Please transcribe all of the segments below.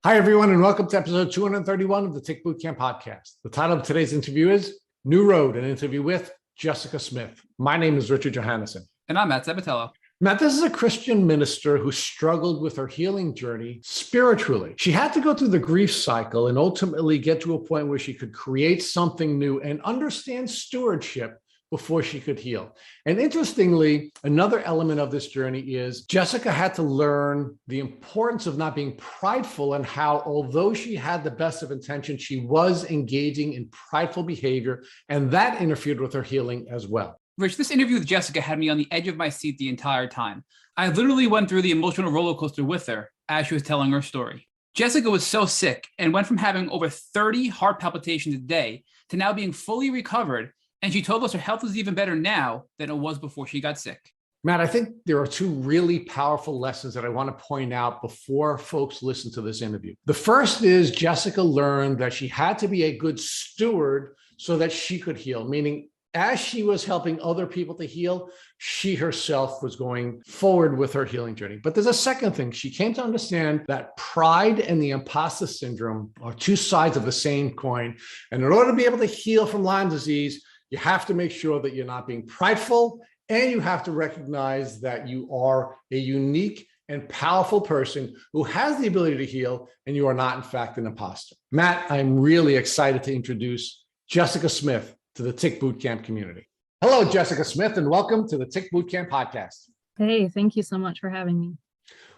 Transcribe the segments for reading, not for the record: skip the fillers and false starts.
Hi, everyone, and welcome to episode 231 of the Tick Bootcamp podcast. The title of today's interview is New Road, an interview with Jessica Smith. My name is Richard Johannesson. And I'm Matt Sabatello. Matt, this is a Christian minister who struggled with her healing journey spiritually. She had to go through the grief cycle and ultimately get to a point where she could create something new and understand stewardship before she could heal. And interestingly, another element of this journey is Jessica had to learn the importance of not being prideful and how, although she had the best of intentions, she was engaging in prideful behavior, and that interfered with her healing as well. Rich, this interview with Jessica had me on the edge of my seat the entire time. I literally went through the emotional roller coaster with her as she was telling her story. Jessica was so sick and went from having over 30 heart palpitations a day to now being fully recovered. And she told us her health is even better now than it was before she got sick. Matt, I think there are two really powerful lessons that I want to point out before folks listen to this interview. The first is Jessica learned that she had to be a good steward so that she could heal, meaning as she was helping other people to heal, she herself was going forward with her healing journey. But there's a second thing. She came to understand that pride and the imposter syndrome are two sides of the same coin. And in order to be able to heal from Lyme disease, you have to make sure that you're not being prideful, and you have to recognize that you are a unique and powerful person who has the ability to heal, and you are not, in fact, an imposter. Matt, I'm really excited to introduce Jessica Smith to the Tick Bootcamp community. Hello, Jessica Smith, and welcome to the Tick Bootcamp podcast. Hey, thank you so much for having me.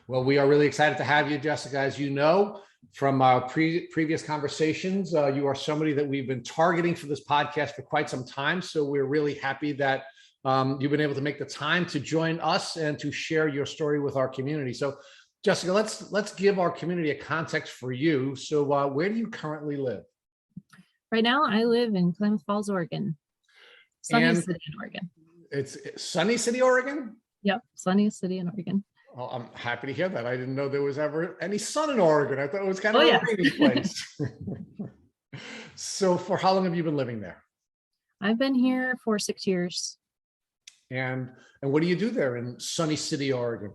Well, we are really excited to have you, Jessica. As you know, from our previous conversations, you are somebody that we've been targeting for this podcast for quite some time. So we're really happy that you've been able to make the time to join us and to share your story with our community. So Jessica, let's give our community a context for you. So where do you currently live? Right now, I live in Klamath Falls, Oregon. Sunniest city in Oregon. It's Sunny City, Oregon? Yep, sunniest city in Oregon. Well, I'm happy to hear that. I didn't know there was ever any sun in Oregon. I thought it was kind of a rainy place. So for how long have you been living there? I've been here for 6 years. And what do you do there in Sunny City, Oregon?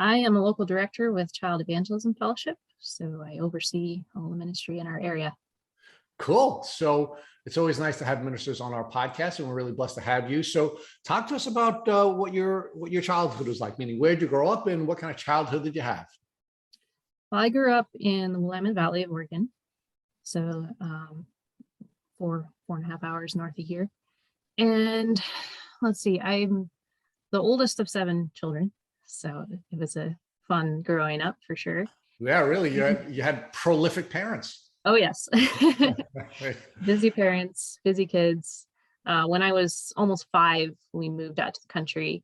I am a local director with Child Evangelism Fellowship, so I oversee all the ministry in our area. Cool. So it's always nice to have ministers on our podcast, and we're really blessed to have you. So talk to us about what your childhood was like, meaning where did you grow up and what kind of childhood did you have? Well, I grew up in the Willamette Valley of Oregon, so 4.5 hours north of here. And let's see, I'm the oldest of 7 children, so it was a fun growing up for sure. Yeah, really. You had prolific parents. Oh, yes. Busy parents, busy kids. When I was almost 5, we moved out to the country.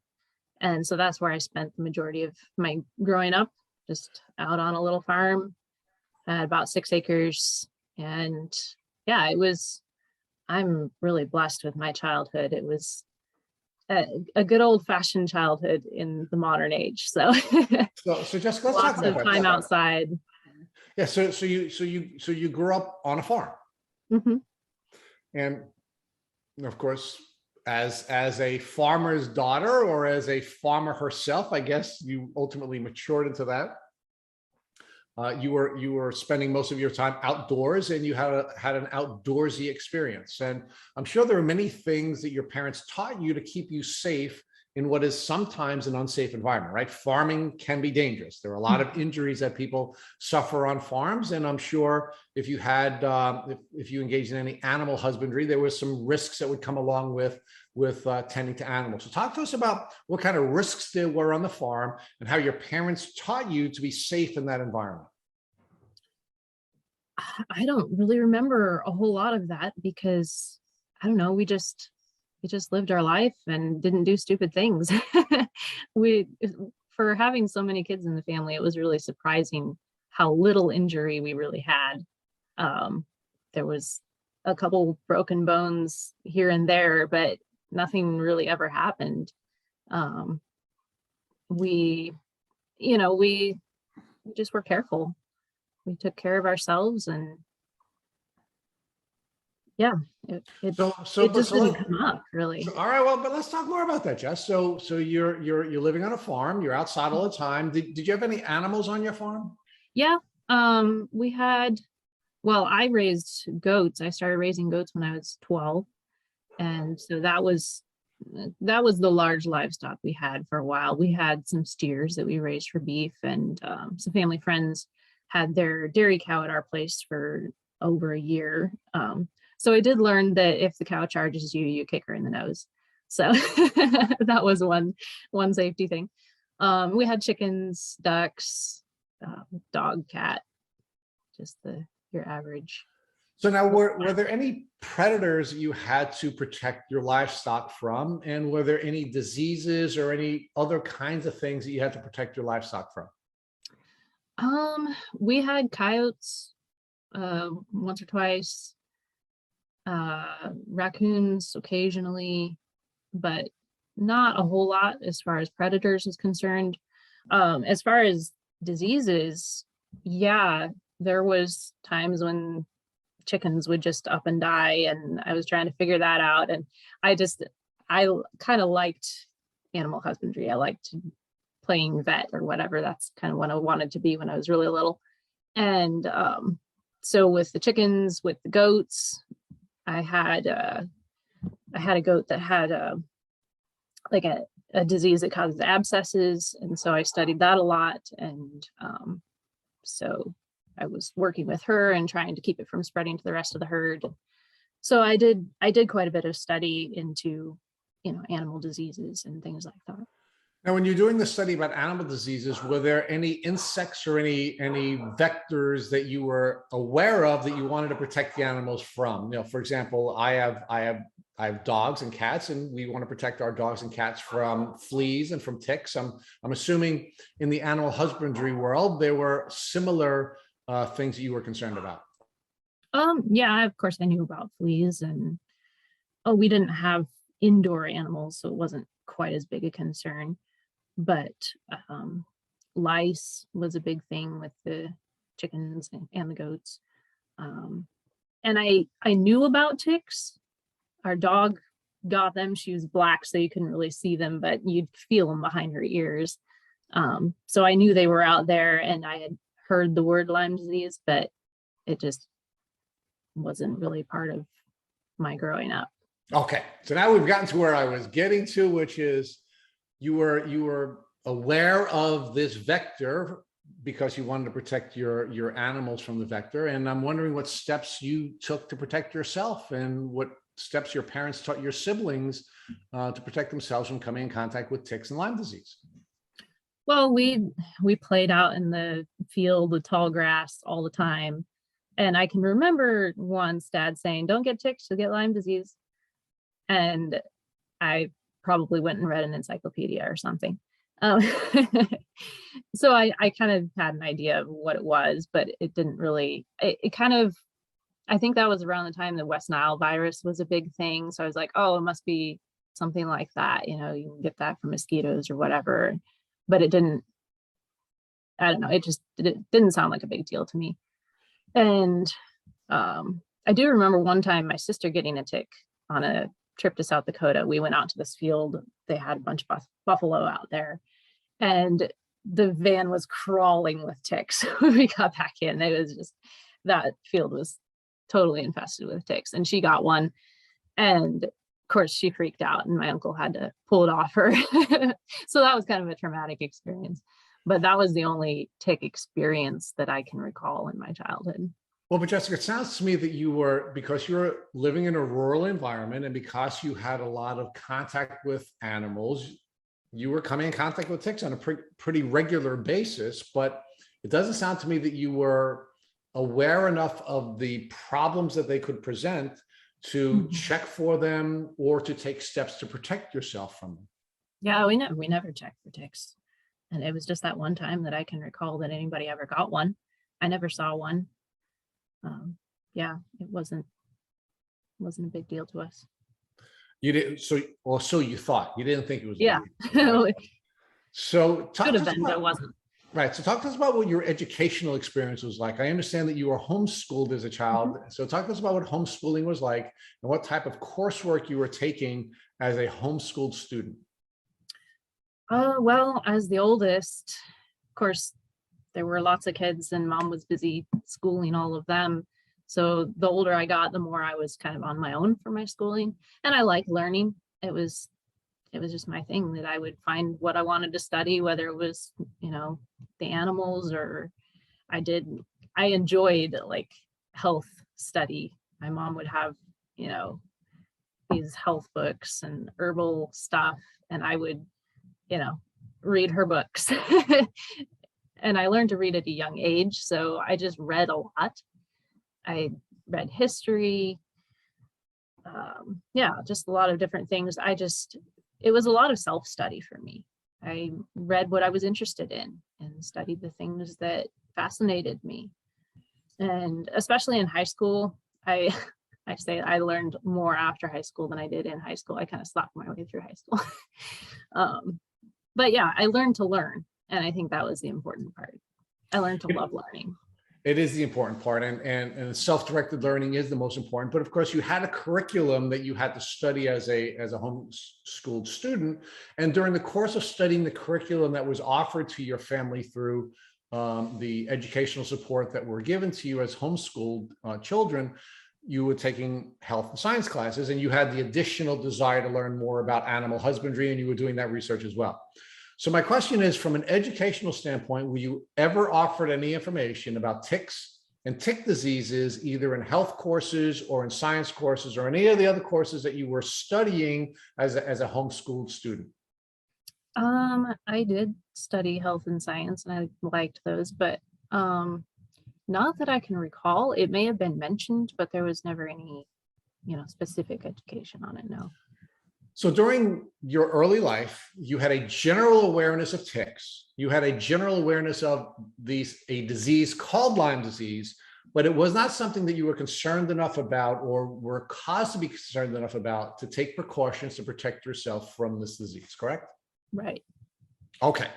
And so that's where I spent the majority of my growing up, just out on a little farm, had about 6 acres. And yeah, I'm really blessed with my childhood. It was a good old fashioned childhood in the modern age. So Jessica, let's lots talk about of time outside. Yeah, so you grew up on a farm, and of course, as a farmer's daughter or as a farmer herself, I guess you ultimately matured into that. You were spending most of your time outdoors, and you had an outdoorsy experience. And I'm sure there are many things that your parents taught you to keep you safe in what is sometimes an unsafe environment, right? Farming can be dangerous. There are a lot of injuries that people suffer on farms. And I'm sure if you had, if you engaged in any animal husbandry, there was some risks that would come along with tending to animals. So talk to us about what kind of risks there were on the farm and how your parents taught you to be safe in that environment. I don't really remember a whole lot of that because, I don't know, we just lived our life and didn't do stupid things. For having so many kids in the family, it was really surprising how little injury we really had. There was a couple broken bones here and there, but nothing really ever happened. We just were careful. We took care of ourselves, and yeah, it just didn't come up really. All right, well, but let's talk more about that, Jess. So you're living on a farm. You're outside all the time. Did you have any animals on your farm? Yeah, We had, well, I raised goats. I started raising goats when I was 12. And so that was the large livestock we had for a while. We had some steers that we raised for beef, and some family friends had their dairy cow at our place for over a year. So I did learn that if the cow charges you, you kick her in the nose. So that was one safety thing. We had chickens, ducks, dog, cat, just your average. So now, were there any predators you had to protect your livestock from? And were there any diseases or any other kinds of things that you had to protect your livestock from? We had coyotes once or twice, raccoons occasionally, but not a whole lot as far as predators is concerned. As far as diseases, yeah, there was times when chickens would just up and die, and I was trying to figure that out. And I kind of liked animal husbandry. I liked playing vet or whatever. That's kind of what I wanted to be when I was really little. And so with the chickens, with the goats, I had a goat that had a disease that causes abscesses, and so I studied that a lot. And so I was working with her and trying to keep it from spreading to the rest of the herd. So I did quite a bit of study into, animal diseases and things like that. Now, when you're doing the study about animal diseases, were there any insects or any vectors that you were aware of that you wanted to protect the animals from? For example, I have dogs and cats, and we want to protect our dogs and cats from fleas and from ticks. I'm assuming in the animal husbandry world, there were similar things that you were concerned about. Yeah, of course I knew about fleas, and we didn't have indoor animals, so it wasn't quite as big a concern. But lice was a big thing with the chickens and the goats. And I knew about ticks. Our dog got them. She was black, so you couldn't really see them, but you'd feel them behind her ears. So I knew they were out there, and I had heard the word Lyme disease, but it just wasn't really part of my growing up. Okay, so now we've gotten to where I was getting to, which is you were aware of this vector because you wanted to protect your animals from the vector. And I'm wondering what steps you took to protect yourself, and what steps your parents taught your siblings to protect themselves from coming in contact with ticks and Lyme disease. Well, we played out in the field with tall grass all the time. And I can remember once Dad saying, "Don't get ticks, you'll get Lyme disease." And I probably went and read an encyclopedia or something. So I kind of had an idea of what it was, but it didn't really, it kind of, I think that was around the time the West Nile virus was a big thing. So I was like, oh, it must be something like that. You can get that from mosquitoes or whatever. But it didn't, I don't know, it didn't sound like a big deal to me. And I do remember one time my sister getting a tick on a trip to South Dakota. We went out to this field. They had a bunch of buffalo out there, and the van was crawling with ticks when we got back in. It was just, that field was totally infested with ticks, and she got one. And of course she freaked out, and my uncle had to pull it off her. So that was kind of a traumatic experience, but that was the only tick experience that I can recall in my childhood. Well, but Jessica, it sounds to me that because you're living in a rural environment, and because you had a lot of contact with animals, you were coming in contact with ticks on a pretty regular basis. But it doesn't sound to me that you were aware enough of the problems that they could present to check for them or to take steps to protect yourself from them. Yeah, we never checked for ticks. And it was just that one time that I can recall that anybody ever got one. I never saw one. Yeah, it wasn't a big deal to us. You didn't, so you thought. You didn't think it was. Yeah. Right? So could have been, but it wasn't. Right. So talk to us about what your educational experience was like. I understand that you were homeschooled as a child. So talk to us about what homeschooling was like and what type of coursework you were taking as a homeschooled student. Well, as the oldest, of course, there were lots of kids and mom was busy schooling all of them. So the older I got, the more I was kind of on my own for my schooling. And I liked learning. It was just my thing that I would find what I wanted to study, whether it was, the animals or I enjoyed like health study. My mom would have, these health books and herbal stuff, and I would, read her books. And I learned to read at a young age. So I just read a lot. I read history. Just a lot of different things. It was a lot of self-study for me. I read what I was interested in and studied the things that fascinated me. And especially in high school, I say I learned more after high school than I did in high school. I kind of slopped my way through high school. But yeah, I learned to learn. And I think that was the important part. I learned to love learning. It is the important part, and self-directed learning is the most important. But of course, you had a curriculum that you had to study as a homeschooled student. And during the course of studying the curriculum that was offered to your family through the educational support that were given to you as homeschooled children, you were taking health and science classes, and you had the additional desire to learn more about animal husbandry, and you were doing that research as well. So my question is, from an educational standpoint, were you ever offered any information about ticks and tick diseases, either in health courses or in science courses or any of the other courses that you were studying as a homeschooled student? I did study health and science, and I liked those, but not that I can recall. It may have been mentioned, but there was never any, specific education on it. No. So during your early life, you had a general awareness of ticks. You had a general awareness of a disease called Lyme disease, but it was not something that you were concerned enough about or were caused to be concerned enough about to take precautions to protect yourself from this disease, correct? Right. Okay.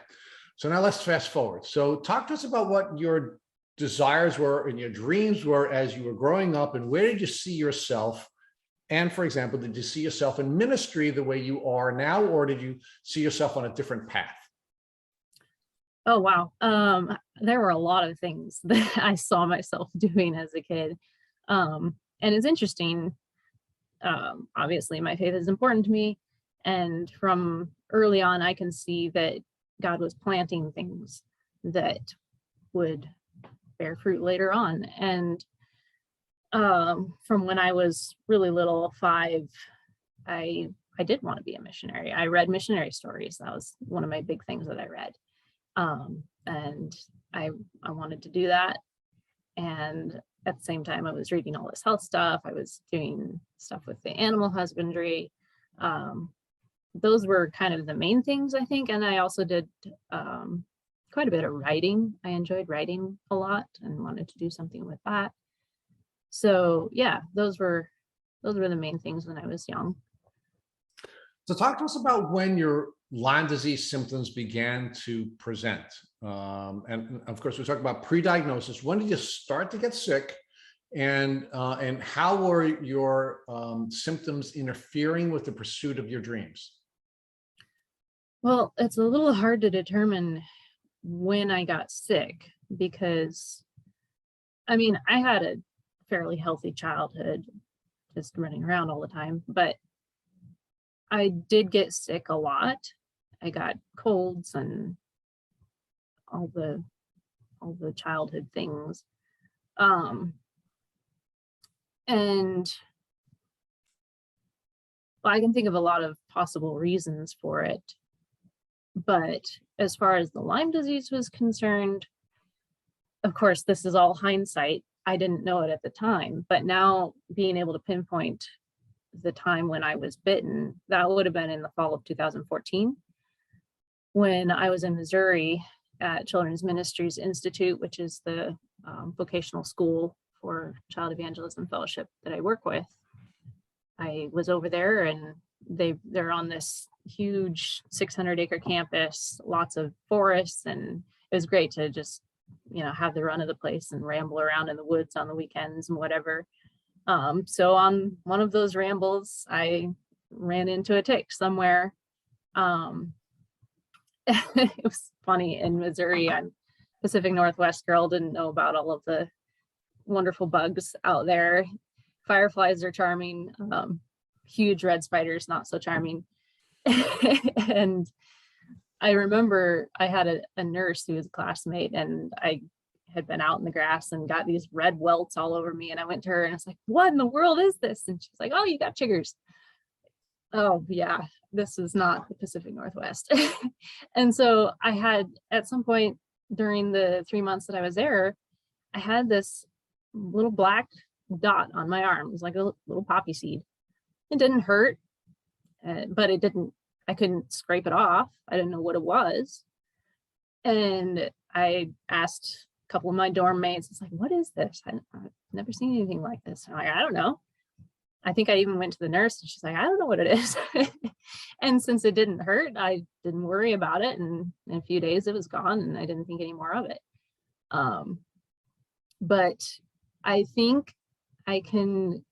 So now let's fast forward. So talk to us about what your desires were and your dreams were as you were growing up, and where did you see yourself? And for example, did you see yourself in ministry the way you are now, or did you see yourself on a different path? Oh, wow. There were a lot of things that I saw myself doing as a kid. And it's interesting. Obviously, my faith is important to me. And from early on, I can see that God was planting things that would bear fruit later on. And from when I was really little, 5, I did want to be a missionary. I read missionary stories. That was one of my big things that I read. And I wanted to do that. And at the same time, I was reading all this health stuff. I was doing stuff with the animal husbandry. Those were kind of the main things, I think. And I also did quite a bit of writing. I enjoyed writing a lot and wanted to do something with that. So yeah, those were the main things when I was young. So talk to us about when your Lyme disease symptoms began to present. And of course, we're talking about pre-diagnosis. When did you start to get sick? And how were your symptoms interfering with the pursuit of your dreams? Well, it's a little hard to determine when I got sick because, I mean, I had a fairly healthy childhood, just running around all the time, but I did get sick a lot. I got colds and all the childhood things. And well, I can think of a lot of possible reasons for it. But as far as the Lyme disease was concerned, of course, this is all hindsight. I didn't know it at the time, but now being able to pinpoint the time when I was bitten, that would have been in the fall of 2014 when I was in Missouri at Children's Ministries Institute, which is the vocational school for child evangelism fellowship that I work with. I was over there and they're on this huge 600-acre campus, lots of forests, and it was great to just have the run of the place and ramble around in the woods on the weekends and whatever. So on one of those rambles, I ran into a tick somewhere. It was funny in Missouri. Pacific Northwest girl didn't know about all of the wonderful bugs out there. Fireflies are charming. Huge red spiders, not so charming. And I remember I had a nurse who was a classmate, and I had been out in the grass and got these red welts all over me. And I went to her and I was like, what in the world is this? And she's like, oh, you got chiggers. Oh yeah, this is not the Pacific Northwest. And so I had, at some point during the 3 months that I was there, I had this little black dot on my arm. It was like a little poppy seed. It didn't hurt, but I couldn't scrape it off. I didn't know what it was. And I asked a couple of my dorm mates, it's like, what is this? I've never seen anything like this. And I'm like, I don't know. I think I even went to the nurse and she's like, I don't know what it is. And since it didn't hurt, I didn't worry about it. And in a few days it was gone and I didn't think any more of it. But I think I can,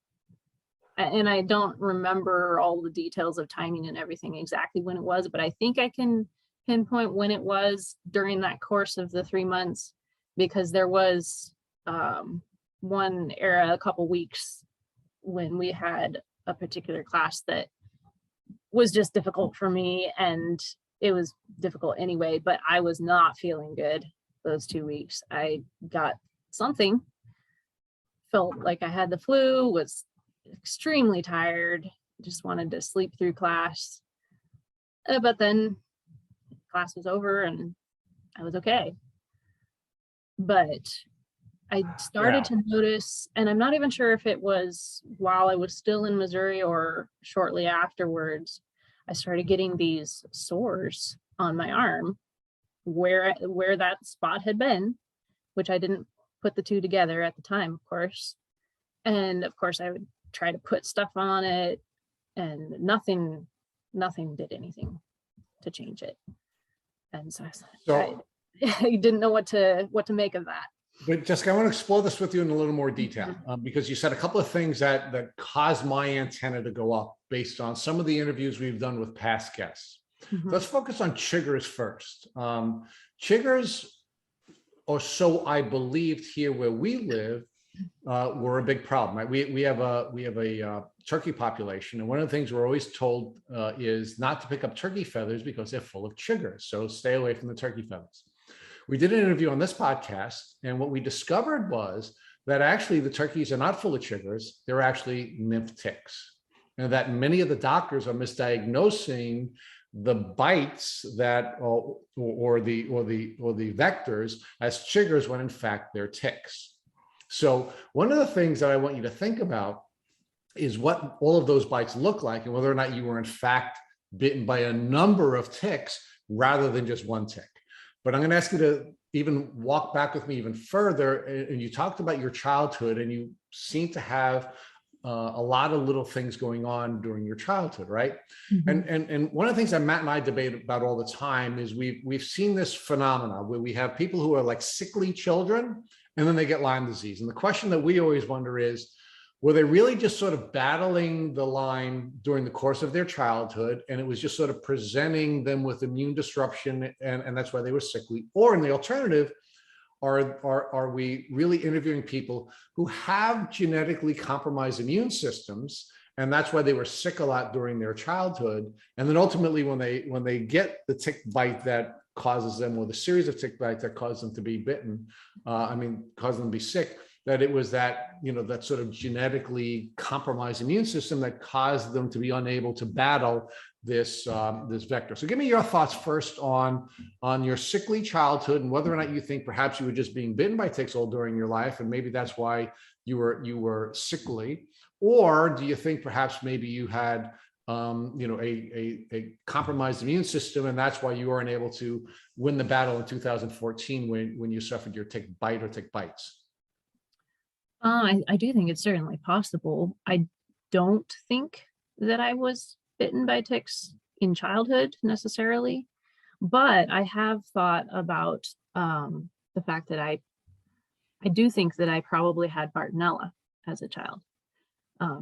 and I don't remember all the details of timing and everything exactly when it was, but I think I can pinpoint when it was during that course of the 3 months, because there was one era, a couple weeks, when we had a particular class that was just difficult for me, and it was difficult anyway, but I was not feeling good those 2 weeks. I got something, felt like I had the flu, was extremely tired, just wanted to sleep through class. But then class was over and I was okay. But I started to notice, and I'm not even sure if it was while I was still in Missouri or shortly afterwards, I started getting these sores on my arm where that spot had been, which I didn't put the two together at the time, of course. And of course I would try to put stuff on it, and nothing did anything to change it. And so I didn't know what to make of that. But Jessica, I want to explore this with you in a little more detail, because you said a couple of things that caused my antenna to go up based on some of the interviews we've done with past guests. Let's focus on chiggers first. Chiggers, or so I believed here where we live, were a big problem. Right? We have a turkey population, and one of the things we're always told is not to pick up turkey feathers because they're full of chiggers. So stay away from the turkey feathers. We did an interview on this podcast, and what we discovered was that actually the turkeys are not full of chiggers; they're actually nymph ticks, and that many of the doctors are misdiagnosing the bites that or the vectors as chiggers when in fact they're ticks. So one of the things that I want you to think about is what all of those bites look like, and whether or not you were in fact bitten by a number of ticks rather than just one tick. But I'm going to ask you to even walk back with me even further. And you talked about your childhood, and you seem to have a lot of little things going on during your childhood, right? And one of the things that Matt and I debate about all the time is we've seen this phenomena where we have people who are like sickly children, and then they get Lyme disease. And the question that we always wonder is, were they really just sort of battling the Lyme during the course of their childhood, and it was just sort of presenting them with immune disruption, and that's why they were sickly? Or in the alternative, are we really interviewing people who have genetically compromised immune systems, and that's why they were sick a lot during their childhood, and then ultimately when they get the tick bite that causes them, or the series of tick bites that cause them to be bitten, cause them to be sick, that it was that, that sort of genetically compromised immune system that caused them to be unable to battle this vector. So give me your thoughts first on your sickly childhood, and whether or not you think perhaps you were just being bitten by ticks all during your life, and maybe that's why you were sickly, or do you think perhaps maybe you had a compromised immune system, and that's why you weren't able to win the battle in 2014 when you suffered your tick bite or tick bites? I do think it's certainly possible. I don't think that I was bitten by ticks in childhood necessarily, but I have thought about the fact that I do think that I probably had Bartonella as a child,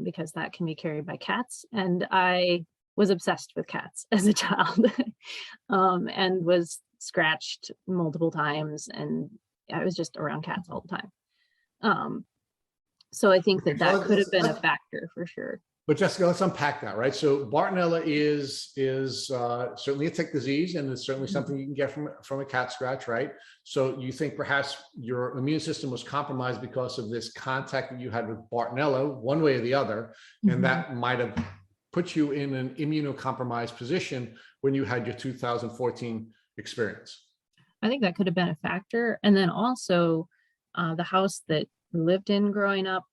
because that can be carried by cats, and I was obsessed with cats as a child, and was scratched multiple times, and I was just around cats all the time. So I think that So could have been a let's- factor for sure. But Jessica, let's unpack that, right? So Bartonella is certainly a tick disease, and it's certainly something you can get from a cat scratch, right? So you think perhaps your immune system was compromised because of this contact that you had with Bartonella, one way or the other, and that might have put you in an immunocompromised position when you had your 2014 experience. I think that could have been a factor. And then also the house that we lived in growing up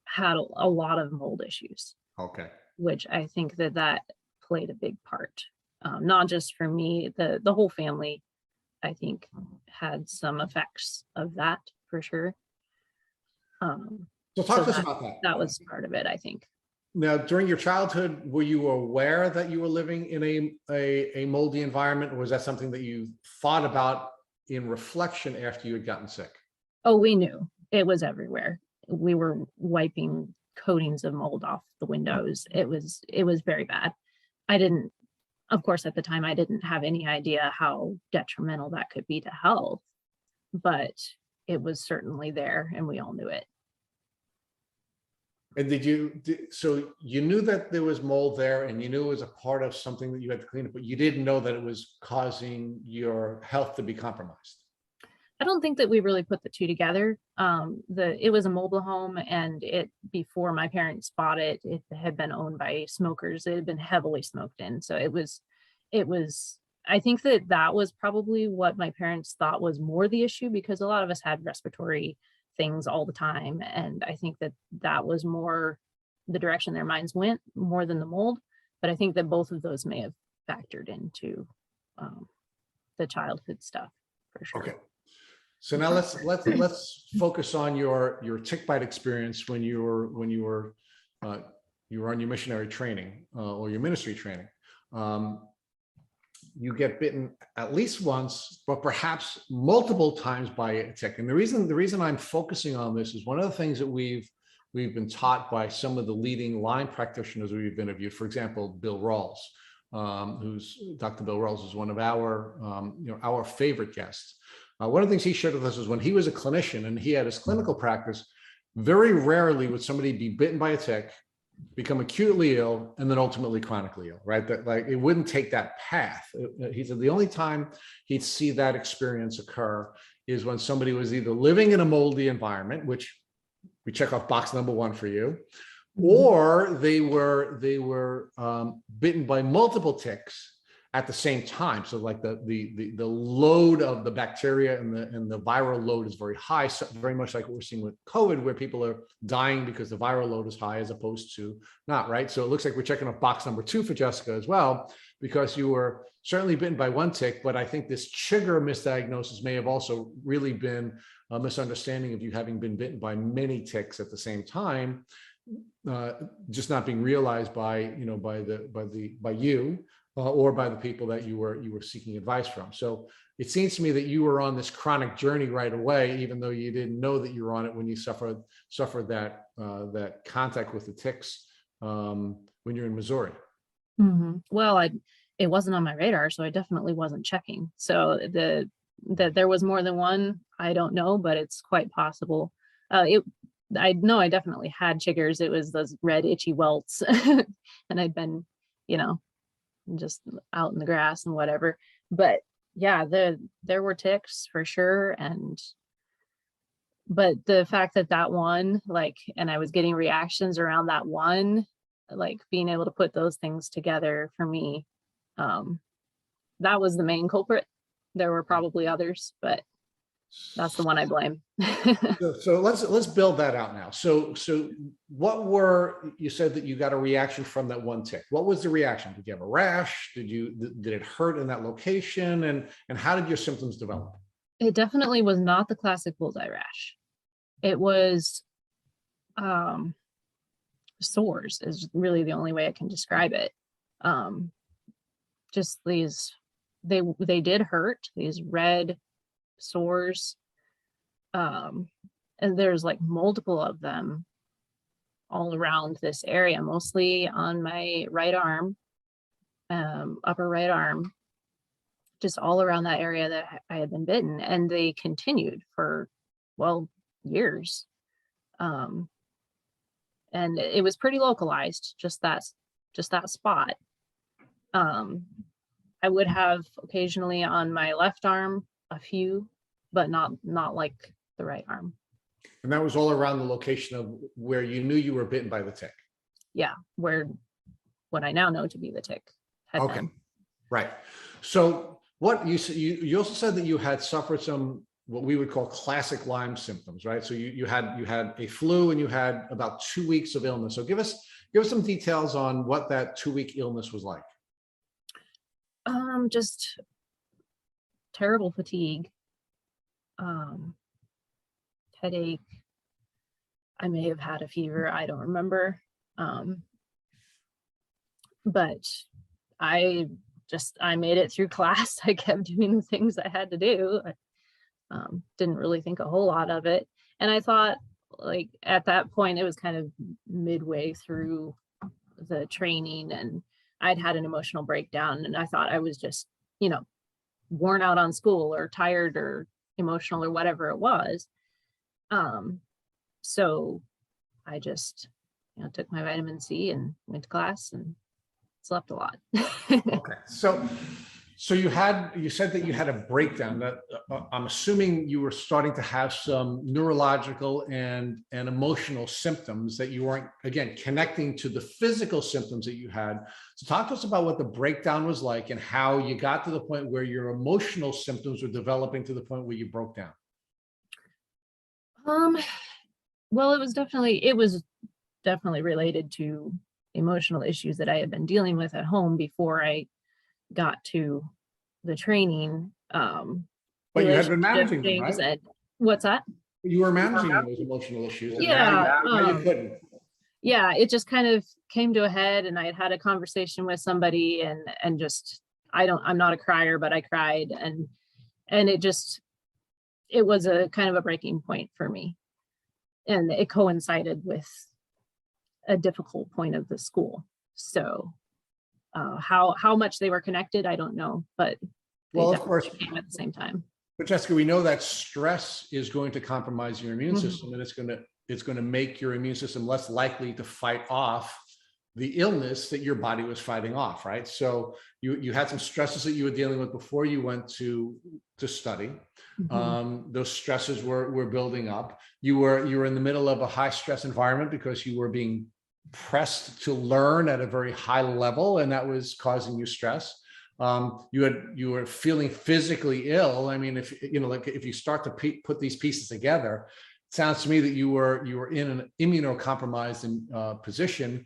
had a lot of mold issues. Okay. Which I think that played a big part. Not just for me, the whole family, I think, had some effects of that for sure. So talk to us about that. That was part of it, I think. Now, during your childhood, were you aware that you were living in a moldy environment, or was that something that you thought about in reflection after you had gotten sick? Oh, we knew it was everywhere. We were wiping coatings of mold off the windows. It was very bad. Of course, at the time, I didn't have any idea how detrimental that could be to health, but it was certainly there, and we all knew it. And so you knew that there was mold there, and you knew it was a part of something that you had to clean up, but you didn't know that it was causing your health to be compromised. I don't think that we really put the two together. It was a mobile home, and before my parents bought it, it had been owned by smokers. It had been heavily smoked in. So it was, I think that was probably what my parents thought was more the issue, because a lot of us had respiratory things all the time. And I think that was more the direction their minds went, more than the mold. But I think that both of those may have factored into the childhood stuff for sure. Okay. So now let's focus on your tick bite experience when you were on your missionary training or your ministry training. You get bitten at least once, but perhaps multiple times by a tick. And the reason I'm focusing on this is one of the things that we've been taught by some of the leading Lyme practitioners we've interviewed. For example, Bill Rawls, Dr. Bill Rawls is one of our favorite guests. One of the things he shared with us is when he was a clinician and he had his clinical practice, very rarely would somebody be bitten by a tick, become acutely ill, and then ultimately chronically ill, right? That like it wouldn't take that path. He said the only time he'd see that experience occur is when somebody was either living in a moldy environment, which we check off box number 1 for you, or they were bitten by multiple ticks at the same time. So like the load of the bacteria and the viral load is very high, so very much like what we're seeing with COVID, where people are dying because the viral load is high as opposed to not, right? So it looks like we're checking off box number 2 for Jessica as well, because you were certainly bitten by one tick, but I think this Chigger misdiagnosis may have also really been a misunderstanding of you having been bitten by many ticks at the same time, just not being realized by you. Or by the people that you were seeking advice from. So it seems to me that you were on this chronic journey right away, even though you didn't know that you were on it when you suffered that contact with the ticks when you're in Missouri. Well, it wasn't on my radar, so I definitely wasn't checking. So that there was more than one, I don't know, but it's quite possible. I know I definitely had chiggers. It was those red itchy welts, and I'd been, just out in the grass and whatever. But yeah, there were ticks for sure. But the fact that one, and I was getting reactions around that one, being able to put those things together for me, that was the main culprit. There were probably others, but that's the one I blame. So let's build that out now. So you said that you got a reaction from that one tick. What was the reaction? Did you have a rash? Did it hurt in that location? And how did your symptoms develop? It definitely was not the classic bullseye rash. It was sores is really the only way I can describe it. Just these, they did hurt, these red sores, and there's multiple of them all around this area, mostly on my right arm, upper right arm, just all around that area that I had been bitten, and they continued for, well, years. And it was pretty localized, just that spot. I would have occasionally on my left arm a few, but not like the right arm. And that was all around the location of where you knew you were bitten by the tick. Yeah, where what I now know to be the tick had Okay, been. right. So what you also said that you had suffered some what we would call classic Lyme symptoms, right? So you had a flu and you had about 2 weeks of illness. So give us some details on what that 2-week illness was like. Just terrible fatigue, headache. I may have had a fever, I don't remember. But I made it through class. I kept doing the things I had to do. I didn't really think a whole lot of it. And I thought, like, at that point, it was kind of midway through the training, and I'd had an emotional breakdown, and I thought I was just, worn out on school or tired or emotional or whatever it was. So I just, took my vitamin C and went to class and slept a lot. Okay, so you said that you had a breakdown. That I'm assuming you were starting to have some neurological and emotional symptoms that you weren't, again, connecting to the physical symptoms that you had. So talk to us about what the breakdown was like and how you got to the point where your emotional symptoms were developing to the point where you broke down. Well, it was definitely related to emotional issues that I had been dealing with at home before I got to the training. But you had been managing them, right? And what's that? You were managing those emotional issues. And Yeah. now you couldn't. Yeah, it just kind of came to a head, and I had a conversation with somebody, and just, I'm not a crier, but I cried, and it was a kind of a breaking point for me. And it coincided with a difficult point of the school. So how much they were connected, I don't know, but well, of course, came at the same time. But Jessica, we know that stress is going to compromise your immune system, and it's going to make your immune system less likely to fight off the illness that your body was fighting off, right? So you had some stresses that you were dealing with before you went to study. Those stresses were building up. You were in the middle of a high stress environment because you were being pressed to learn at a very high level, and that was causing you stress. You were feeling physically ill. I mean, if you start to put these pieces together, it sounds to me that you were in an immunocompromised position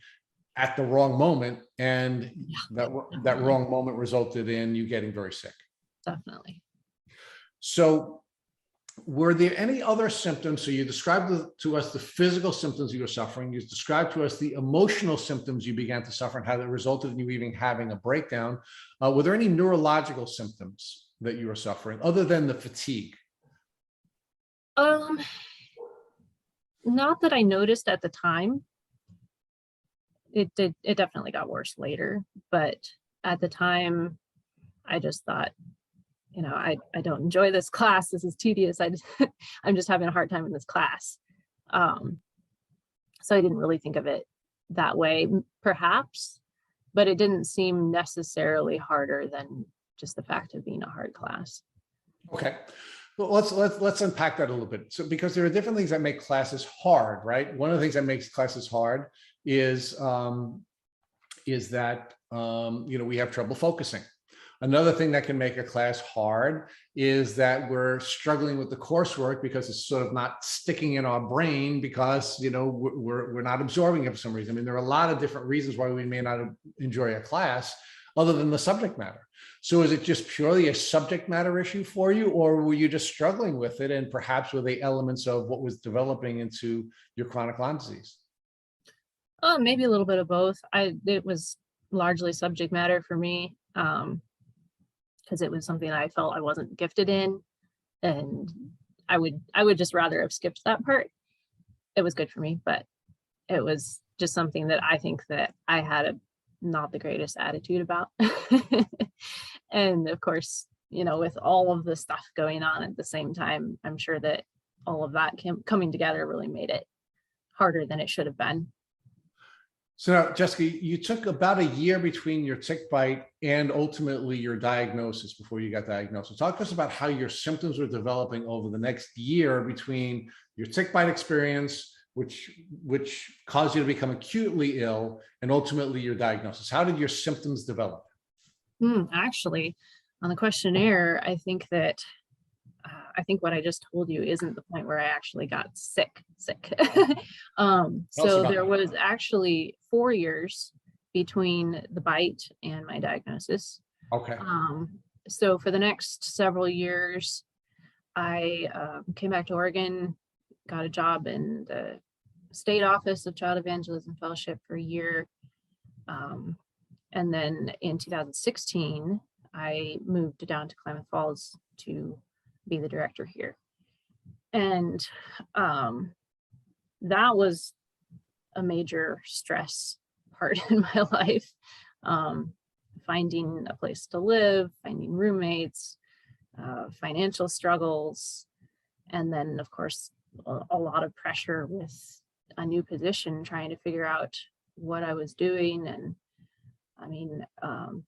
at the wrong moment, and that wrong moment resulted in you getting very sick. Definitely. So were there any other symptoms? So you described to us the physical symptoms you were suffering. You described to us the emotional symptoms you began to suffer and how that resulted in you even having a breakdown. Were there any neurological symptoms that you were suffering other than the fatigue? Not that I noticed at the time. It definitely got worse later, but at the time I just thought, I don't enjoy this class. This is tedious. I'm just having a hard time in this class. So I didn't really think of it that way, perhaps, but it didn't seem necessarily harder than just the fact of being a hard class. Okay. Well, let's unpack that a little bit. So, because there are different things that make classes hard, right? One of the things that makes classes hard is that we have trouble focusing. Another thing that can make a class hard is that we're struggling with the coursework because it's sort of not sticking in our brain because we're not absorbing it for some reason. I mean, there are a lot of different reasons why we may not enjoy a class other than the subject matter. So is it just purely a subject matter issue for you, or were you just struggling with it and perhaps were they elements of what was developing into your chronic Lyme disease? Maybe a little bit of both. It was largely subject matter for me, because it was something I felt I wasn't gifted in, and I would just rather have skipped that part. It was good for me, but it was just something that I think that I had not the greatest attitude about. And of course, with all of the stuff going on at the same time, I'm sure that all of that coming together really made it harder than it should have been. So now, Jessica, you took about a year between your tick bite and ultimately your diagnosis before you got diagnosed. So talk to us about how your symptoms were developing over the next year between your tick bite experience, which caused you to become acutely ill, and ultimately your diagnosis. How did your symptoms develop? Actually, on the questionnaire, I think what I just told you isn't the point where I actually got sick. So there was actually 4 years between the bite and my diagnosis. Okay. So for the next several years, I came back to Oregon, got a job in the state office of Child Evangelism Fellowship for a year. And then in 2016, I moved down to Klamath Falls to be the director here. And that was a major stress part in my life. Finding a place to live, finding roommates, financial struggles, and then of course, a lot of pressure with a new position, trying to figure out what I was doing. And I mean,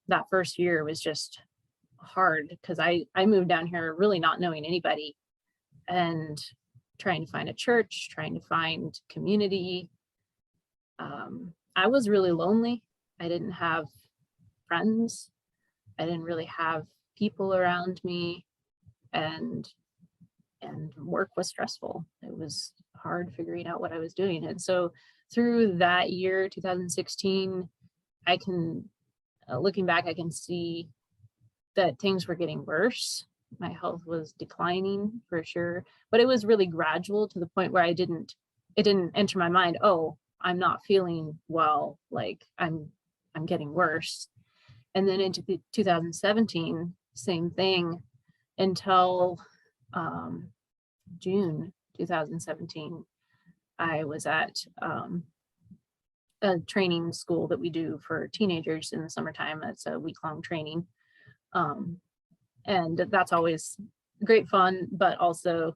that first year was just hard because I moved down here really not knowing anybody and trying to find a church, trying to find community. I was really lonely. I didn't have friends. I didn't really have people around me, and work was stressful. It was hard figuring out what I was doing. And so through that year, 2016, I can, looking back, I can see that things were getting worse. My health was declining for sure, but it was really gradual to the point where it didn't enter my mind, oh, I'm not feeling well, like I'm getting worse. And then into 2017, same thing until June 2017. I was at a training school that we do for teenagers in the summertime. It's a week-long training. And that's always great fun, but also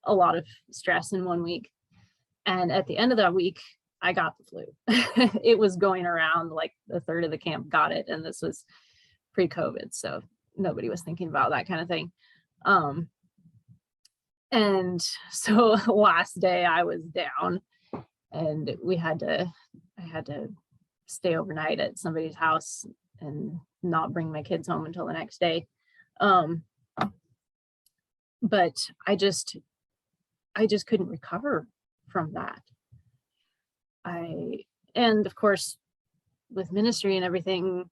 a lot of stress in 1 week. And at the end of that week, I got the flu. It was going around, like a third of the camp got it. And this was pre-COVID, so nobody was thinking about that kind of thing. And so last day I was down, and I had to stay overnight at somebody's house and not bring my kids home until the next day. But I just couldn't recover from that. And of course, with ministry and everything,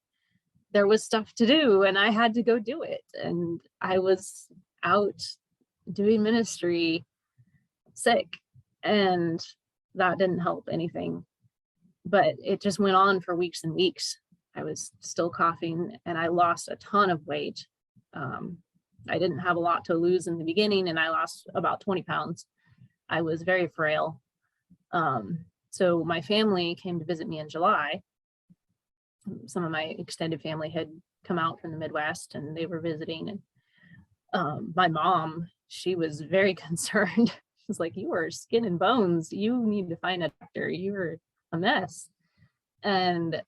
there was stuff to do, and I had to go do it. And I was out doing ministry sick, and that didn't help anything. But it just went on for weeks and weeks. I was still coughing, and I lost a ton of weight. I didn't have a lot to lose in the beginning, and I lost about 20 pounds. I was very frail. So my family came to visit me in July. Some of my extended family had come out from the Midwest, and they were visiting. And my mom, she was very concerned. She's like, "You are skin and bones. You need to find a doctor. You're a mess." And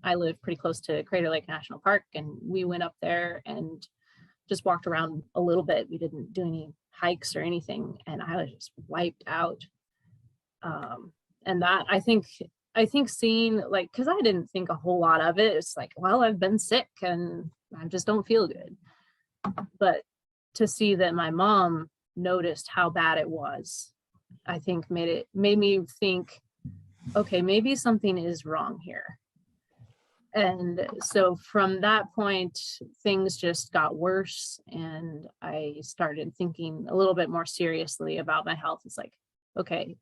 I live pretty close to Crater Lake National Park, and we went up there and just walked around a little bit. We didn't do any hikes or anything, and I was just wiped out. And that I think seeing, like, because I didn't think a whole lot of it. It's like, well, I've been sick and I just don't feel good. But to see that my mom noticed how bad it was, I think made me think, okay, maybe something is wrong here. And so from that point, things just got worse, and I started thinking a little bit more seriously about my health. It's like, okay,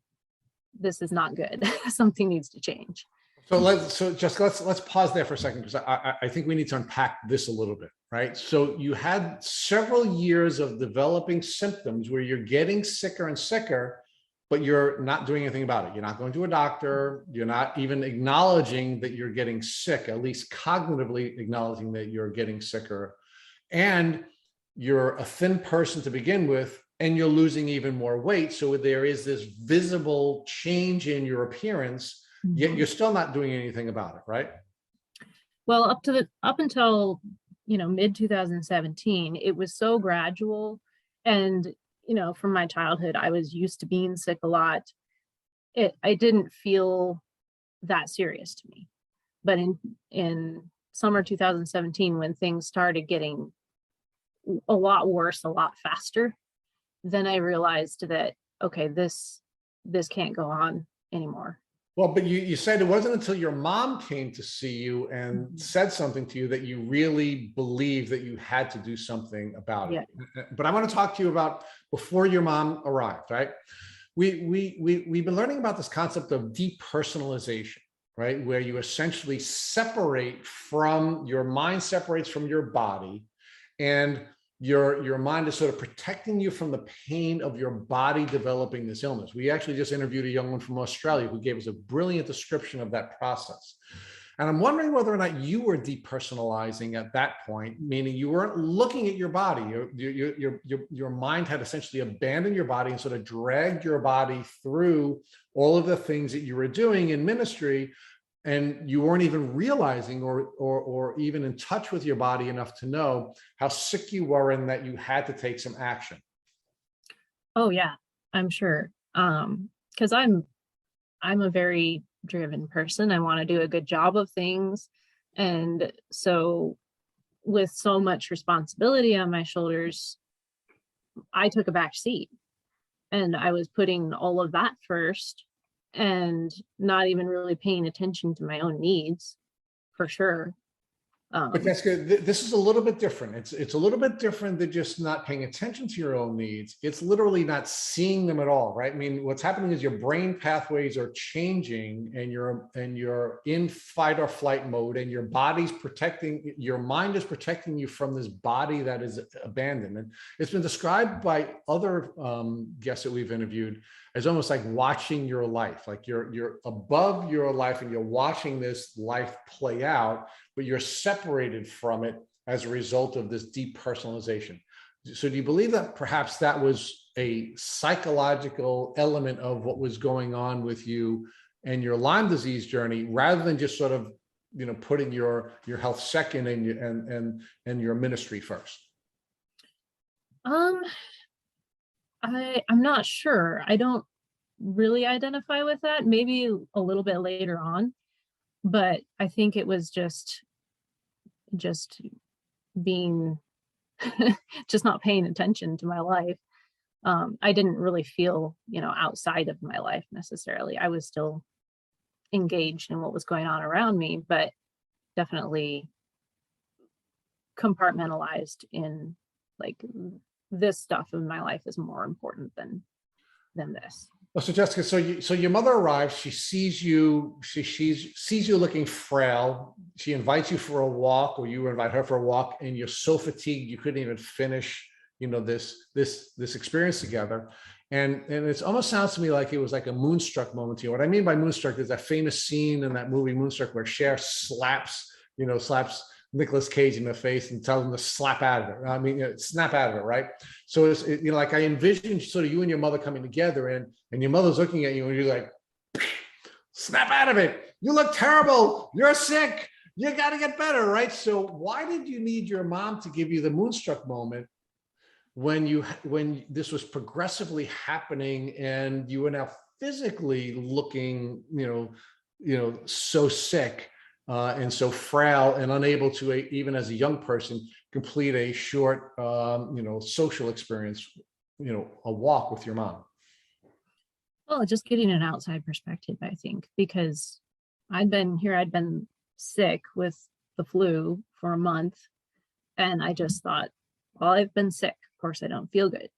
this is not good. Something needs to change. So Jessica, let's pause there for a second, because I think we need to unpack this a little bit, right? So you had several years of developing symptoms where you're getting sicker and sicker, but you're not doing anything about it. You're not going to a doctor. You're not even acknowledging that you're getting sick, at least cognitively acknowledging that you're getting sicker. and you're a thin person to begin with, and you're losing even more weight. So there is this visible change in your appearance, yet you're still not doing anything about it, right? Well, up until, mid 2017, it was so gradual. And, from my childhood, I was used to being sick a lot. I didn't feel that serious to me. But in summer 2017, when things started getting a lot worse, a lot faster, then I realized that, okay, this can't go on anymore. Well, but you said it wasn't until your mom came to see you and said something to you that you really believed that you had to do something about it. Yeah. But I want to talk to you about before your mom arrived, right? We've been learning about this concept of depersonalization, right? Where you essentially separate from, your mind separates from your body, and your mind is sort of protecting you from the pain of your body developing this illness. We actually just interviewed a young one from Australia who gave us a brilliant description of that process. And I'm wondering whether or not you were depersonalizing at that point, meaning you weren't looking at your body. Your mind had essentially abandoned your body and sort of dragged your body through all of the things that you were doing in ministry, and you weren't even realizing or even in touch with your body enough to know how sick you were and that you had to take some action. Oh yeah, I'm sure. Because I'm a very driven person. I want to do a good job of things. And so with so much responsibility on my shoulders, I took a back seat, and I was putting all of that first and not even really paying attention to my own needs, for sure. But that's good. This is a little bit different. It's a little bit different than just not paying attention to your own needs. It's literally not seeing them at all, right? I mean, what's happening is your brain pathways are changing, and you're in fight or flight mode, and your body's protecting, your mind is protecting you from this body that is abandoned. And it's been described by other guests that we've interviewed as almost like watching your life, like you're above your life and you're watching this life play out, but you're separated from it as a result of this depersonalization. So do you believe that perhaps that was a psychological element of what was going on with you and your Lyme disease journey, rather than just sort of, putting your health second and your ministry first? I'm not sure. I don't really identify with that. Maybe a little bit later on, but I think it was just being just not paying attention to my life. I didn't really feel, outside of my life necessarily. I was still engaged in what was going on around me, but definitely compartmentalized in, like, this stuff in my life is more important than this. Well, so Jessica, so your mother arrives, she sees you, she sees you looking frail. She invites you for a walk, or you invite her for a walk, and you're so fatigued you couldn't even finish, this experience together. And it almost sounds to me like it was like a moonstruck moment to you. What I mean by moonstruck is that famous scene in that movie Moonstruck where Cher slaps Nicolas Cage in the face and tells him to slap out of it. I mean, snap out of it, right? So it's like I envisioned sort of you and your mother coming together, and your mother's looking at you, and you're like, snap out of it. You look terrible. You're sick. You got to get better, right? So why did you need your mom to give you the moonstruck moment when this was progressively happening and you were now physically looking, so sick? And so frail and unable to, even as a young person, complete a short, social experience, a walk with your mom? Well, just getting an outside perspective, I think, because I'd been sick with the flu for a month, and I just thought, well, I've been sick. Of course, I don't feel good.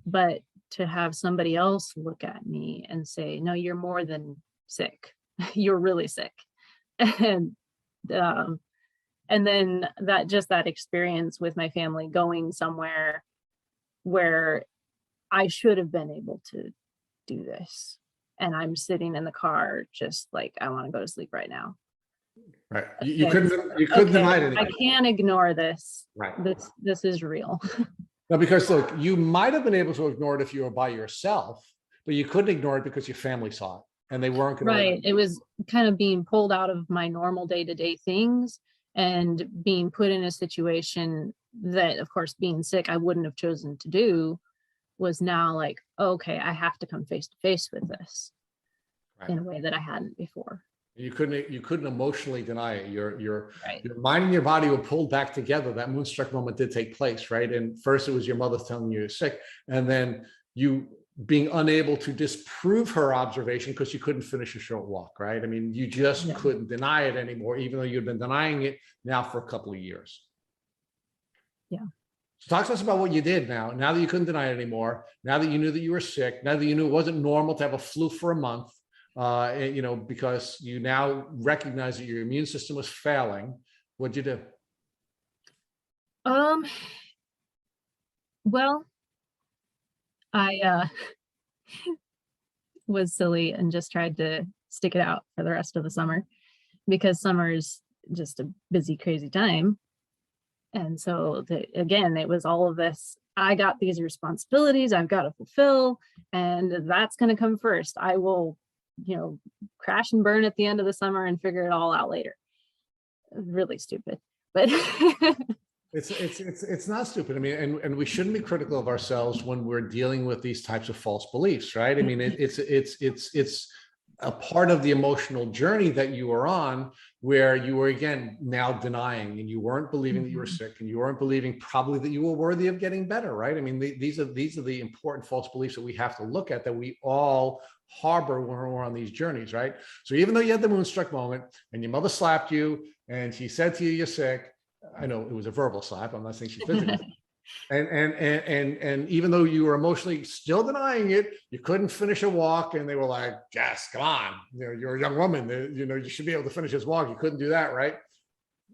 But to have somebody else look at me and say, no, you're more than sick. You're really sick. And then that experience with my family, going somewhere where I should have been able to do this, and I'm sitting in the car just like, I want to go to sleep right now. Right. You Okay, couldn't deny it I anymore. can't ignore this. Right. This is real. No, because look, you might have been able to ignore it if you were by yourself, but you couldn't ignore it because your family saw it and they weren't going to. Right. It was kind of being pulled out of my normal day-to-day things and being put in a situation that, of course, being sick, I wouldn't have chosen to do, was now like, okay, I have to come face to face with this in a way that I hadn't before. You couldn't emotionally deny it. Your Right. mind and your body were pulled back together. That moonstruck moment did take place, right? And first it was your mother telling you you're sick, and then you being unable to disprove her observation because you couldn't finish a short walk, right? I mean, you just couldn't deny it anymore, even though you'd been denying it now for a couple of years. Yeah. So talk to us about what you did now that you couldn't deny it anymore, now that you knew that you were sick, now that you knew it wasn't normal to have a flu for a month, because you now recognize that your immune system was failing. What'd you do? Well, I was silly and just tried to stick it out for the rest of the summer, because summer is just a busy, crazy time. And so again, it was all of this, I got these responsibilities I've got to fulfill, and that's going to come first. I will, crash and burn at the end of the summer and figure it all out later. Really stupid, but it's not stupid. I mean, and we shouldn't be critical of ourselves when we're dealing with these types of false beliefs, right? I mean, it's a part of the emotional journey that you are on, where you were again now denying, and you weren't believing that you were sick, and you weren't believing probably that you were worthy of getting better, right? I mean, these are the important false beliefs that we have to look at, that we all harbor when we're on these journeys, right? So even though you had the moonstruck moment and your mother slapped you and she said to you, you're sick, I know it was a verbal slap, I'm not saying she physically. And even though you were emotionally still denying it, you couldn't finish a walk, and they were like, Jess, come on, you're a young woman, you should be able to finish this walk. You couldn't do that, right?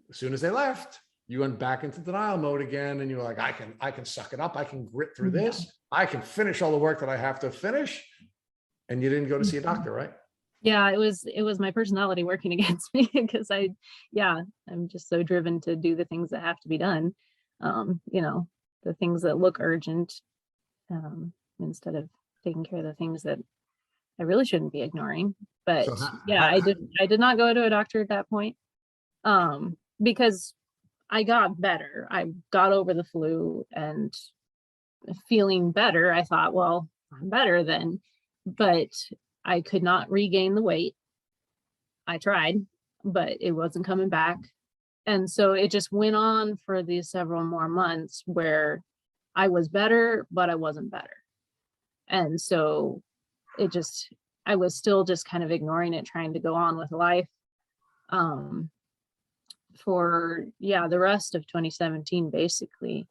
As soon as they left, you went back into denial mode again, and you were like, I can suck it up, I can grit through this, I can finish all the work that I have to finish. And you didn't go to see a doctor, right? Yeah, it was my personality working against me, because I'm just so driven to do the things that have to be done. The things that look urgent, instead of taking care of the things that I really shouldn't be ignoring. But So I did not go to a doctor at that point, because I got better. I got over the flu and feeling better. I thought, well, I'm better then, but I could not regain the weight. I tried, but it wasn't coming back. And so it just went on for these several more months where I was better, but I wasn't better. And so I was still just kind of ignoring it, trying to go on with life, for the rest of 2017, basically.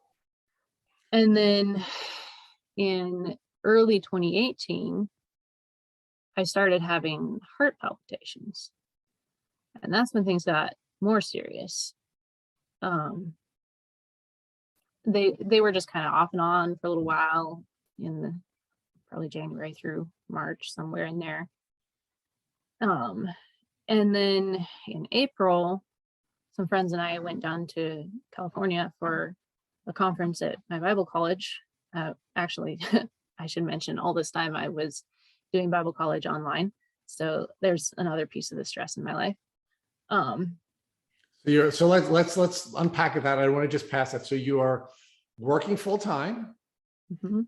And then in early 2018, I started having heart palpitations. And that's when things got more serious. They were just kind of off and on for a little while, in probably January through March, somewhere in there. And then in April, some friends and I went down to California for a conference at my Bible college. Actually, I should mention, all this time I was doing Bible college online. So there's another piece of the stress in my life. So let's unpack that. I don't want to just pass that. So you are working full time. Mm-hmm.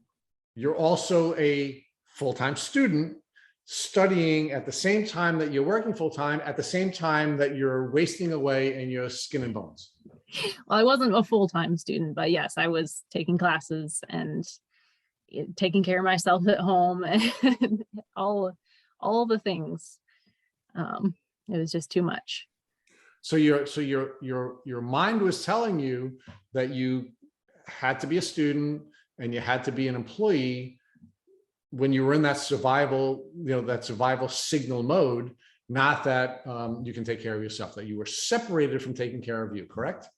You're also a full-time student, studying at the same time that you're working full time, at the same time that you're wasting away in your skin and bones. Well, I wasn't a full-time student, but yes, I was taking classes and taking care of myself at home and all the things. It was just too much. So your mind was telling you that you had to be a student and you had to be an employee when you were in that survival signal mode, not that you can take care of yourself, that you were separated from taking care of you, correct?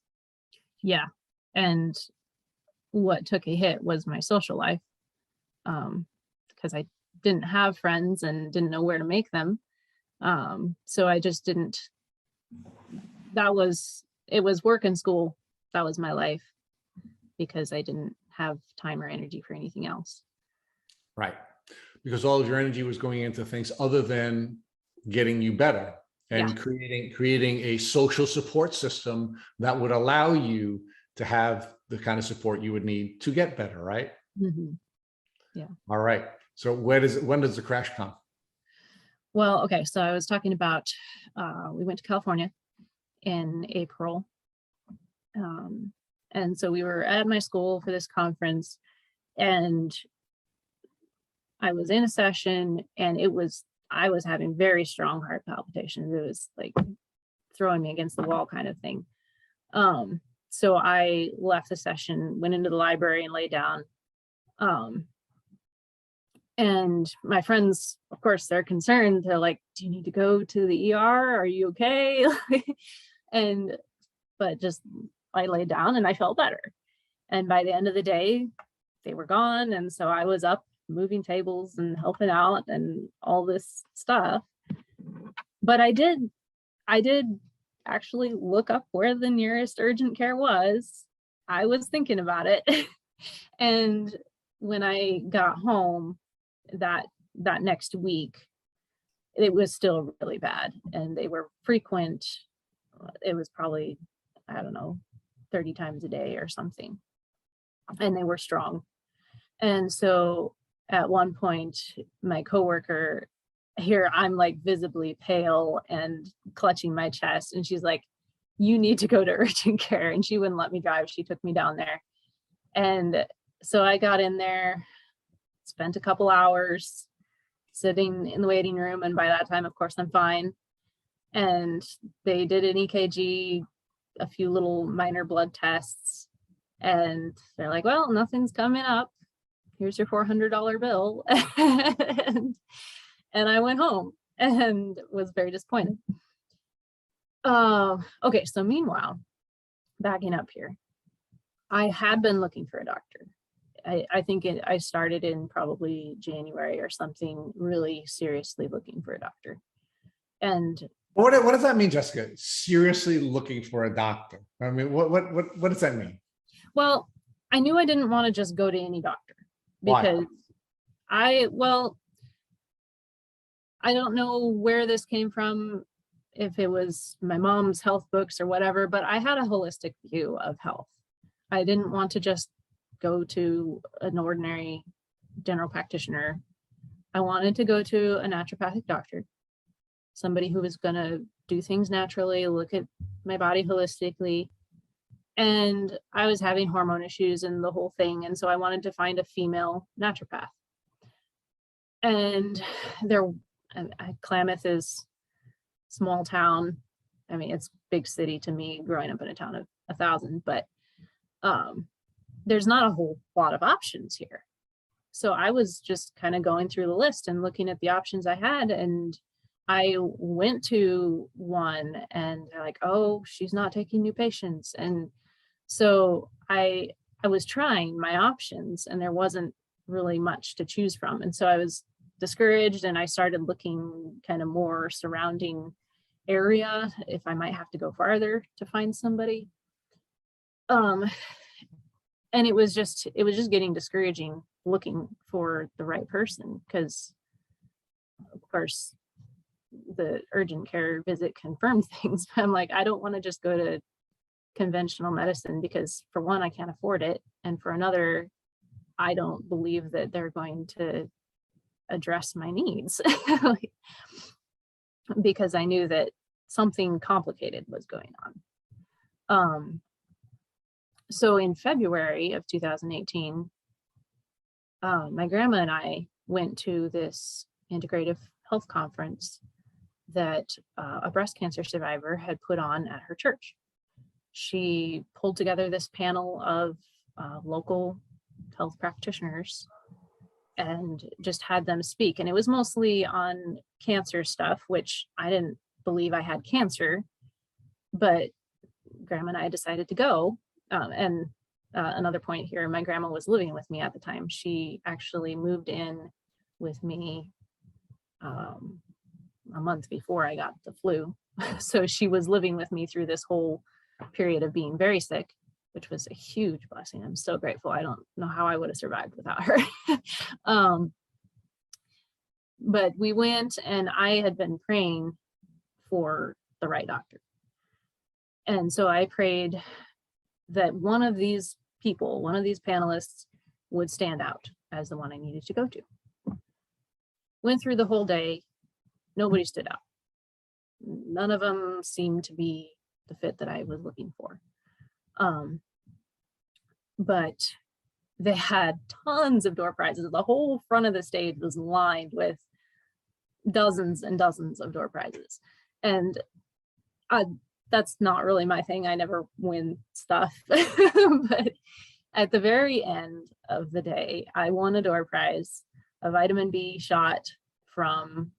Yeah. And what took a hit was my social life, because I didn't have friends and didn't know where to make them. So I just didn't it was work and school. That was my life, because I didn't have time or energy for anything else. Right. Because all of your energy was going into things other than getting you better and creating a social support system that would allow you to have the kind of support you would need to get better, right? Mm-hmm. Yeah. All right. So when does the crash come? Well, okay. So I was talking about, we went to California in April. And so we were at my school for this conference, and I was in a session, and I was having very strong heart palpitations. It was like throwing me against the wall kind of thing. So I left the session, went into the library and lay down. And my friends, of course, they're concerned. They're like, do you need to go to the ER? Are you okay? But just, I laid down and I felt better. And by the end of the day, they were gone. And so I was up moving tables and helping out and all this stuff. But I did actually look up where the nearest urgent care was. I was thinking about it. And when I got home that next week, it was still really bad. And they were frequent. It was probably, I don't know, 30 times a day or something. And they were strong. And so at one point, my coworker, here I'm like visibly pale and clutching my chest, and she's like, you need to go to urgent care. And she wouldn't let me drive. She took me down there. And so I got in there, spent a couple hours sitting in the waiting room. And by that time, of course, I'm fine. And they did an EKG, a few little minor blood tests. And they're like, well, nothing's coming up. Here's your $400 bill. And I went home and was very disappointed. Okay, so meanwhile, backing up here, I had been looking for a doctor. I think I started in probably January or something, really seriously looking for a doctor. And what does that mean, Jessica? Seriously looking for a doctor? I mean, what does that mean? Well, I knew I didn't want to just go to any doctor, because I don't know where this came from, if it was my mom's health books or whatever, but I had a holistic view of health. I didn't want to just go to an ordinary general practitioner. I wanted to go to a naturopathic doctor, somebody who was going to do things naturally, look at my body holistically. And I was having hormone issues and the whole thing. And so I wanted to find a female naturopath. And Klamath is small town. I mean, it's big city to me, growing up in a town of 1,000, but there's not a whole lot of options here. So I was just kind of going through the list and looking at the options I had. And I went to one, and they're like, oh, she's not taking new patients. And so I was trying my options, and there wasn't really much to choose from. And so I was discouraged, and I started looking kind of more surrounding area, if I might have to go farther to find somebody. And it was just getting discouraging looking for the right person, because of course the urgent care visit confirmed things. But I'm like, I don't want to just go to conventional medicine, because for one, I can't afford it. And for another, I don't believe that they're going to address my needs. Because I knew that something complicated was going on. So in February of 2018, my grandma and I went to this integrative health conference that a breast cancer survivor had put on at her church. She pulled together this panel of local health practitioners and just had them speak. And it was mostly on cancer stuff, which I didn't believe I had cancer, but grandma and I decided to go. And another point here, my grandma was living with me at the time. She actually moved in with me a month before I got the flu. So she was living with me through this whole period of being very sick, which was a huge blessing. I'm so grateful. I don't know how I would have survived without her. But we went, and I had been praying for the right doctor. And so I prayed that one of these people, one of these panelists, would stand out as the one I needed to go to. Went through the whole day. Nobody stood out. None of them seemed to be the fit that I was looking for. But they had tons of door prizes. The whole front of the stage was lined with dozens and dozens of door prizes. And that's not really my thing. I never win stuff. But at the very end of the day, I won a door prize, a vitamin B shot from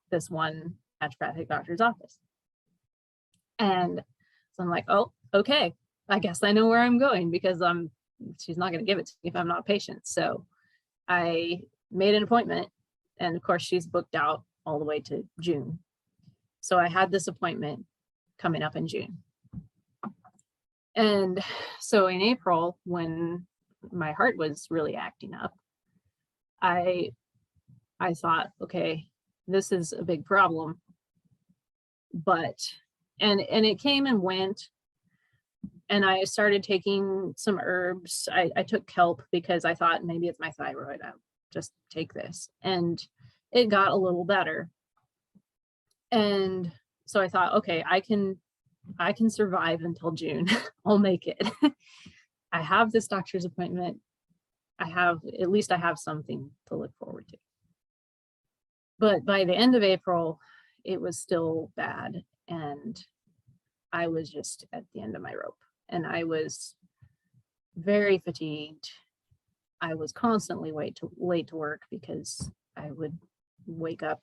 this one naturopathic doctor's office. And so I'm like, oh, okay, I guess I know where I'm going, because she's not going to give it to me if I'm not a patient. So I made an appointment, and of course she's booked out all the way to June. So I had this appointment coming up in June. And so in April, when my heart was really acting up, I thought, okay, this is a big problem. But, and it came and went. And I started taking some herbs. I took kelp because I thought maybe it's my thyroid. I'll just take this. And it got a little better. And so I thought, okay, I can survive until June. I'll make it. I have this doctor's appointment. At least I have something to look forward to. But by the end of April, it was still bad. And I was just at the end of my rope. And I was very fatigued. I was constantly late to work because I would wake up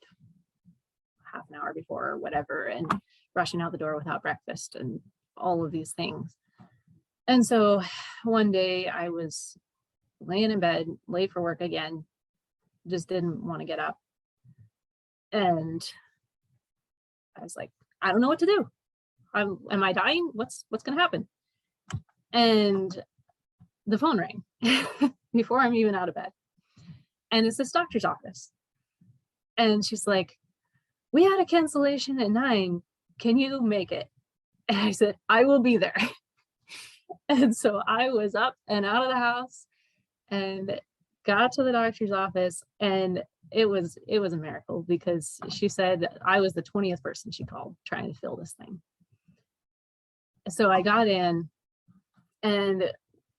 half an hour before or whatever, and rushing out the door without breakfast and all of these things. And so one day I was laying in bed, late for work again, just didn't want to get up. And I was like, I don't know what to do. Am I dying? What's going to happen? And the phone rang before I'm even out of bed. And it's this doctor's office. And she's like, we had a cancellation at 9. Can you make it? And I said, I will be there. And so I was up and out of the house and got to the doctor's office, and it was a miracle, because she said I was the 20th person she called trying to fill this thing. So I got in, and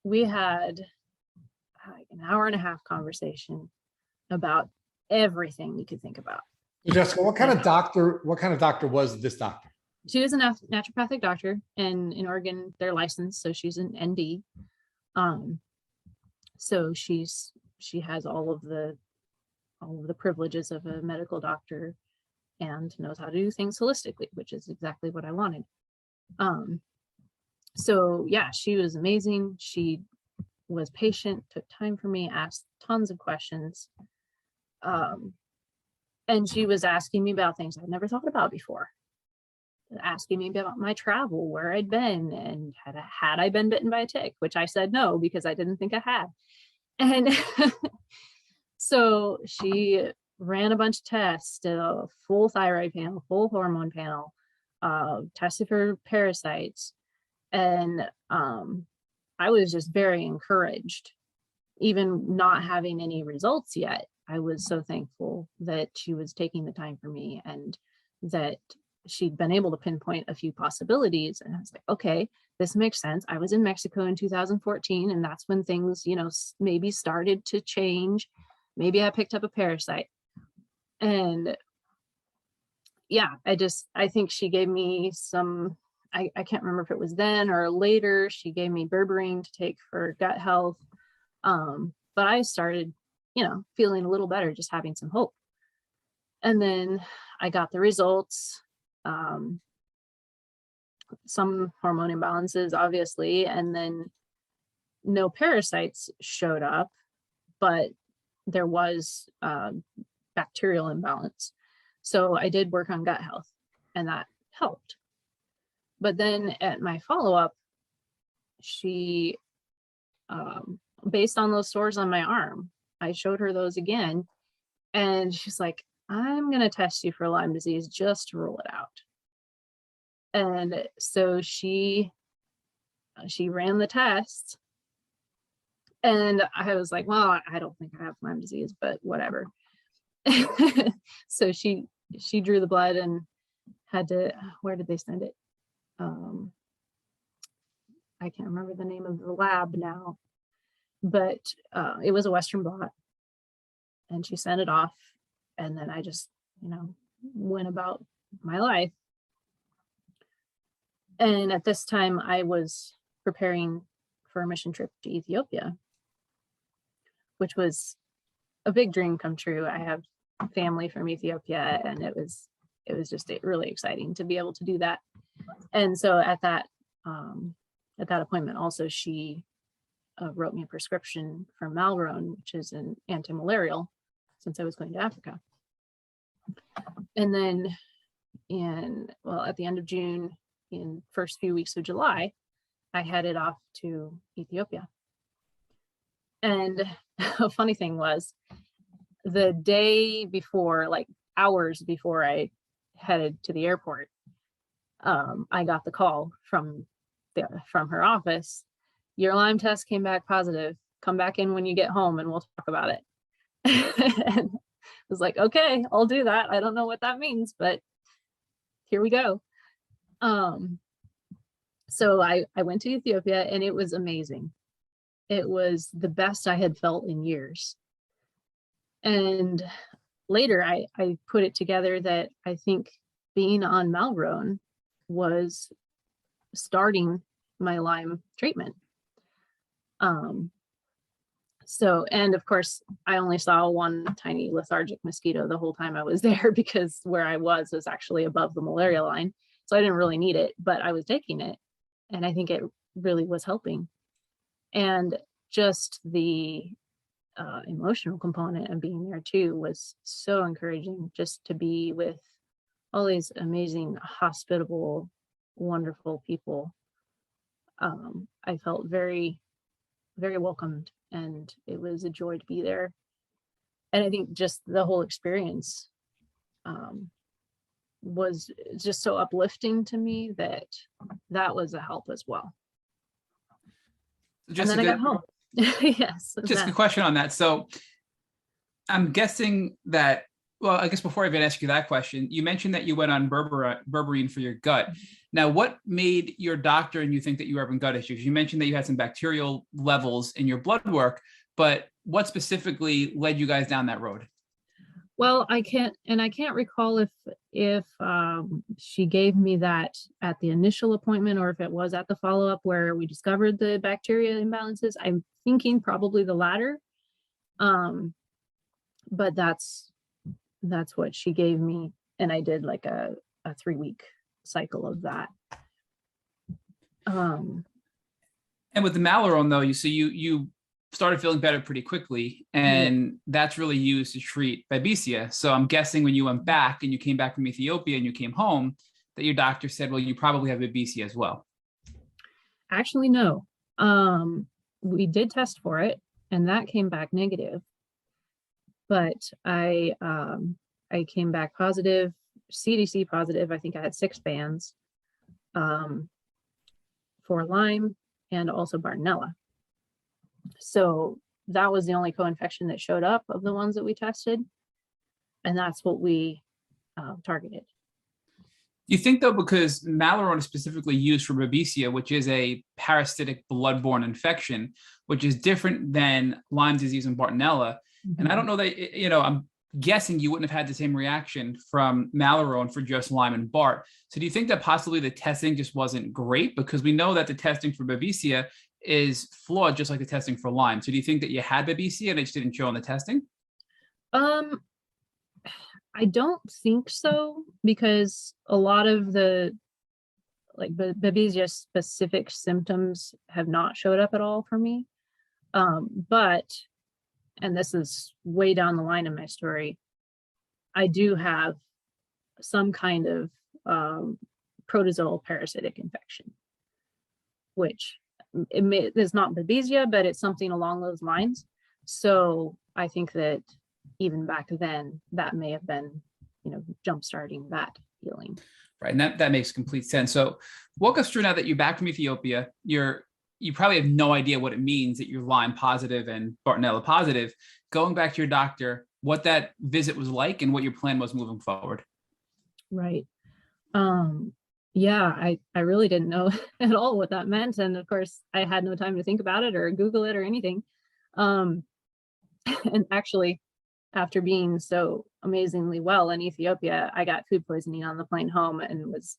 we had like an hour and a half conversation about everything you could think about. Jessica, what kind of doctor was this doctor? She was a naturopathic doctor, and in Oregon they're licensed, so she's an ND. So she has all of the privileges of a medical doctor, and knows how to do things holistically, which is exactly what I wanted. So yeah, she was amazing. She was patient, took time for me, asked tons of questions. And she was asking me about things I'd never thought about before. Asking me about my travel, where I'd been, and had I been bitten by a tick, which I said no, because I didn't think I had. And so she ran a bunch of tests, a full thyroid panel, full hormone panel, tested for parasites. And I was just very encouraged, even not having any results yet. I was so thankful that she was taking the time for me, and that she'd been able to pinpoint a few possibilities. And I was like, okay, this makes sense. I was in Mexico in 2014, and that's when things, maybe started to change. Maybe I picked up a parasite. And yeah, I think she gave me some, I can't remember if it was then or later, she gave me berberine to take for gut health. But I started, feeling a little better, just having some hope. And then I got the results, some hormone imbalances, obviously, and then no parasites showed up, but there was bacterial imbalance. So I did work on gut health, and that helped. But then at my follow-up, she, based on those sores on my arm, I showed her those again, and she's like, I'm going to test you for Lyme disease just to rule it out. And so she ran the test, and I was like, well, I don't think I have Lyme disease, but whatever. So she drew the blood and had to, where did they send it? I can't remember the name of the lab now, but it was a Western Blot, and she sent it off. And then I just, went about my life. And at this time I was preparing for a mission trip to Ethiopia, which was a big dream come true. I have family from Ethiopia, and it was just really exciting to be able to do that. And so at that appointment also, she wrote me a prescription for Malrone, which is an anti-malarial, since I was going to Africa. And then at the end of June, in first few weeks of July, I headed off to Ethiopia. And a funny thing was, the day before, like hours before I headed to the airport, I got the call from her office. Your Lyme test came back positive. Come back in when you get home and we'll talk about it. And I was like, okay, I'll do that. I don't know what that means, but here we go. So I went to Ethiopia, and it was amazing. It was the best I had felt in years. And later I put it together that I think being on Malrone was starting my Lyme treatment. So, and of course, I only saw one tiny lethargic mosquito the whole time I was there, because where I was actually above the malaria line. So I didn't really need it, but I was taking it, and I think it really was helping. And just the emotional component of being there too was so encouraging, just to be with all these amazing, hospitable, wonderful people. I felt very, very welcomed, and it was a joy to be there. And I think just the whole experience was just so uplifting to me that was a help as well. Jessica, and then I got home. Yes. Just a question on that. So I'm guessing that, well, I guess before I even ask you that question, you mentioned that you went on berberine for your gut. Now, what made your doctor and you think that you were having gut issues? You mentioned that you had some bacterial levels in your blood work, but what specifically led you guys down that road? Well, I can't recall if she gave me that at the initial appointment, or if it was at the follow-up where we discovered the bacteria imbalances. I'm thinking probably the latter. But that's what she gave me, and I did like a 3-week cycle of that. And with the Malrone though, you started feeling better pretty quickly, and that's really used to treat Babesia. So I'm guessing when you went back and you came back from Ethiopia and you came home, that your doctor said, well, you probably have Babesia as well. Actually, no. We did test for it, and that came back negative. But I came back positive, CDC positive. I think I had 6 bands for Lyme and also Bartonella. So that was the only co-infection that showed up of the ones that we tested. And that's what we targeted. You think though, because Malrone is specifically used for Babesia, which is a parasitic bloodborne infection, which is different than Lyme disease and Bartonella. Mm-hmm. And I don't know that, I'm guessing you wouldn't have had the same reaction from Malrone for just Lyme and Bart. So do you think that possibly the testing just wasn't great? Because we know that the testing for Babesia is flawed, just like the testing for Lyme. So do you think that you had Babesia and it just didn't show on the testing? I don't think so, because a lot of the Babesia specific symptoms have not showed up at all for me. But, and this is way down the line in my story, I do have some kind of protozoal parasitic infection, which it's not babesia, but it's something along those lines. So I think that even back then, that may have been, jump-starting that healing. Right, and that makes complete sense. So walk us through, now that you're back from Ethiopia, you probably have no idea what it means that you're Lyme positive and Bartonella positive. Going back to your doctor, what that visit was like and what your plan was moving forward. Right. Yeah, I really didn't know at all what that meant. And of course, I had no time to think about it or Google it or anything. And actually, after being so amazingly well in Ethiopia, I got food poisoning on the plane home and was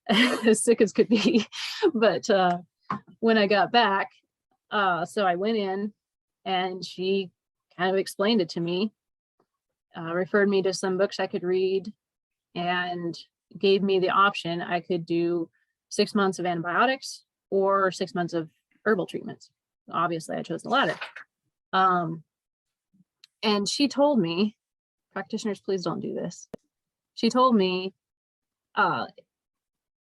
as sick as could be. But when I got back, so I went in and she kind of explained it to me, referred me to some books I could read, and gave me the option. I could do 6 months of antibiotics or 6 months of herbal treatments. Obviously, I chose the latter. And she told me, practitioners, please don't do this. She told me,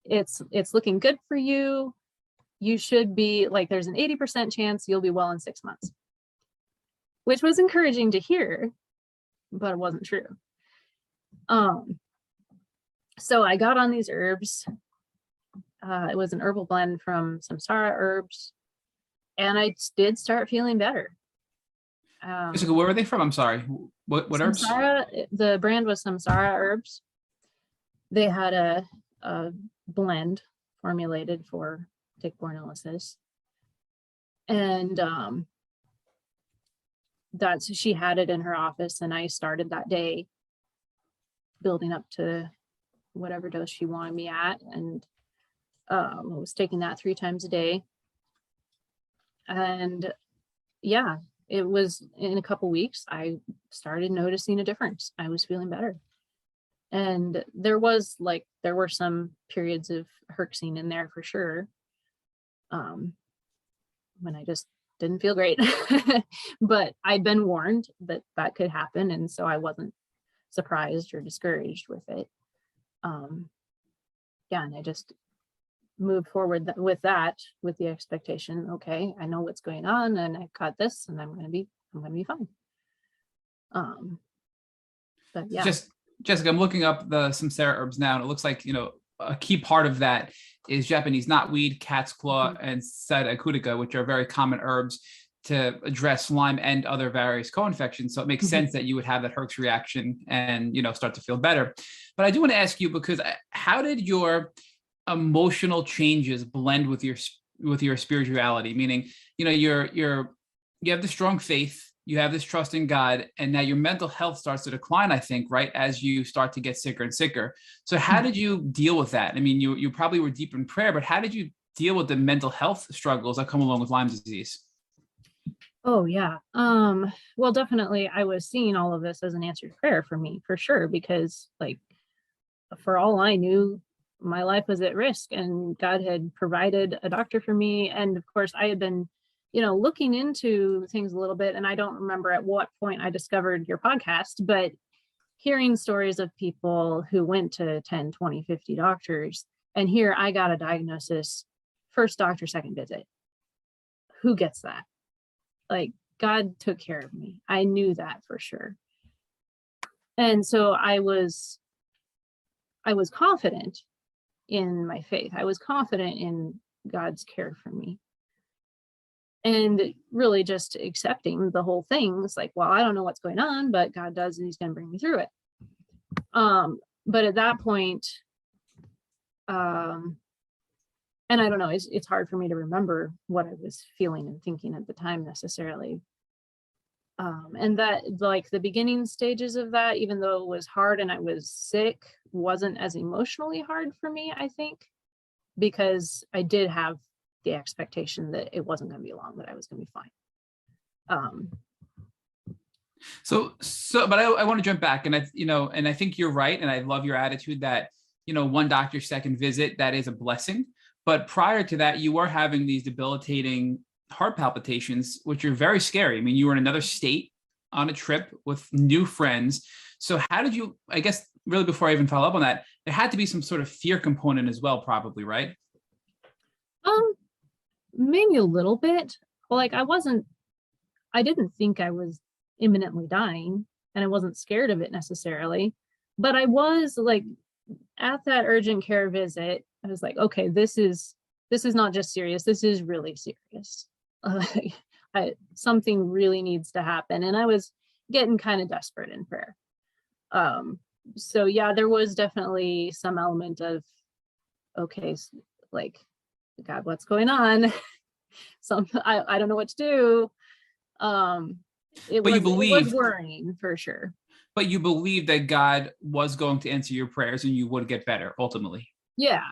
it's looking good for you. You should be like, there's an 80% chance you'll be well in 6 months, which was encouraging to hear, but it wasn't true. So I got on these herbs. It was an herbal blend from Samsara herbs, and I did start feeling better. Jessica, where were they from? I'm sorry. What herbs? Samsara, the brand was Samsara herbs. They had a blend formulated for tick-borne illnesses, and she had it in her office, and I started that day building up to whatever dose she wanted me at, and I was taking that 3 times a day. And yeah, it was in a couple weeks, I started noticing a difference. I was feeling better. And there were some periods of herxing in there for sure, when I just didn't feel great. But I'd been warned that that could happen, and so I wasn't surprised or discouraged with it. Yeah, and I just moved forward with the expectation, okay, I know what's going on, and I caught this, and I'm gonna be fine. But yeah. Jessica, I'm looking up the Samsara herbs now, and it looks like, a key part of that is Japanese knotweed, cat's claw, and Sadacutica, which are very common herbs to address Lyme and other various co-infections. So it makes sense that you would have that Herx reaction and, start to feel better. But I do want to ask you, because how did your emotional changes blend with your spirituality? Meaning, you have the strong faith, you have this trust in God, and now your mental health starts to decline, I think, right, as you start to get sicker and sicker. So how did you deal with that? I mean, you probably were deep in prayer, but how did you deal with the mental health struggles that come along with Lyme disease? Oh yeah. Well, definitely I was seeing all of this as an answered prayer for me, for sure, because for all I knew, my life was at risk, and God had provided a doctor for me. And of course I had been, looking into things a little bit, and I don't remember at what point I discovered your podcast, but hearing stories of people who went to 10, 20, 50 doctors, and here I got a diagnosis, first doctor, second visit. Who gets that? God took care of me. I knew that for sure. And so I was confident in my faith. I was confident in God's care for me. And really just accepting the whole thing. It's like, well, I don't know what's going on, but God does, and he's going to bring me through it. But at that point, and I don't know, it's hard for me to remember what I was feeling and thinking at the time necessarily. And that, the beginning stages of that, even though it was hard and I was sick, wasn't as emotionally hard for me, I think, because I did have the expectation that it wasn't going to be long, that I was going to be fine. But I want to jump back, and I think you're right. And I love your attitude that, one doctor, second visit, that is a blessing. But prior to that, you were having these debilitating heart palpitations, which are very scary. I mean, you were in another state on a trip with new friends. So how did you, I guess really before I even follow up on that, there had to be some sort of fear component as well, probably, right? Maybe a little bit. Like I didn't think I was imminently dying, and I wasn't scared of it necessarily, but I was like, at that urgent care visit, I was like, okay, this is not just serious. This is really serious. Something really needs to happen. And I was getting kind of desperate in prayer. So yeah, there was definitely some element of, okay, like, God, what's going on? I don't know what to do. It was worrying for sure. But you believed that God was going to answer your prayers and you would get better ultimately. Yeah.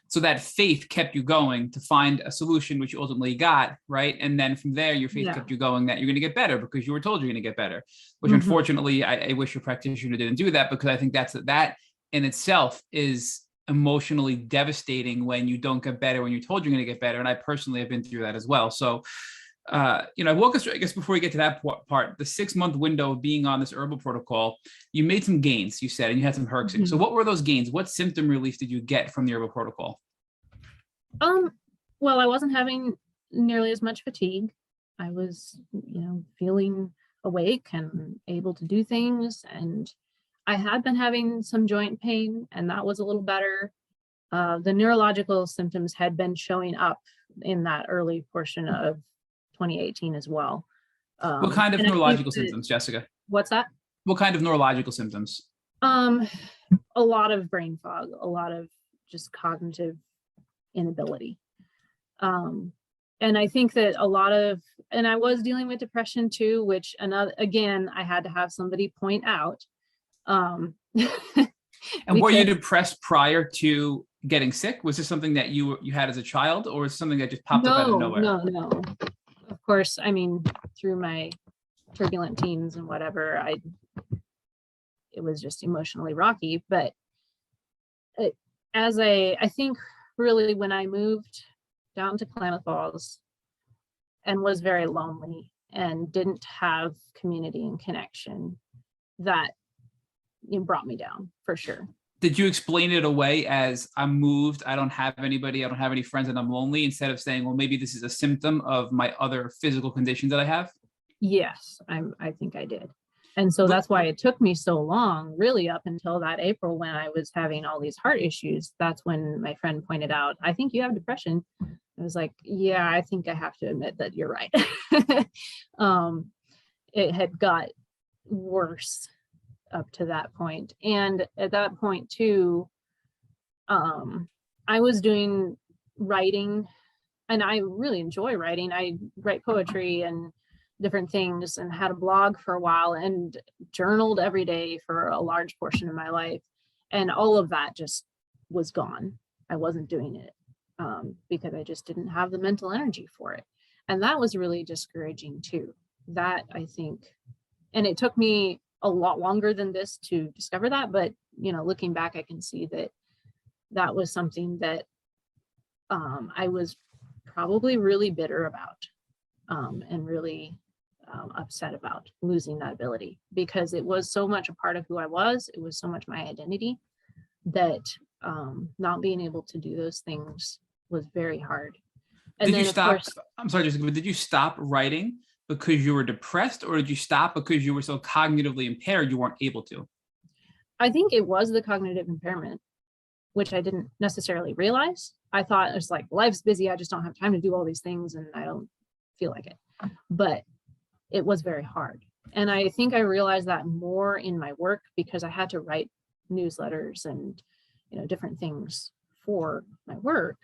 So that faith kept you going to find a solution, which you ultimately got, right? And then from there, your faith kept you going that you're going to get better because you were told you're going to get better, which unfortunately, I wish your practitioner didn't do that, because I think that in itself is emotionally devastating when you don't get better, when you're told you're going to get better. And I personally have been through that as well. So, walk us through, I guess, before we get to that part, the 6-month window of being on this herbal protocol, you made some gains, you said, and you had some herxing. So what were those gains? What symptom relief did you get from the herbal protocol? Well, I wasn't having nearly as much fatigue. I was, feeling awake and able to do things. And I had been having some joint pain, and that was a little better. The neurological symptoms had been showing up in that early portion of 2018 as well. What kind of neurological symptoms, Jessica? What's that? What kind of neurological symptoms? A lot of brain fog, a lot of just cognitive inability. And I think that and I was dealing with depression too, which again, I had to have somebody point out. And were you depressed prior to getting sick? Was this something that you had as a child, or was it something that just popped up out of nowhere? No. Of course, I mean, through my turbulent teens and whatever, it was just emotionally rocky. But I think really when I moved down to Klamath Falls and was very lonely and didn't have community and connection, that brought me down for sure. Did you explain it away as, I'm moved, I don't have anybody, I don't have any friends, and I'm lonely, instead of saying, well, maybe this is a symptom of my other physical conditions that I have? Yes, I think I did. And so that's why it took me so long, really up until that April when I was having all these heart issues. That's when my friend pointed out, I think you have depression. I was like, yeah, I think I have to admit that you're right. It had got worse up to that point. And at that point too, I was doing writing, and I really enjoy writing. I write poetry and different things, and had a blog for a while and journaled every day for a large portion of my life. And all of that just was gone. I wasn't doing it because I just didn't have the mental energy for it. And that was really discouraging too. That, I think, and it took me a lot longer than this to discover that, but looking back, I can see that was something that I was probably really bitter about, and really upset about losing that ability, because it was so much a part of who I was. It was so much my identity that not being able to do those things was very hard. And did you stop? I'm sorry, Jessica, but did you stop writing because you were depressed, or did you stop because you were so cognitively impaired you weren't able to? I think it was the cognitive impairment, which I didn't necessarily realize. I thought it's like, life's busy, I just don't have time to do all these things, and I don't feel like it. But it was very hard. And I think I realized that more in my work, because I had to write newsletters and different things for my work.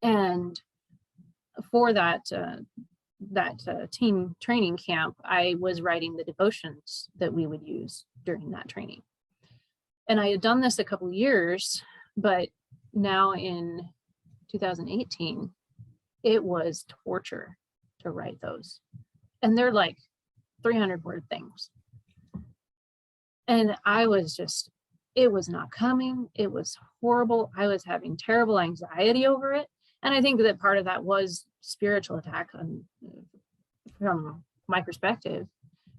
And for that team training camp, I was writing the devotions that we would use during that training. And I had done this a couple of years, but now in 2018, it was torture to write those. And they're like 300-word things. And I was just, it was not coming. It was horrible. I was having terrible anxiety over it. And I think that part of that was spiritual attack from my perspective,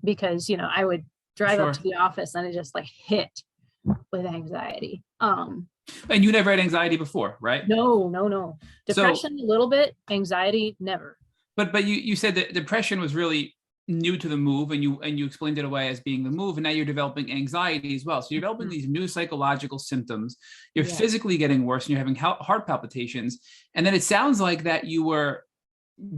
because, I would drive up Sure. to the office and I just like hit with anxiety. And you never had anxiety before, right? No. Depression a little bit, anxiety never. But you said that depression was really new to the move, and you explained it away as being the move, and now you're developing anxiety as well. So you're developing these new psychological symptoms. You're physically getting worse, and you're having heart palpitations. And then it sounds like that you were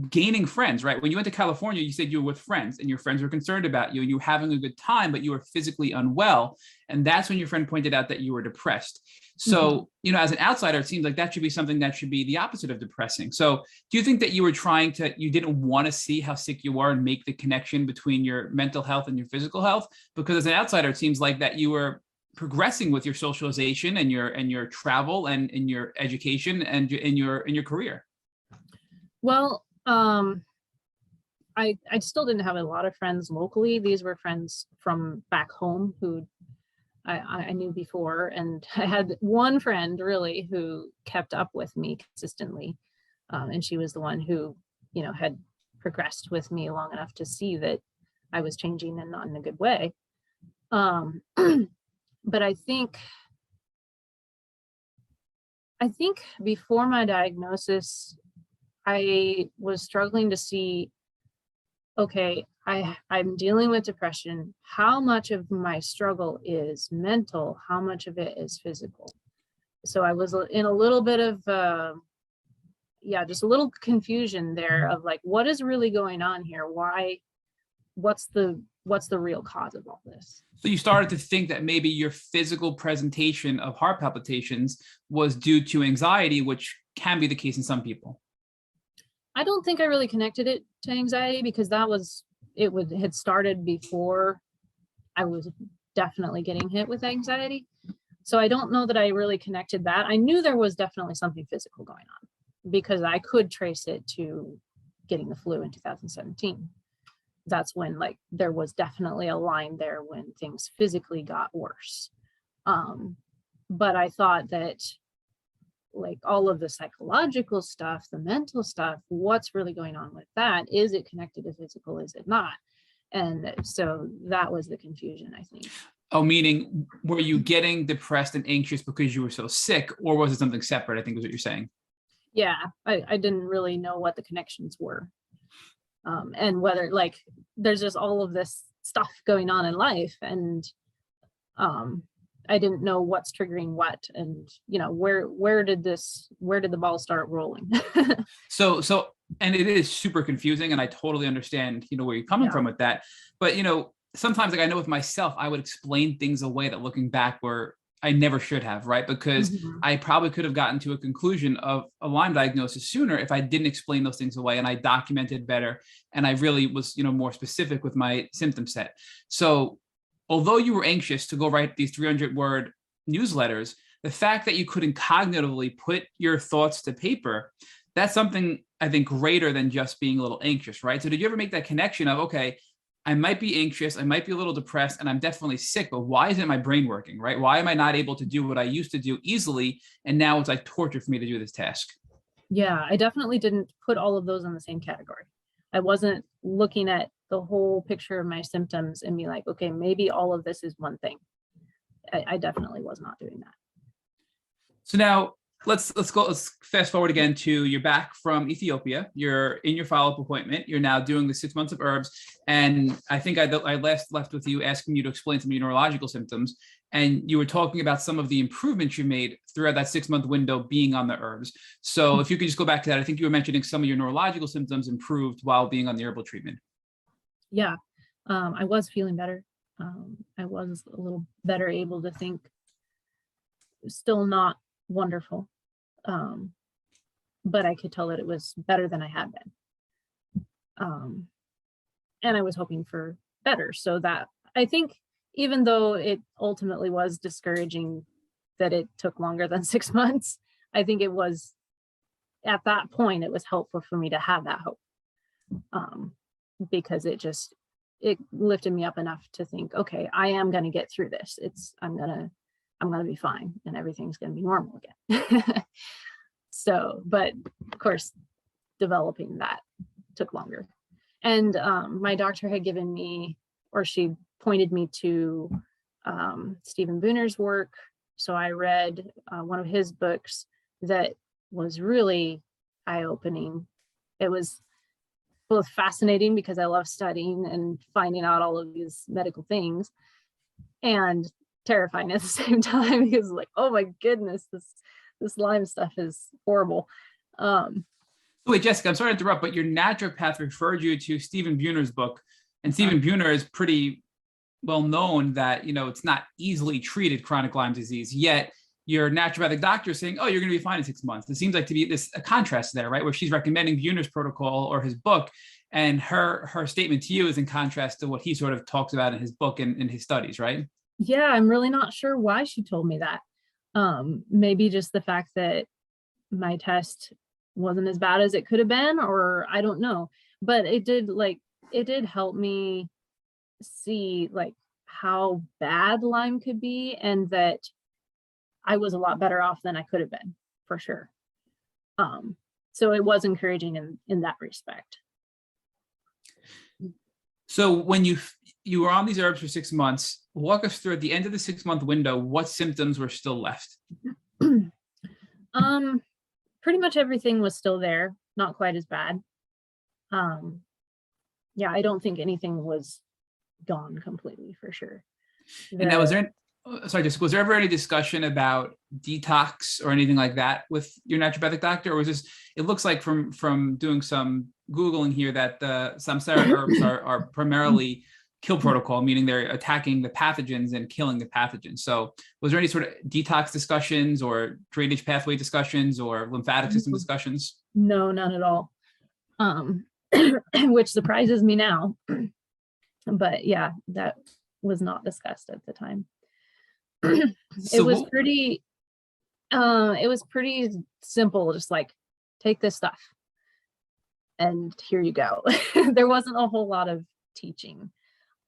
gaining friends, right? When you went to California, you said you were with friends and your friends were concerned about you and you were having a good time, but you were physically unwell. And that's when your friend pointed out that you were depressed. So, as an outsider, it seems like that should be something that should be the opposite of depressing. So do you think that you were you didn't want to see how sick you were and make the connection between your mental health and your physical health? Because as an outsider, it seems like that you were progressing with your socialization and your travel and in your education and in your career. Well, I still didn't have a lot of friends locally. These were friends from back home who I knew before. And I had one friend really who kept up with me consistently. And she was the one who, had progressed with me long enough to see that I was changing and not in a good way. But I think before my diagnosis, I was struggling to see, okay, I'm dealing with depression. How much of my struggle is mental? How much of it is physical? So I was in a little bit of, just a little confusion there of like, what is really going on here? What's the real cause of all this? So you started to think that maybe your physical presentation of heart palpitations was due to anxiety, which can be the case in some people. I don't think I really connected it to anxiety because had started before I was definitely getting hit with anxiety. So I don't know that I really connected that. I knew there was definitely something physical going on because I could trace it to getting the flu in 2017. That's when there was definitely a line there when things physically got worse. But I thought that all of the psychological stuff, the mental stuff, what's really going on with that? Is it connected to physical? Is it not? And so that was the confusion, I think. Oh, meaning were you getting depressed and anxious because you were so sick, or was it something separate? I think is what you're saying. Yeah, I didn't really know what the connections were. And whether there's just all of this stuff going on in life, and I didn't know what's triggering what, and where did the ball start rolling? So and it is super confusing, and I totally understand where you're coming from with that. But sometimes I know with myself, I would explain things away that looking back were I never should have, right? Because I probably could have gotten to a conclusion of a Lyme diagnosis sooner if I didn't explain those things away and I documented better and I really was more specific with my symptom set. So although you were anxious to go write these 300-word newsletters, the fact that you couldn't cognitively put your thoughts to paper, that's something I think greater than just being a little anxious, right? So did you ever make that connection of, okay, I might be anxious, I might be a little depressed, and I'm definitely sick, but why isn't my brain working, right? Why am I not able to do what I used to do easily? And now it's like torture for me to do this task. Yeah, I definitely didn't put all of those in the same category. I wasn't looking at the whole picture of my symptoms and be like, okay, maybe all of this is one thing. I definitely was not doing that. So now let's fast forward again to you're back from Ethiopia. You're in your follow-up appointment. You're now doing the 6 months of herbs. And I think I last left with you asking you to explain some of your neurological symptoms. And you were talking about some of the improvements you made throughout that 6-month window being on the herbs. So if you could just go back to that, I think you were mentioning some of your neurological symptoms improved while being on the herbal treatment. Yeah, I was feeling better. I was a little better able to think. Still not wonderful, but I could tell that it was better than I had been. And I was hoping for better. So that I think even though it ultimately was discouraging that it took longer than 6 months, I think it was at that point, it was helpful for me to have that hope. Because it lifted me up enough to think, okay, I am going to get through this. I'm going to be fine and everything's going to be normal again. So, but of course, developing that took longer. And my doctor had given me or she pointed me to Stephen Booner's work. So I read one of his books that was really eye-opening. It was both fascinating because I love studying and finding out all of these medical things, and terrifying at the same time, because like, oh my goodness, this Lyme stuff is horrible. Wait, Jessica, I'm sorry to interrupt, but your naturopath referred you to Stephen Buhner's book, and Stephen Buhner is pretty well known that, you know, it's not easily treated chronic Lyme disease, yet your naturopathic doctor is saying, oh, you're going to be fine in 6 months. It seems like to be a contrast there, right? Where she's recommending Buhner's protocol or his book, and her statement to you is in contrast to what he sort of talks about in his book and in his studies, right? Yeah, I'm really not sure why she told me that. Maybe just the fact that my test wasn't as bad as it could have been, or I don't know. But it did help me see like how bad Lyme could be, and that I was a lot better off than I could have been, for sure. So it was encouraging in that respect. So when you were on these herbs for 6 months, walk us through at the end of the 6-month window, what symptoms were still left? Pretty much everything was still there, not quite as bad. Yeah, I don't think anything was gone completely, for sure. And now, was there ever any discussion about detox or anything like that with your naturopathic doctor, or was this? It looks like from doing some Googling here that the Samsara herbs are primarily kill protocol, meaning they're attacking the pathogens and killing the pathogens. So was there any sort of detox discussions or drainage pathway discussions or lymphatic system discussions? No, none at all. Which surprises me now. But yeah, that was not discussed at the time. It was pretty simple, just like, take this stuff and here you go. There wasn't a whole lot of teaching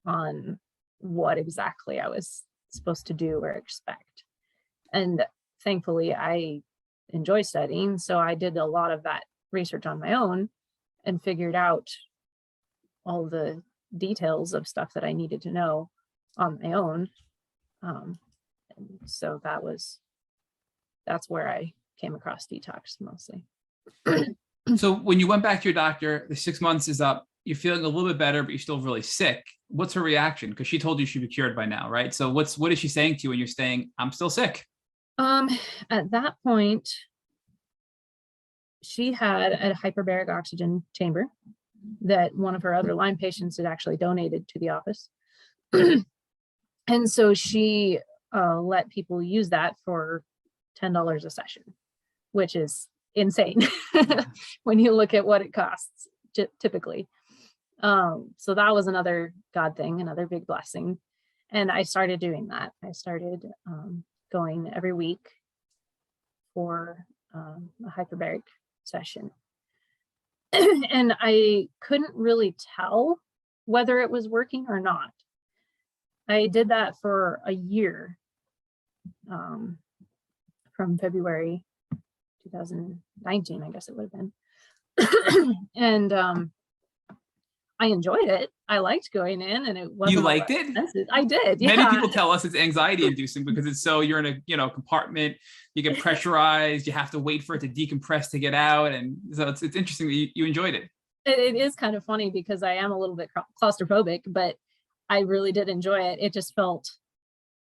on what exactly I was supposed to do or expect. And thankfully I enjoy studying, so I did a lot of that research on my own and figured out all the details of stuff that I needed to know on my own. And so that's where I came across detox mostly. So when you went back to your doctor, the 6 months is up, you're feeling a little bit better, but you're still really sick. What's her reaction? Because she told you she'd be cured by now, right? So what is she saying to you when you're saying, I'm still sick? At that point, she had a hyperbaric oxygen chamber that one of her other Lyme patients had actually donated to the office. And so she let people use that for $10 a session, which is insane when you look at what it costs typically. So that was another God thing, another big blessing. And I started doing that. I started going every week for a hyperbaric session. And I couldn't really tell whether it was working or not. I did that for a year, from February 2019, I guess it would have been. And I enjoyed it. I liked going in, and it wasn't. You liked it? Expensive. I did. Yeah. Many people tell us it's anxiety inducing because it's so, you're in a compartment, you get pressurized, you have to wait for it to decompress to get out. And so it's interesting that you enjoyed it. It is kind of funny because I am a little bit claustrophobic, but I really did enjoy it. It just felt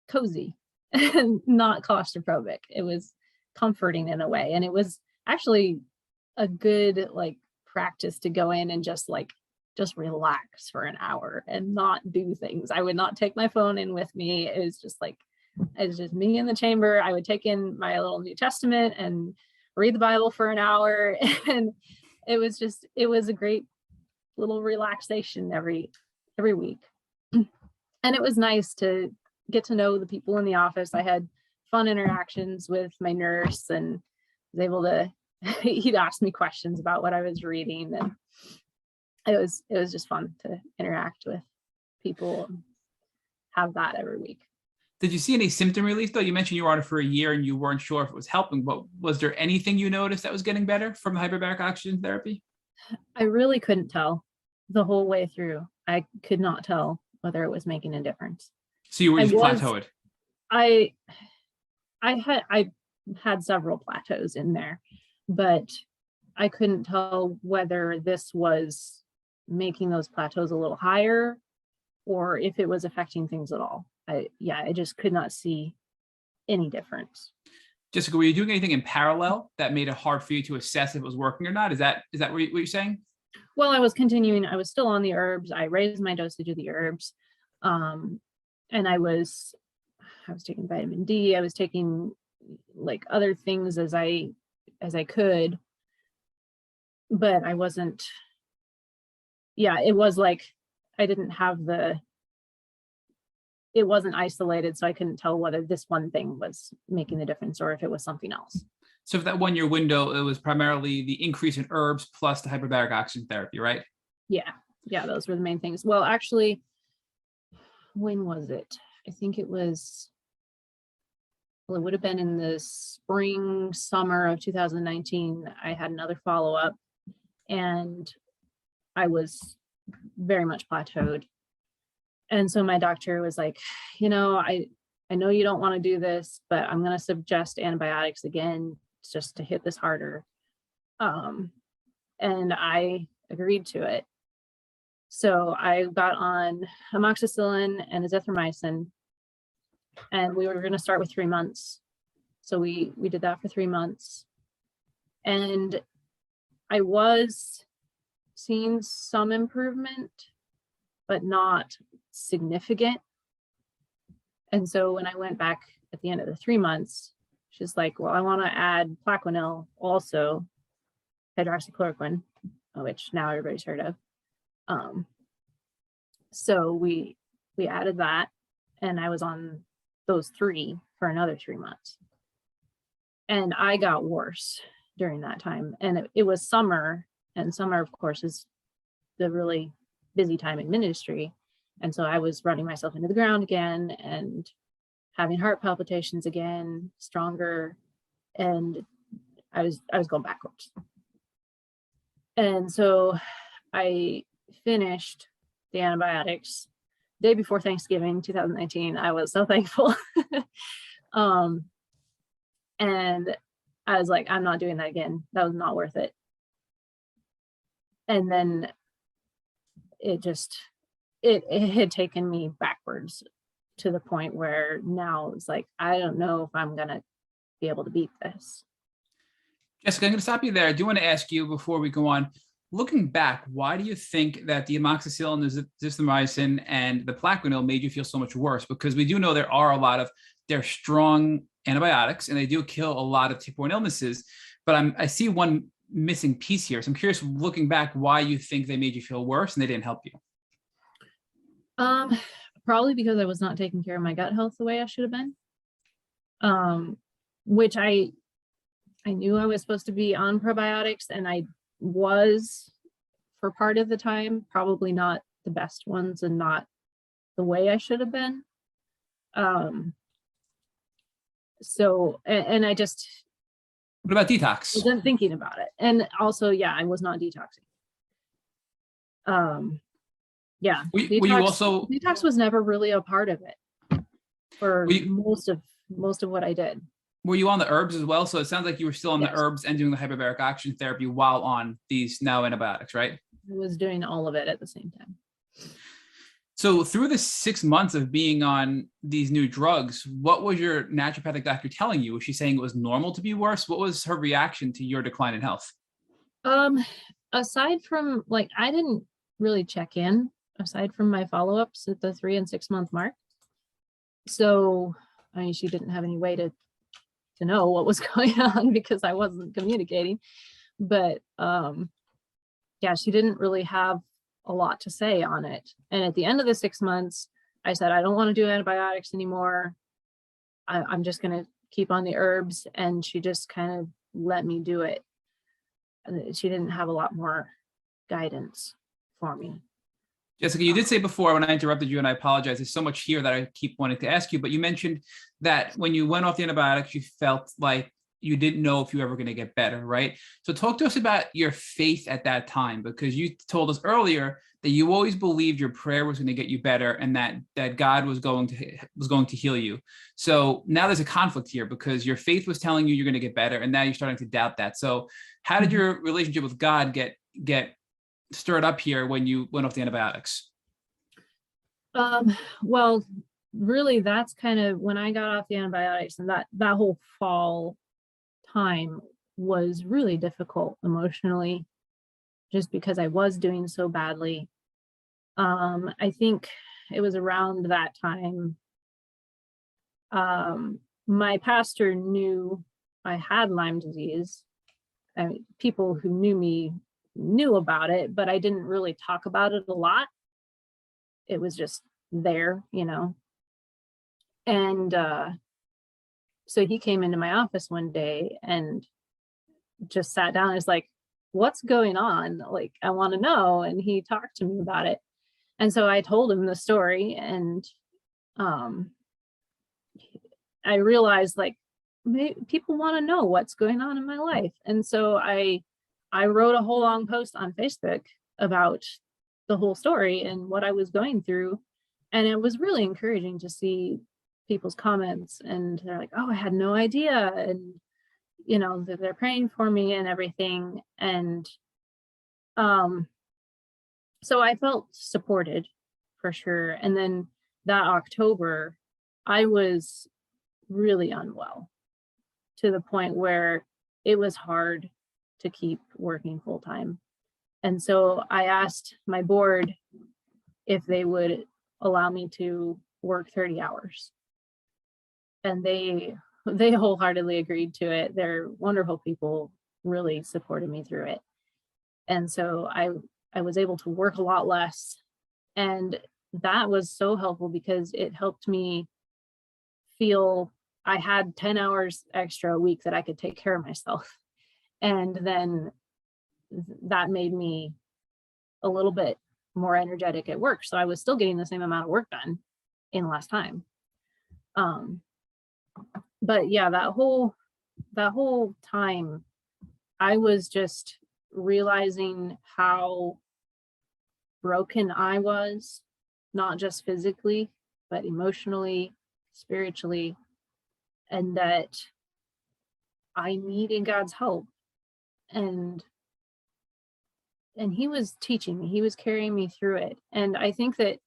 cozy and not claustrophobic. It was comforting in a way. And it was actually a good practice to go in and just relax for an hour and not do things. I would not take my phone in with me. It was just me in the chamber. I would take in my little New Testament and read the Bible for an hour. And it was a great little relaxation every week. And it was nice to get to know the people in the office. I had fun interactions with my nurse and was able to, he'd ask me questions about what I was reading, and it was just fun to interact with people and have that every week. Did you see any symptom relief though? You mentioned you were on it for a year and you weren't sure if it was helping, but was there anything you noticed that was getting better from the hyperbaric oxygen therapy? I really couldn't tell the whole way through. I could not tell whether it was making a difference. So you were just plateaued. I had several plateaus in there, but I couldn't tell whether this was making those plateaus a little higher or if it was affecting things at all. I just could not see any difference. Jessica, were you doing anything in parallel that made it hard for you to assess if it was working or not? Is that what you're saying? Well, I was continuing. I was still on the herbs. I raised my dosage of the herbs. And I was taking vitamin D. I was taking like other things as I could, but I wasn't, it was like, I didn't have it wasn't isolated. So I couldn't tell whether this one thing was making the difference or if it was something else. So for that 1 year window, it was primarily the increase in herbs plus the hyperbaric oxygen therapy, right? Yeah, those were the main things. Well, actually, when was it? I think it would have been in the summer of 2019. I had another follow-up and I was very much plateaued. And so my doctor was like, I know you don't want to do this, but I'm going to suggest antibiotics again, just to hit this harder. And I agreed to it. So I got on amoxicillin and azithromycin, and we were going to start with 3 months. So we did that for 3 months. And I was seeing some improvement, but not significant. And so when I went back at the end of the 3 months, she's like, well, I want to add Plaquenil, also hydroxychloroquine, which now everybody's heard of. So we added that, and I was on those 3 for another 3 months. And I got worse during that time. And it was summer, and summer, of course, is the really busy time in ministry. And so I was running myself into the ground again and having heart palpitations again, stronger, and I was going backwards. And so I finished the antibiotics day before Thanksgiving 2019. I was so thankful. And I was like, I'm not doing that again. That was not worth it. And then it had taken me backwards to the point where now it's like, I don't know if I'm going to be able to beat this. Jessica, I'm going to stop you there. I do want to ask you before we go on, looking back, why do you think that the amoxicillin, the azithromycin, and the Plaquenil made you feel so much worse? Because we do know they're strong antibiotics and they do kill a lot of tick-borne illnesses, but I see one missing piece here. So I'm curious, looking back, why you think they made you feel worse and they didn't help you. Probably because I was not taking care of my gut health the way I should have been. Which I knew I was supposed to be on probiotics, and I was for part of the time, probably not the best ones and not the way I should have been. So, and I just... What about detox? Wasn't thinking about it. And also, I was not detoxing. Were you also... Detox was never really a part of it for most of what I did. Were you on the herbs as well? So it sounds like you were still on the herbs and doing the hyperbaric oxygen therapy while on these now antibiotics, right? I was doing all of it at the same time. So through the 6 months of being on these new drugs, what was your naturopathic doctor telling you? Was she saying it was normal to be worse? What was her reaction to your decline in health? Aside from, I didn't really check in aside from my follow-ups at the 3 and 6 month mark. So, she didn't have any way to know what was going on because I wasn't communicating. But she didn't really have a lot to say on it. And at the end of the 6 months, I said, I don't want to do antibiotics anymore. I'm just going to keep on the herbs. And she just kind of let me do it. She didn't have a lot more guidance for me. Jessica, you did say before when I interrupted you, and I apologize, there's so much here that I keep wanting to ask you, but you mentioned that when you went off the antibiotics, you felt like you didn't know if you were ever going to get better, right? So talk to us about your faith at that time, because you told us earlier that you always believed your prayer was going to get you better, and that God was going to heal you. So now there's a conflict here, because your faith was telling you you're going to get better, and now you're starting to doubt that. So how did your relationship with God get stirred up here when you went off the antibiotics? Well, really, that's kind of when I got off the antibiotics, and that whole fall time was really difficult emotionally, just because I was doing so badly. I think it was around that time, my pastor knew I had Lyme disease. I mean, people who knew me knew about it, but I didn't really talk about it a lot. It was just there, you know. And so he came into my office one day and just sat down and was like, what's going on? Like, I want to know. And he talked to me about it. And so I told him the story, and I realized, like, people want to know what's going on in my life. And so I wrote a whole long post on Facebook about the whole story and what I was going through. And it was really encouraging to see people's comments, and they're like, oh, I had no idea. And, you know, they're praying for me and everything. And so I felt supported for sure. And then that October, I was really unwell, to the point where it was hard to keep working full time. And so I asked my board if they would allow me to work 30 hours. And they wholeheartedly agreed to it. They're wonderful people, really supported me through it. And so I was able to work a lot less. And that was so helpful, because it helped me feel I had 10 hours extra a week that I could take care of myself. And then that made me a little bit more energetic at work. So I was still getting the same amount of work done in less time. But yeah, that whole time, I was just realizing how broken I was, not just physically, but emotionally, spiritually, and that I needed God's help. And he was teaching me, he was carrying me through it. And I think that,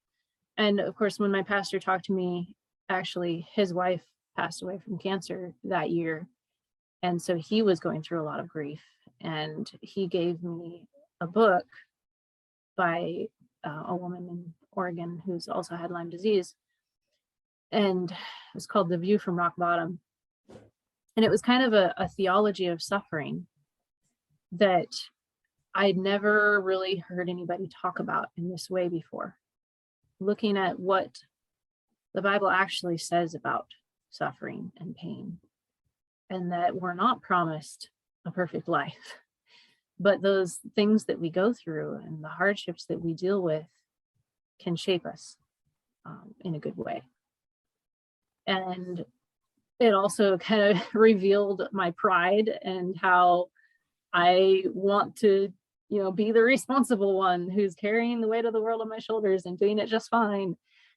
and of course, when my pastor talked to me, actually his wife passed away from cancer that year. And so he was going through a lot of grief, and he gave me a book by a woman in Oregon who's also had Lyme disease. And it's called The View from Rock Bottom. And it was kind of a theology of suffering that I'd never really heard anybody talk about in this way before. Looking at what the Bible actually says about suffering and pain, and that we're not promised a perfect life, but those things that we go through and the hardships that we deal with can shape us in a good way. And it also kind of revealed my pride and how I want to, you know, be the responsible one who's carrying the weight of the world on my shoulders and doing it just fine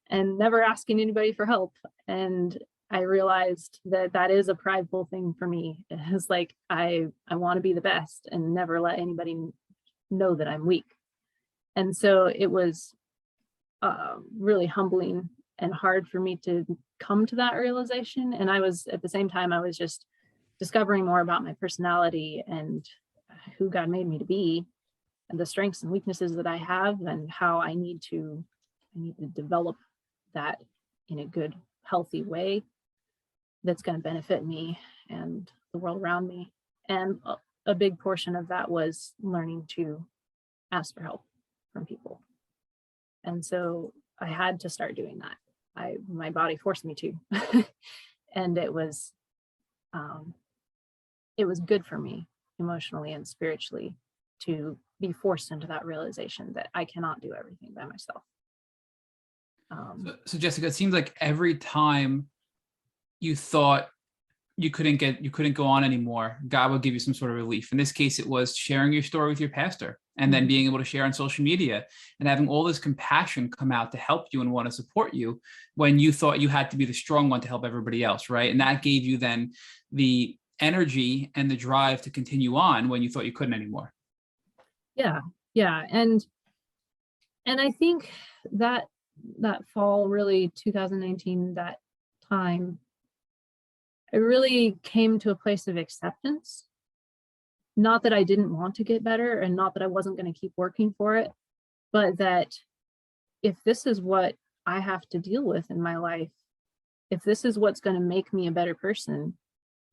and never asking anybody for help. And I realized that that is a prideful thing for me. It's like, I want to be the best and never let anybody know that I'm weak. And so it was really humbling and hard for me to come to that realization. And I was, at the same time, I was just discovering more about my personality and who God made me to be, and the strengths and weaknesses that I have, and how I need to develop that in a good, healthy way that's going to benefit me and the world around me. And a big portion of that was learning to ask for help from people. And so I had to start doing that. My body forced me to, and it was good for me emotionally and spiritually to be forced into that realization that I cannot do everything by myself. So Jessica, it seems like every time you thought you couldn't go on anymore, God will give you some sort of relief. In this case, it was sharing your story with your pastor, and then being able to share on social media and having all this compassion come out to help you and want to support you when you thought you had to be the strong one to help everybody else, right? And that gave you then the energy and the drive to continue on when you thought you couldn't anymore. Yeah. And I think that fall, really 2019, that time, I really came to a place of acceptance. Not that I didn't want to get better and not that I wasn't going to keep working for it, but that if this is what I have to deal with in my life, if this is what's going to make me a better person,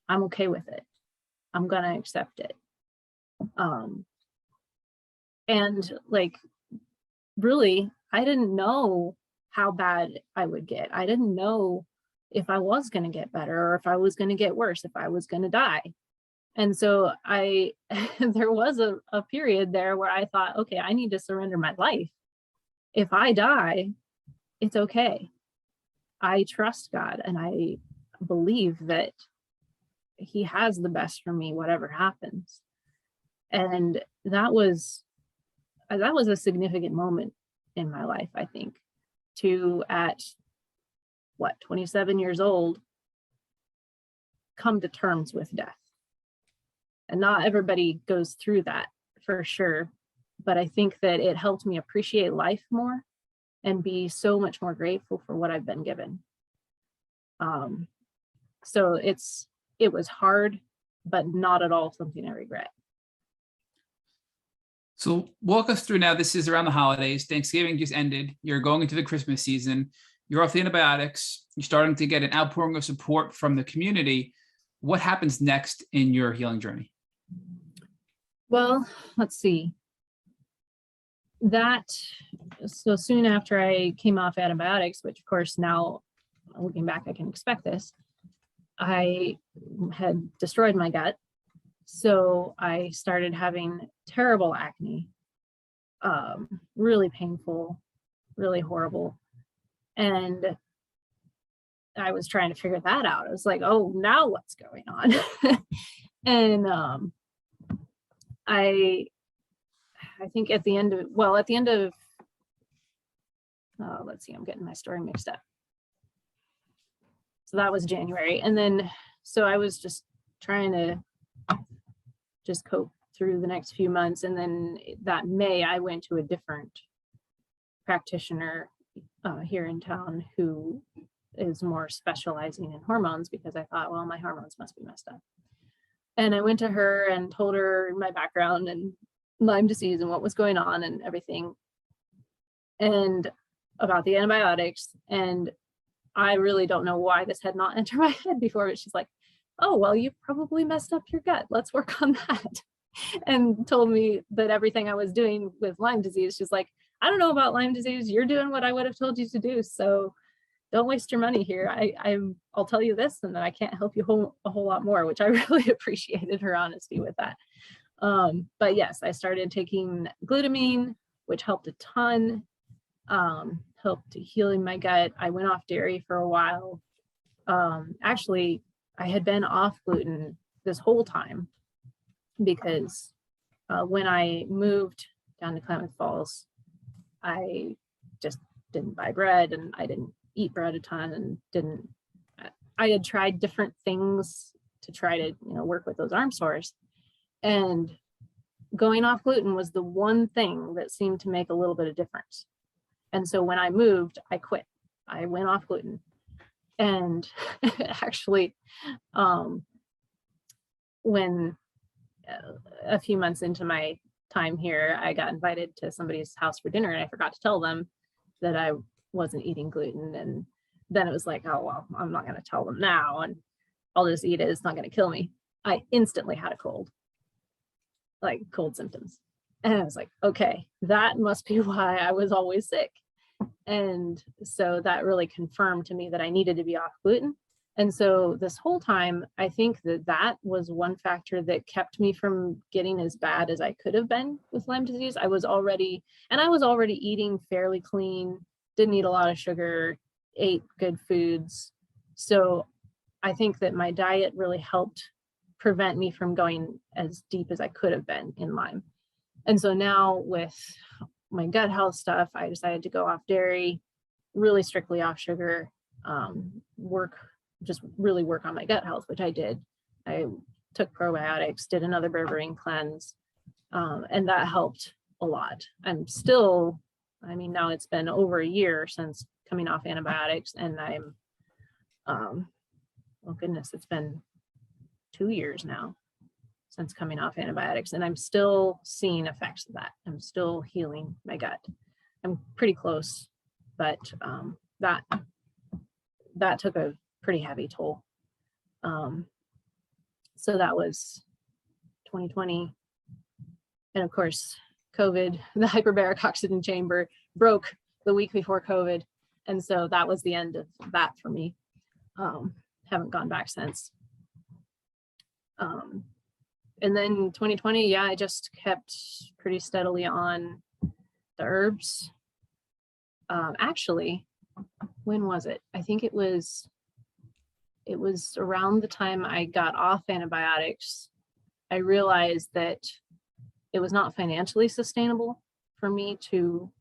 I'm okay with it. I'm going to accept it. And like, really, I didn't know how bad I would get. I didn't know if I was going to get better or if I was going to get worse, if I was going to die. And so there was a period there where I thought, okay, I need to surrender my life. If I die, it's okay. I trust God and I believe that he has the best for me, whatever happens. And that was a significant moment in my life, I think, to at 27 years old, come to terms with death. And not everybody goes through that, for sure. But I think that it helped me appreciate life more and be so much more grateful for what I've been given. So it was hard, but not at all something I regret. So walk us through now. This is around the holidays. Thanksgiving just ended. You're going into the Christmas season. You're off the antibiotics. You're starting to get an outpouring of support from the community. What happens next in your healing journey? Well, let's see. So soon after I came off antibiotics, which of course now looking back, I can expect this, I had destroyed my gut. So I started having terrible acne, really painful, really horrible. And I was trying to figure that out. I was like, oh, now what's going on? And I think at the end of, let's see, I'm getting my story mixed up. So that was January. And then, so I was just trying to just cope through the next few months. And then that May, I went to a different practitioner here in town who is more specializing in hormones, because I thought, well, my hormones must be messed up. And I went to her and told her my background and Lyme disease and what was going on and everything, and about the antibiotics. And I really don't know why this had not entered my head before, but she's like, oh, well, you probably messed up your gut. Let's work on that. And told me that everything I was doing with Lyme disease, she's like, I don't know about Lyme disease. You're doing what I would have told you to do. So don't waste your money here. I'll tell you this, and then I can't help you a whole lot more, which I really appreciated her honesty with that. But yes, I started taking glutamine, which helped a ton, helped healing my gut. I went off dairy for a while. Actually, I had been off gluten this whole time because when I moved down to Klamath Falls, I just didn't buy bread and I didn't eat bread a ton and I had tried different things to try to, work with those arm sores. And going off gluten was the one thing that seemed to make a little bit of difference. And so when I moved, I quit. I went off gluten. And actually, when a few months into my time here, I got invited to somebody's house for dinner and I forgot to tell them that I wasn't eating gluten. And then it was like, oh, well, I'm not going to tell them now and I'll just eat it. It's not going to kill me. I instantly had a cold, like cold symptoms. And I was like, okay, that must be why I was always sick. And so that really confirmed to me that I needed to be off gluten. And so this whole time, I think that was one factor that kept me from getting as bad as I could have been with Lyme disease. I was already eating fairly clean, didn't eat a lot of sugar, ate good foods. So I think that my diet really helped prevent me from going as deep as I could have been in Lyme. And so now with my gut health stuff, I decided to go off dairy, really strictly off sugar, really work on my gut health, which I did. I took probiotics, did another berberine cleanse, and that helped a lot. I'm still, now it's been over a year since coming off antibiotics, and I'm, oh goodness, it's been 2 years now since coming off antibiotics, and I'm still seeing effects of that. I'm still healing my gut. I'm pretty close, but that took a pretty heavy toll. So that was 2020. And of course, COVID, the hyperbaric oxygen chamber broke the week before COVID. And so that was the end of that for me. Haven't gone back since. And then 2020, I just kept pretty steadily on the herbs. Actually, when was it? I think it was around the time I got off antibiotics. I realized that it was not financially sustainable for me to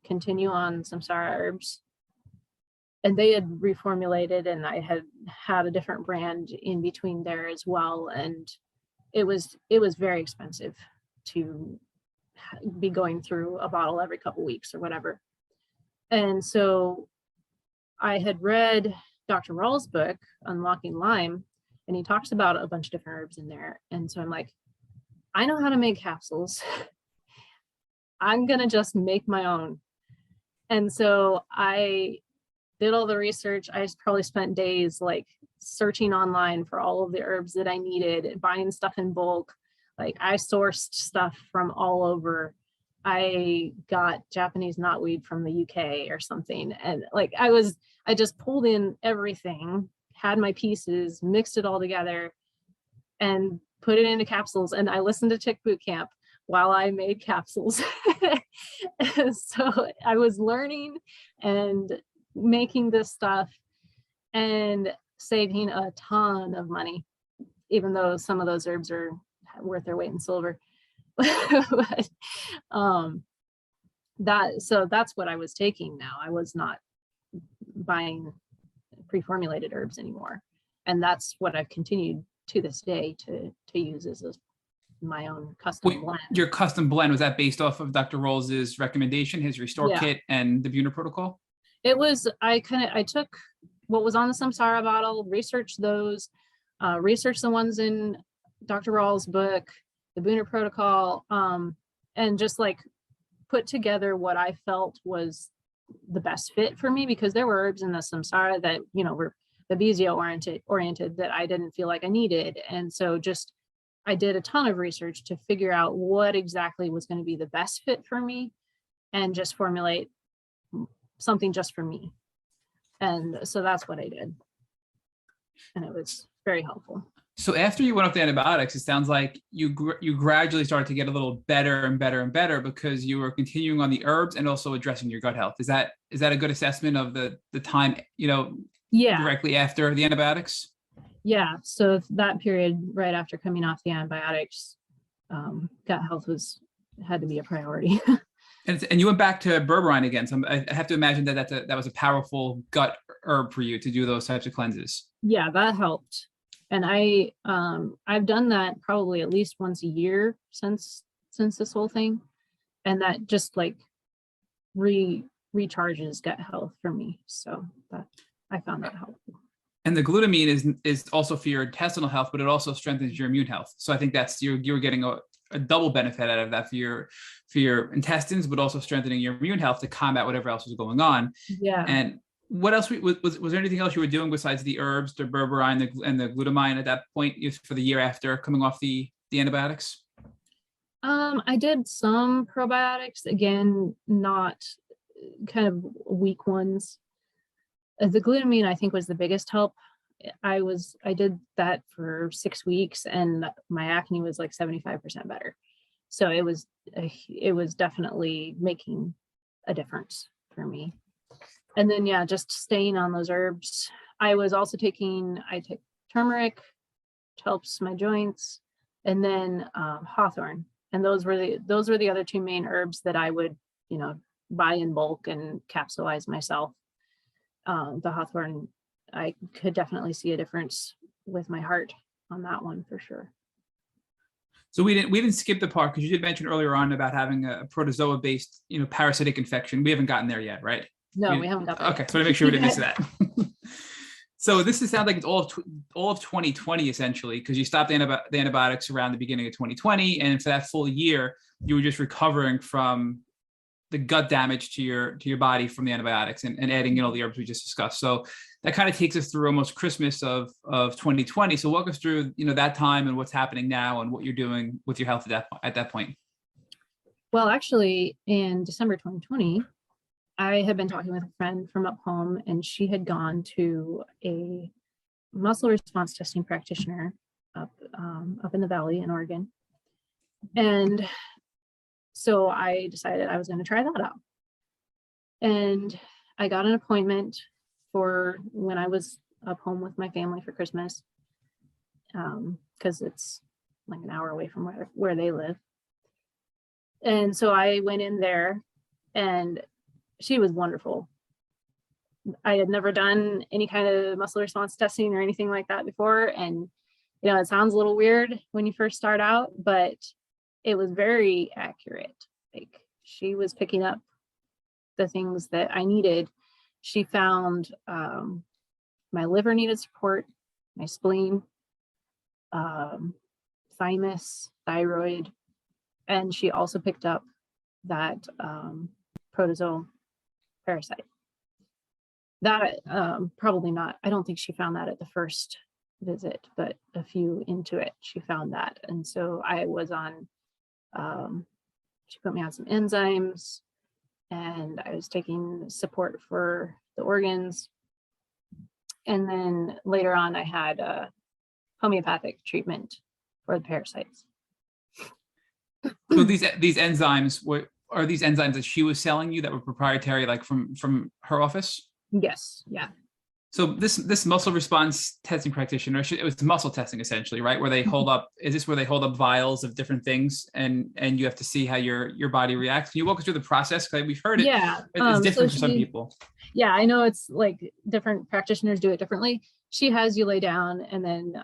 continue on samsara herbs. And they had reformulated, and I had a different brand in between there as well. And it was very expensive to be going through a bottle every couple weeks or whatever. And so I had read Dr. Rawls' book, Unlocking Lyme, and he talks about a bunch of different herbs in there. And so I'm like, I know how to make capsules. I'm going to just make my own. And so I did all the research. I probably spent days like searching online for all of the herbs that I needed, buying stuff in bulk. Like I sourced stuff from all over. I got Japanese knotweed from the UK or something. And like I just pulled in everything, had my pieces, mixed it all together and put it into capsules. And I listened to Tick Boot Camp while I made capsules. So I was learning and making this stuff and saving a ton of money, even though some of those herbs are worth their weight in silver. But, so that's what I was taking now. I was not buying pre-formulated herbs anymore. And that's what I've continued to this day to use as my own custom blend. Your custom blend, was that based off of Dr. Rawls' recommendation, his Restore Kit and the Buhner Protocol? It was, I took what was on the samsara bottle, researched those, researched the ones in Dr. Rawls' book, the Buhner Protocol, and just like put together what I felt was the best fit for me, because there were herbs in the samsara that, were Babesia oriented that I didn't feel like I needed. And so I did a ton of research to figure out what exactly was going to be the best fit for me and just formulate something just for me. And so that's what I did. And it was very helpful. So after you went off the antibiotics, it sounds like you gradually started to get a little better and better and better because you were continuing on the herbs and also addressing your gut health. Is that a good assessment of the time, directly after the antibiotics? Yeah. So that period right after coming off the antibiotics, gut health had to be a priority. And you went back to berberine again. So I have to imagine that was a powerful gut herb for you to do those types of cleanses. Yeah, that helped. And I've done that probably at least once a year since this whole thing. And that just like recharges gut health for me. So that I found that helpful. And the glutamine is also for your intestinal health, but it also strengthens your immune health. So I think that's you're getting a double benefit out of that for your intestines, but also strengthening your immune health to combat whatever else is going on. Yeah. And what else was there anything else you were doing besides the herbs, the berberine, and the glutamine at that point for the year after coming off the antibiotics? I did some probiotics, again, not kind of weak ones. The glutamine, I think, was the biggest help. I did that for 6 weeks and my acne was like 75% better. So it was definitely making a difference for me. And then, just staying on those herbs. I was also I take turmeric, which helps my joints, and then hawthorn. And those were the other two main herbs that I would, buy in bulk and capsulize myself. The hawthorn, I could definitely see a difference with my heart on that one for sure. So we didn't skip the part, because you did mention earlier on about having a protozoa based, parasitic infection. We haven't gotten there yet, right? No, we haven't got that. Okay, so to make sure we didn't miss that. So this sounds like it's all of 2020 essentially, because you stopped the antibiotics around the beginning of 2020, and for that full year, you were just recovering from the gut damage to your body from the antibiotics and adding in all the herbs we just discussed. So that kind of takes us through almost Christmas of 2020. So walk us through that time and what's happening now and what you're doing with your health at that point. Well, actually, in December 2020, I had been talking with a friend from up home, and she had gone to a muscle response testing practitioner up in the valley in Oregon. And so I decided I was going to try that out. And I got an appointment for when I was up home with my family for Christmas, because it's like an hour away from where they live. And so I went in there, and she was wonderful. I had never done any kind of muscle response testing or anything like that before. And, it sounds a little weird when you first start out, but it was very accurate. Like, she was picking up the things that I needed. She found my liver needed support, my spleen, thymus, thyroid, and she also picked up that protozoal parasite. That probably not, I don't think she found that at the first visit, but a few into it, she found that. And so I was on, she put me on some enzymes, and I was taking support for the organs. And then later on, I had a homeopathic treatment for the parasites. So these enzymes are these enzymes that she was selling you that were proprietary, like from her office? Yes. Yeah. So this muscle response testing practitioner, it was muscle testing essentially, right? Where they hold up, is this where they hold up vials of different things and you have to see how your body reacts? Can you walk us through the process? Because we've heard it. Yeah. It's different for some people. Yeah, I know it's like different practitioners do it differently. She has you lay down and then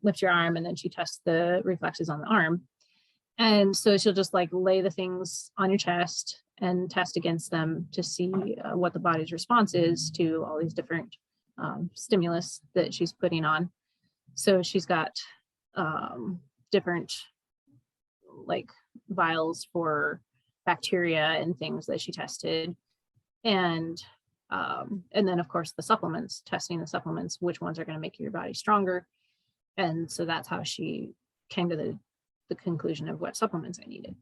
lift your arm, and then she tests the reflexes on the arm. And so she'll just like lay the things on your chest and test against them to see what the body's response is to all these different stimulus that she's putting on. So she's got different like vials for bacteria and things that she tested. And then of course the supplements, testing the supplements, which ones are going to make your body stronger. And so that's how she came to the conclusion of what supplements I needed.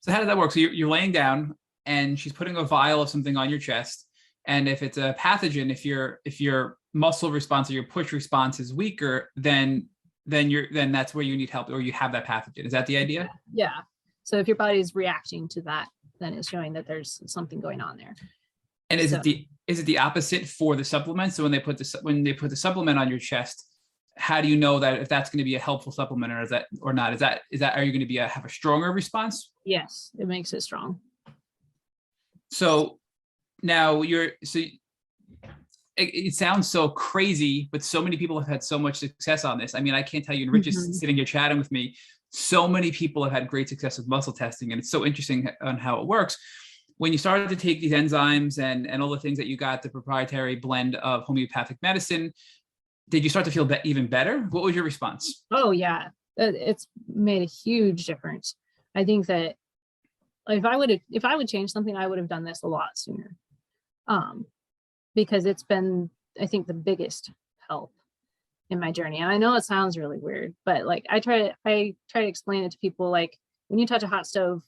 So how did that work? So you're laying down and she's putting a vial of something on your chest. And if it's a pathogen, if your muscle response or your push response is weaker, then that's where you need help, or you have that pathogen. Is that the idea? Yeah. So if your body is reacting to that, then it's showing that there's something going on there. And is it the opposite for the supplement? So when they put the supplement on your chest, how do you know that if that's going to be a helpful supplement or not? Is that are you going to have a stronger response? Yes, it makes it strong. So now it sounds so crazy, but so many people have had so much success on this. I mean, I can't tell you, and Rich is sitting here chatting with me, so many people have had great success with muscle testing, and it's so interesting on how it works. When you started to take these enzymes and all the things that you got, the proprietary blend of homeopathic medicine, did you start to feel even better? What was your response? Oh yeah, it's made a huge difference. I think that if I would change something, I would have done this a lot sooner. Because it's been, I think, the biggest help in my journey. And I know it sounds really weird, but like I try to explain it to people, like when you touch a hot stove,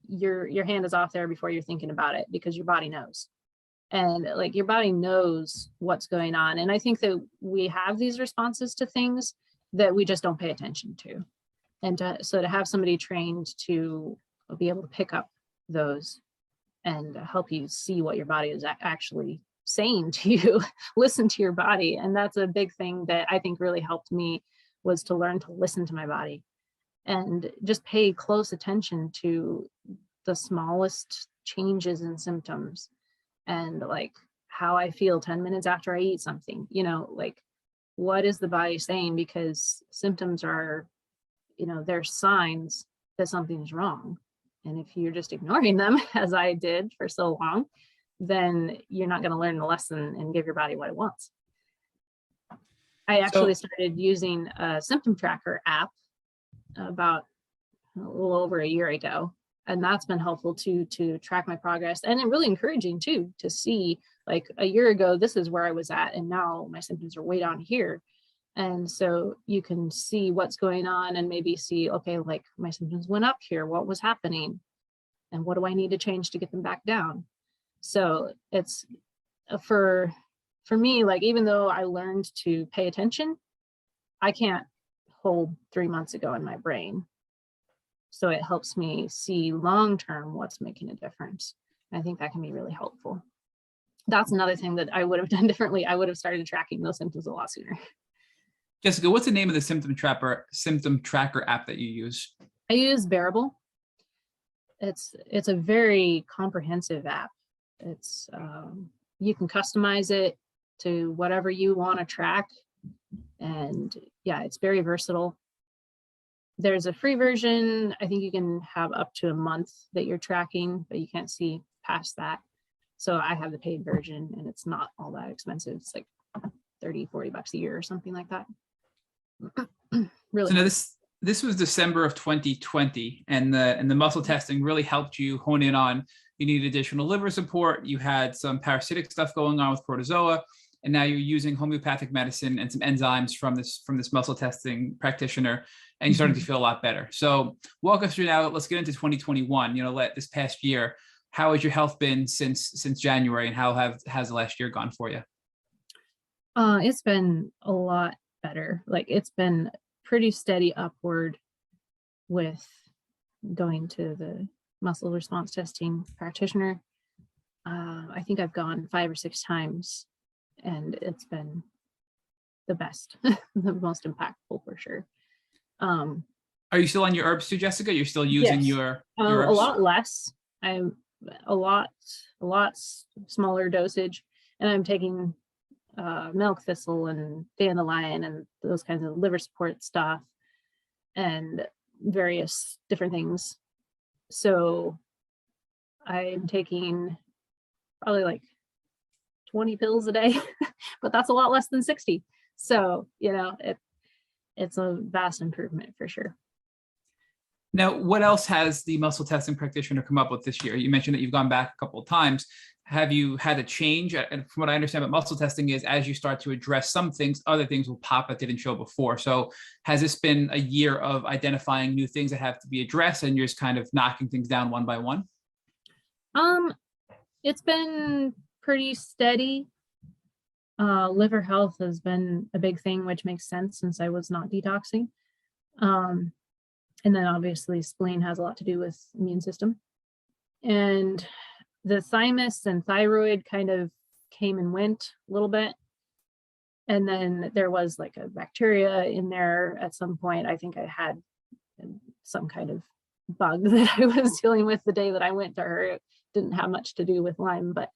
your hand is off there before you're thinking about it, because your body knows. And like your body knows what's going on. And I think that we have these responses to things that we just don't pay attention to. And so to have somebody trained to be able to pick up those and help you see what your body is actually saying to you. Listen to your body. And that's a big thing that I think really helped me, was to learn to listen to my body and just pay close attention to the smallest changes in symptoms, and like how I feel 10 minutes after I eat something, like what is the body saying? Because symptoms are, they're signs that something's wrong. And if you're just ignoring them, as I did for so long, then you're not going to learn the lesson and give your body what it wants. I actually started using a symptom tracker app about a little over a year ago. And that's been helpful too, to track my progress, and really encouraging too, to see like a year ago, this is where I was at, and now my symptoms are way down here. And so you can see what's going on and maybe see, okay, like my symptoms went up here, what was happening? And what do I need to change to get them back down? So it's for me, like, even though I learned to pay attention, I can't hold 3 months ago in my brain. So it helps me see long-term what's making a difference. I think that can be really helpful. That's another thing that I would have done differently. I would have started tracking those symptoms a lot sooner. Jessica, what's the name of the symptom tracker app that you use? I use Bearable. It's a very comprehensive app. It's you can customize it to whatever you want to track, and yeah, it's very versatile. There's a free version. I think you can have up to a month that you're tracking, but you can't see past that. So I have the paid version, and it's not all that expensive. It's like $30-$40 a year or something like that. Really. So now this was December of 2020, and the muscle testing really helped you hone in on, you needed additional liver support, you had some parasitic stuff going on with protozoa, and now you're using homeopathic medicine and some enzymes from this muscle testing practitioner, and you're starting to feel a lot better. So walk us through now. Let's get into 2021. This past year, how has your health been since January, and how has the last year gone for you? It's been a lot better. Like, it's been pretty steady upward with going to the muscle response testing practitioner. I think I've gone 5 or 6 times, and it's been the best, the most impactful for sure. Are you still on your herbs too, Jessica? You're still using yes. your a herbs? lot less. I'm a lot smaller dosage, and I'm taking milk thistle and dandelion and those kinds of liver support stuff and various different things. So I'm taking probably like 20 pills a day, but that's a lot less than 60. So, it's a vast improvement for sure. Now, what else has the muscle testing practitioner come up with this year? You mentioned that you've gone back a couple of times. Have you had a change? And from what I understand about muscle testing is, as you start to address some things, other things will pop that didn't show before. So has this been a year of identifying new things that have to be addressed, and you're just kind of knocking things down one by one? It's been pretty steady. Liver health has been a big thing, which makes sense since I was not detoxing. And then obviously spleen has a lot to do with immune system. And the thymus and thyroid kind of came and went a little bit. And then there was like a bacteria in there at some point. I think I had some kind of bug that I was dealing with the day that I went to her. It didn't have much to do with Lyme, but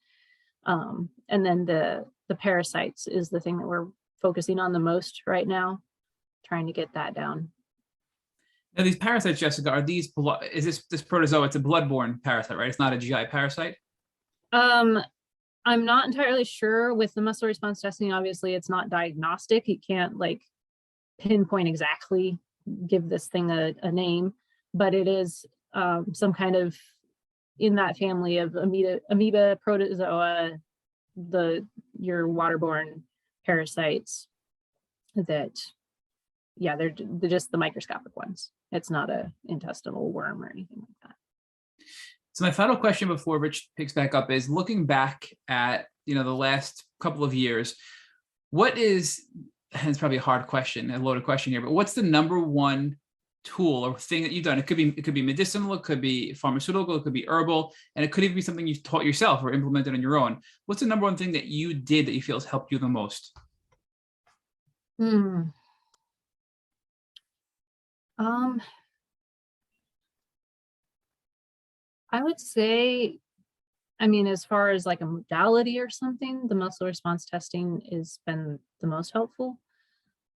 and then the parasites is the thing that we're focusing on the most right now, trying to get that down. Now, these parasites, Jessica, are these is this protozoa? It's a bloodborne parasite, right? It's not a GI parasite. I'm not entirely sure with the muscle response testing. Obviously, it's not diagnostic. You can't like pinpoint exactly, give this thing a name, but it is some kind of in that family of amoeba, protozoa, your waterborne parasites that, yeah, they're just the microscopic ones. It's not a intestinal worm or anything like that. So my final question before Rich picks back up is, looking back at, the last couple of years, what is, and it's probably a hard question, a loaded question here, but what's the number one tool or thing that you've done? It could be medicinal, it could be pharmaceutical, it could be herbal, and it could even be something you've taught yourself or implemented on your own. What's the number one thing that you did that you feel has helped you the most? I would say, I mean, as far as like a modality or something, the muscle response testing has been the most helpful.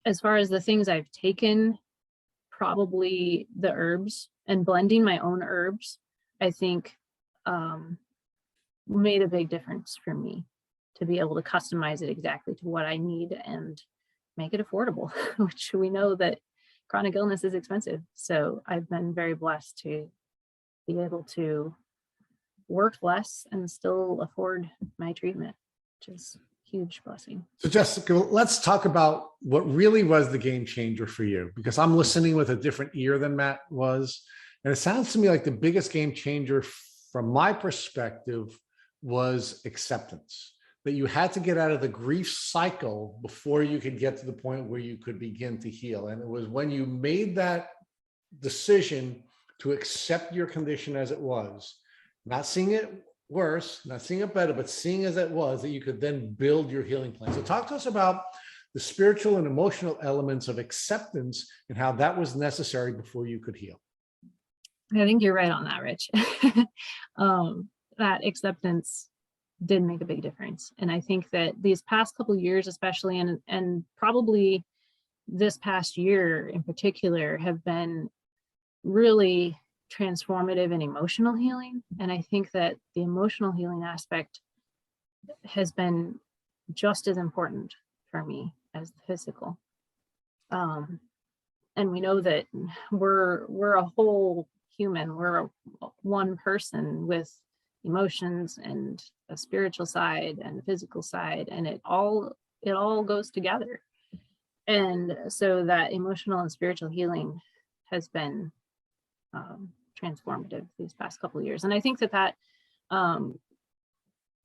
As far as the things I've taken, probably the herbs and blending my own herbs, I think made a big difference for me to be able to customize it exactly to what I need and make it affordable, which we know that chronic illness is expensive. So I've been very blessed to be able to work less and still afford my treatment, which is a huge blessing. So Jessica, let's talk about what really was the game changer for you, because I'm listening with a different ear than Matt was. And it sounds to me like the biggest game changer from my perspective was acceptance, that you had to get out of the grief cycle before you could get to the point where you could begin to heal. And it was when you made that decision to accept your condition as it was, not seeing it worse, not seeing it better, but seeing as it was, that you could then build your healing plan. So talk to us about the spiritual and emotional elements of acceptance and how that was necessary before you could heal. I think you're right on that, Rich. That acceptance did make a big difference. And I think that these past couple of years, especially, and probably this past year in particular, have been really transformative in emotional healing. And I think that the emotional healing aspect has been just as important for me as the physical. And we know that we're a whole human. We're one person with emotions and a spiritual side and a physical side, and it all goes together. And so that emotional and spiritual healing has been transformative these past couple of years. And I think that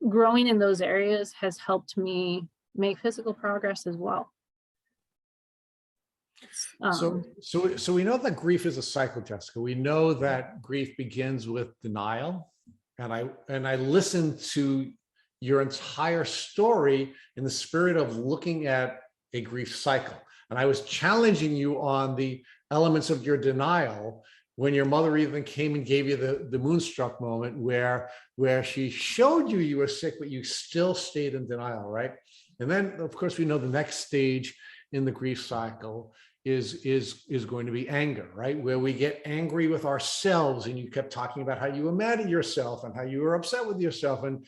growing in those areas has helped me make physical progress as well. So we know that grief is a cycle, Jessica. We know that grief begins with denial. And I listened to your entire story in the spirit of looking at a grief cycle. And I was challenging you on the elements of your denial when your mother even came and gave you the moonstruck moment where she showed you were sick, but you still stayed in denial, right? And then, of course, we know the next stage in the grief cycle is going to be anger, right? Where we get angry with ourselves, and you kept talking about how you were mad at yourself and how you were upset with yourself, and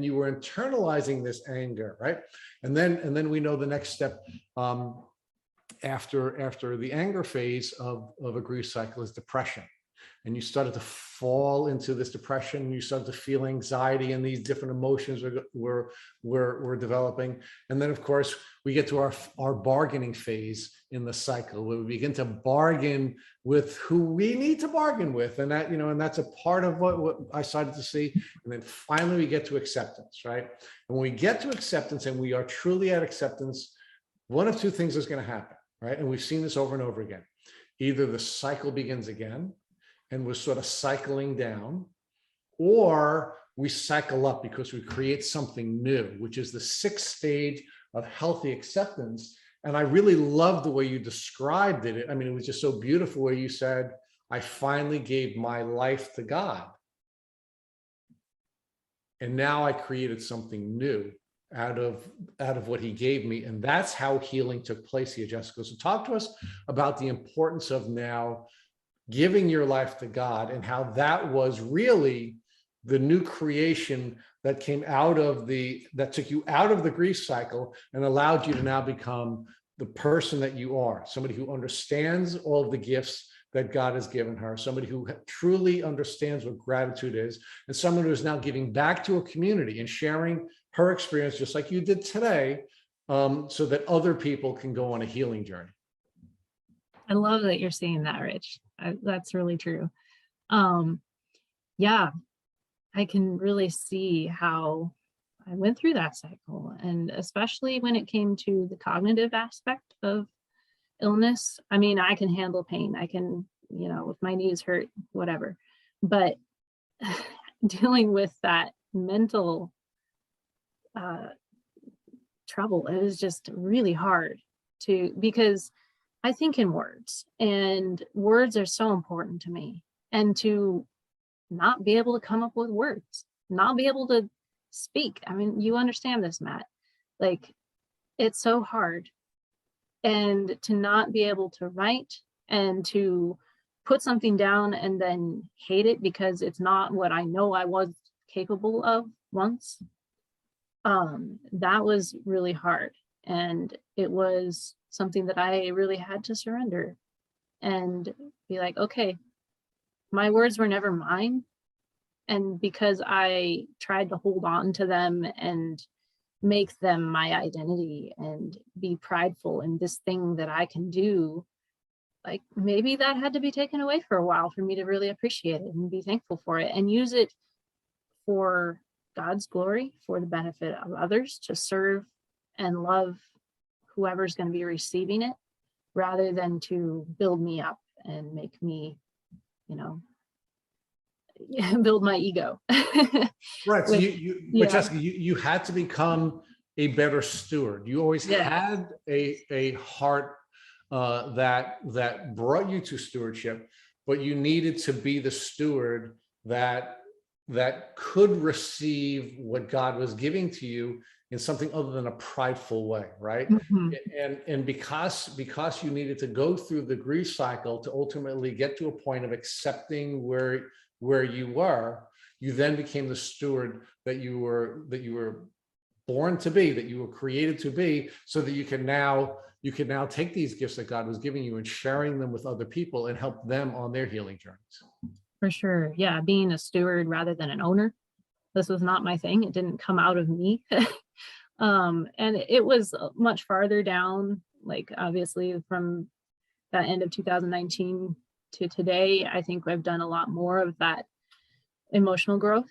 you were internalizing this anger, right? And then we know the next step after the anger phase of a grief cycle is depression. And you started to fall into this depression. You started to feel anxiety, and these different emotions were developing. And then, of course, we get to our bargaining phase in the cycle, where we begin to bargain with who we need to bargain with, and that, and that's a part of what I started to see. And then finally, we get to acceptance, right? And when we get to acceptance, and we are truly at acceptance, one of two things is going to happen, right? And we've seen this over and over again. Either the cycle begins again, and we're sort of cycling down, or we cycle up because we create something new, which is the sixth stage of healthy acceptance. And I really love the way you described it. I mean, it was just so beautiful where you said, I finally gave my life to God. And now I created something new out of what he gave me. And that's how healing took place here, Jessica. So talk to us about the importance of now giving your life to God, and how that was really the new creation that came that took you out of the grief cycle and allowed you to now become the person that you are, somebody who understands all of the gifts that God has given her, somebody who truly understands what gratitude is, and someone who is now giving back to a community and sharing her experience, just like you did today, so that other people can go on a healing journey. I love that you're saying that, Rich. That's really true. Yeah, I can really see how I went through that cycle, and especially when it came to the cognitive aspect of illness, I mean, I can handle pain. I can, you know, if my knees hurt, whatever. But dealing with that mental trouble, it was just really hard because I think in words, and words are so important to me. And to not be able to come up with words, not be able to speak. I mean, you understand this, Matt. Like, it's so hard. And to not be able to write and to put something down and then hate it because it's not what I know I was capable of once, that was really hard. And it was something that I really had to surrender and be like, okay, my words were never mine. And because I tried to hold on to them and make them my identity and be prideful in this thing that I can do, like maybe that had to be taken away for a while for me to really appreciate it and be thankful for it and use it for God's glory, for the benefit of others, to serve and love whoever's going to be receiving it, rather than to build me up and make me, you know, build my ego. Right. So Yeah. but Jessica, you had to become a better steward. You always had a heart that brought you to stewardship, but you needed to be the steward that could receive what God was giving to you in something other than a prideful way, right? And because you needed to go through the grief cycle to ultimately get to a point of accepting where you were, you then became the steward that you were born to be, that you were created to be, so that you can now take these gifts that God was giving you and sharing them with other people and help them on their healing journeys. For sure. Yeah. Being a steward rather than an owner. This was not my thing. It didn't come out of me. And it was much farther down, like obviously from that end of 2019 to today. I think I've done a lot more of that emotional growth,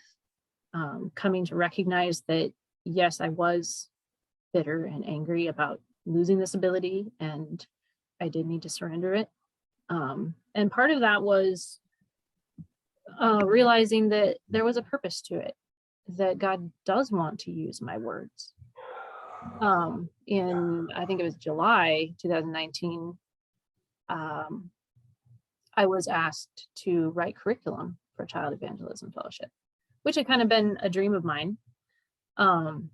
coming to recognize that, yes, I was bitter and angry about losing this ability, and I did need to surrender it. And part of that was realizing that there was a purpose to it, that God does want to use my words. In, I think it was July 2019, I was asked to write curriculum for Child Evangelism Fellowship, which had kind of been a dream of mine. And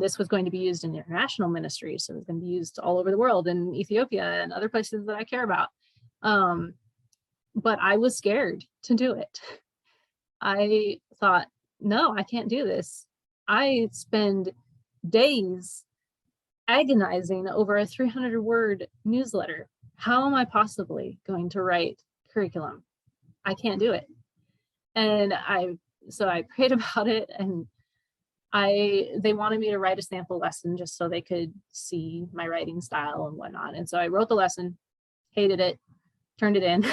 this was going to be used in international ministry. So it was going to be used all over the world, in Ethiopia and other places that I care about. But I was scared to do it. I thought, no, I can't do this. I spend days agonizing over a 300-word newsletter. How am I possibly going to write curriculum? I can't do it. And so I prayed about it, and they wanted me to write a sample lesson just so they could see my writing style and whatnot. And so I wrote the lesson, hated it, turned it in,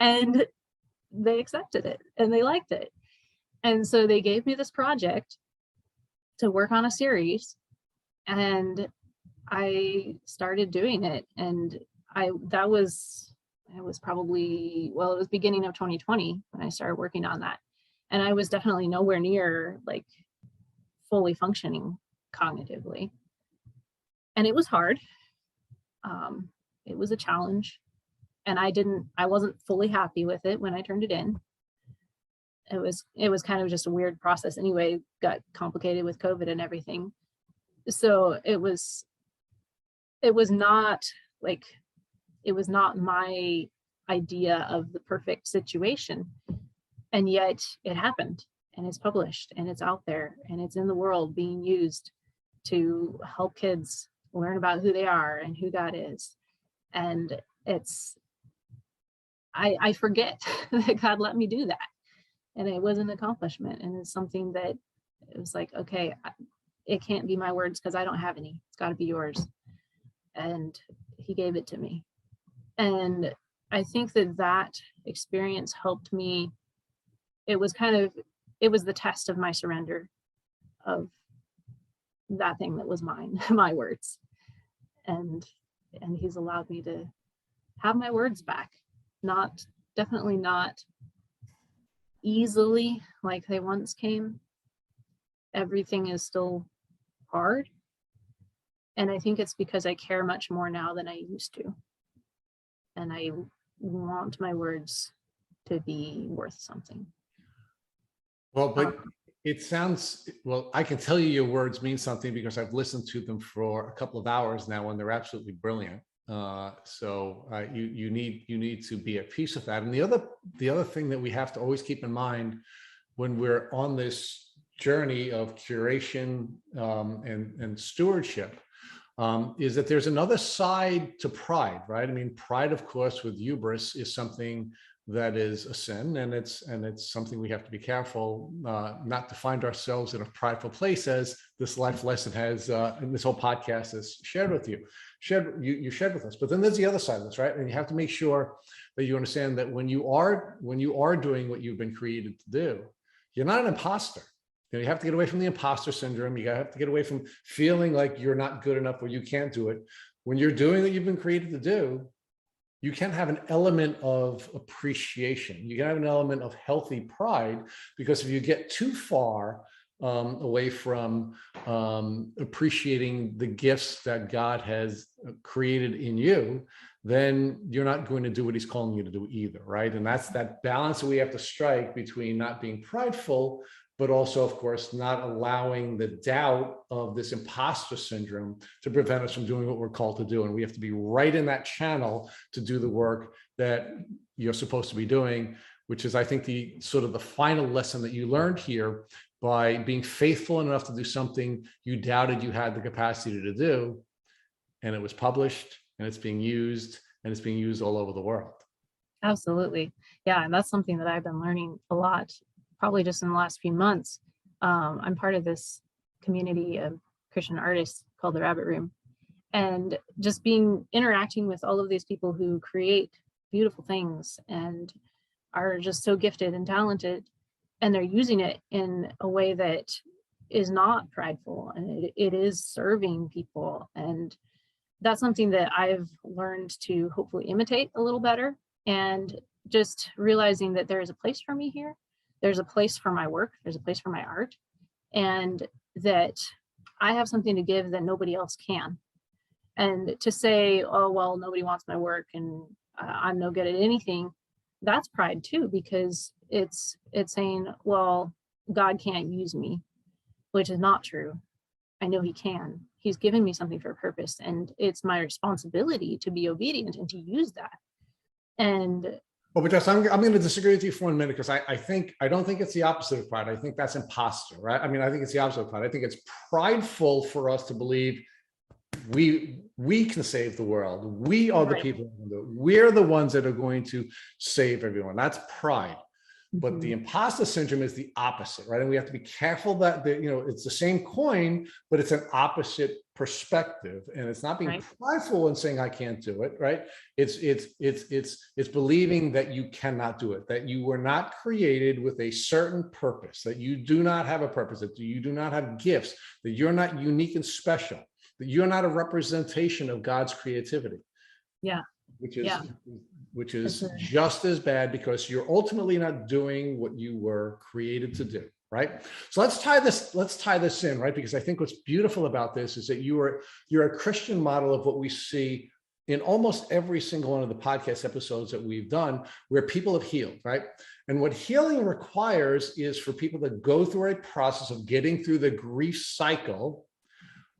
and they accepted it and they liked it. And so they gave me this project to work on a series, and I started doing it. And it was probably, well, it was beginning of 2020 when I started working on that. And I was definitely nowhere near like fully functioning cognitively. And it was hard. It was a challenge. And I wasn't fully happy with it when I turned it in. It was kind of just a weird process anyway, got complicated with COVID and everything. So it was not my idea of the perfect situation. And yet it happened, and it's published, and it's out there, and it's in the world being used to help kids learn about who they are and who God is. And I forget that God let me do that. And it was an accomplishment. And it's something that it was like, okay, it can't be my words because I don't have any. It's got to be yours. And he gave it to me. And I think that experience helped me. It was the test of my surrender of that thing that was mine, my words. And and he's allowed me to have my words back. Definitely not easily like they once came. Everything is still hard. And I think it's because I care much more now than I used to. And I want my words to be worth something. Well, but it sounds, well, I can tell you your words mean something because I've listened to them for a couple of hours now and they're absolutely brilliant. You need to be at peace with that. And the other thing that we have to always keep in mind when we're on this journey of curation and stewardship is that there's another side to pride, right? I mean, pride, of course, with hubris is something that is a sin, and it's something we have to be careful not to find ourselves in a prideful place, as this life lesson has, and this whole podcast has shared with you, shared with us. But then there's the other side of this, right? And you have to make sure that you understand that when you are doing what you've been created to do, you're not an imposter. You have to get away from the imposter syndrome. You have to get away from feeling like you're not good enough or you can't do it. When you're doing what you've been created to do, you can have an element of appreciation. You can have an element of healthy pride, because if you get too far away from appreciating the gifts that God has created in you, then you're not going to do what he's calling you to do either, right? And that's that balance that we have to strike between not being prideful, but also, of course, not allowing the doubt of this imposter syndrome to prevent us from doing what we're called to do. And we have to be right in that channel to do the work that you're supposed to be doing, which is, I think, the sort of the final lesson that you learned here by being faithful enough to do something you doubted you had the capacity to do. And it was published, and it's being used, and it's being used all over the world. Absolutely. Yeah. And that's something that I've been learning a lot, probably just in the last few months. I'm part of this community of Christian artists called the Rabbit Room, and just interacting with all of these people who create beautiful things and are just so gifted and talented, and they're using it in a way that is not prideful, and it is serving people. And that's something that I've learned to hopefully imitate a little better, and just realizing that there is a place for me here. There's a place for my work. There's a place for my art, and that I have something to give that nobody else can. And to say, oh, well, nobody wants my work and I'm no good at anything, that's pride too, because it's saying, well, God can't use me, which is not true. I know he can. He's given me something for a purpose, and it's my responsibility to be obedient and to use that. And well, but Jess, I'm going to disagree with you for 1 minute, because I don't think it's the opposite of pride. I think that's imposter, right? I mean, I think it's the opposite of pride. I think it's prideful for us to believe we can save the world. We are the people who can do it. We're the ones that are going to save everyone. That's pride. But the imposter syndrome is the opposite, right? And we have to be careful that it's the same coin, but it's an opposite perspective. And it's not being prideful and saying I can't do it, right? It's believing that you cannot do it, that you were not created with a certain purpose, that you do not have a purpose, that you do not have gifts, that you're not unique and special, that you're not a representation of God's creativity. Yeah. Which is just as bad, because you're ultimately not doing what you were created to do, right? So let's tie this in, right? Because I think what's beautiful about this is that you're a Christian model of what we see in almost every single one of the podcast episodes that we've done, where people have healed, right? And what healing requires is for people to go through a process of getting through the grief cycle,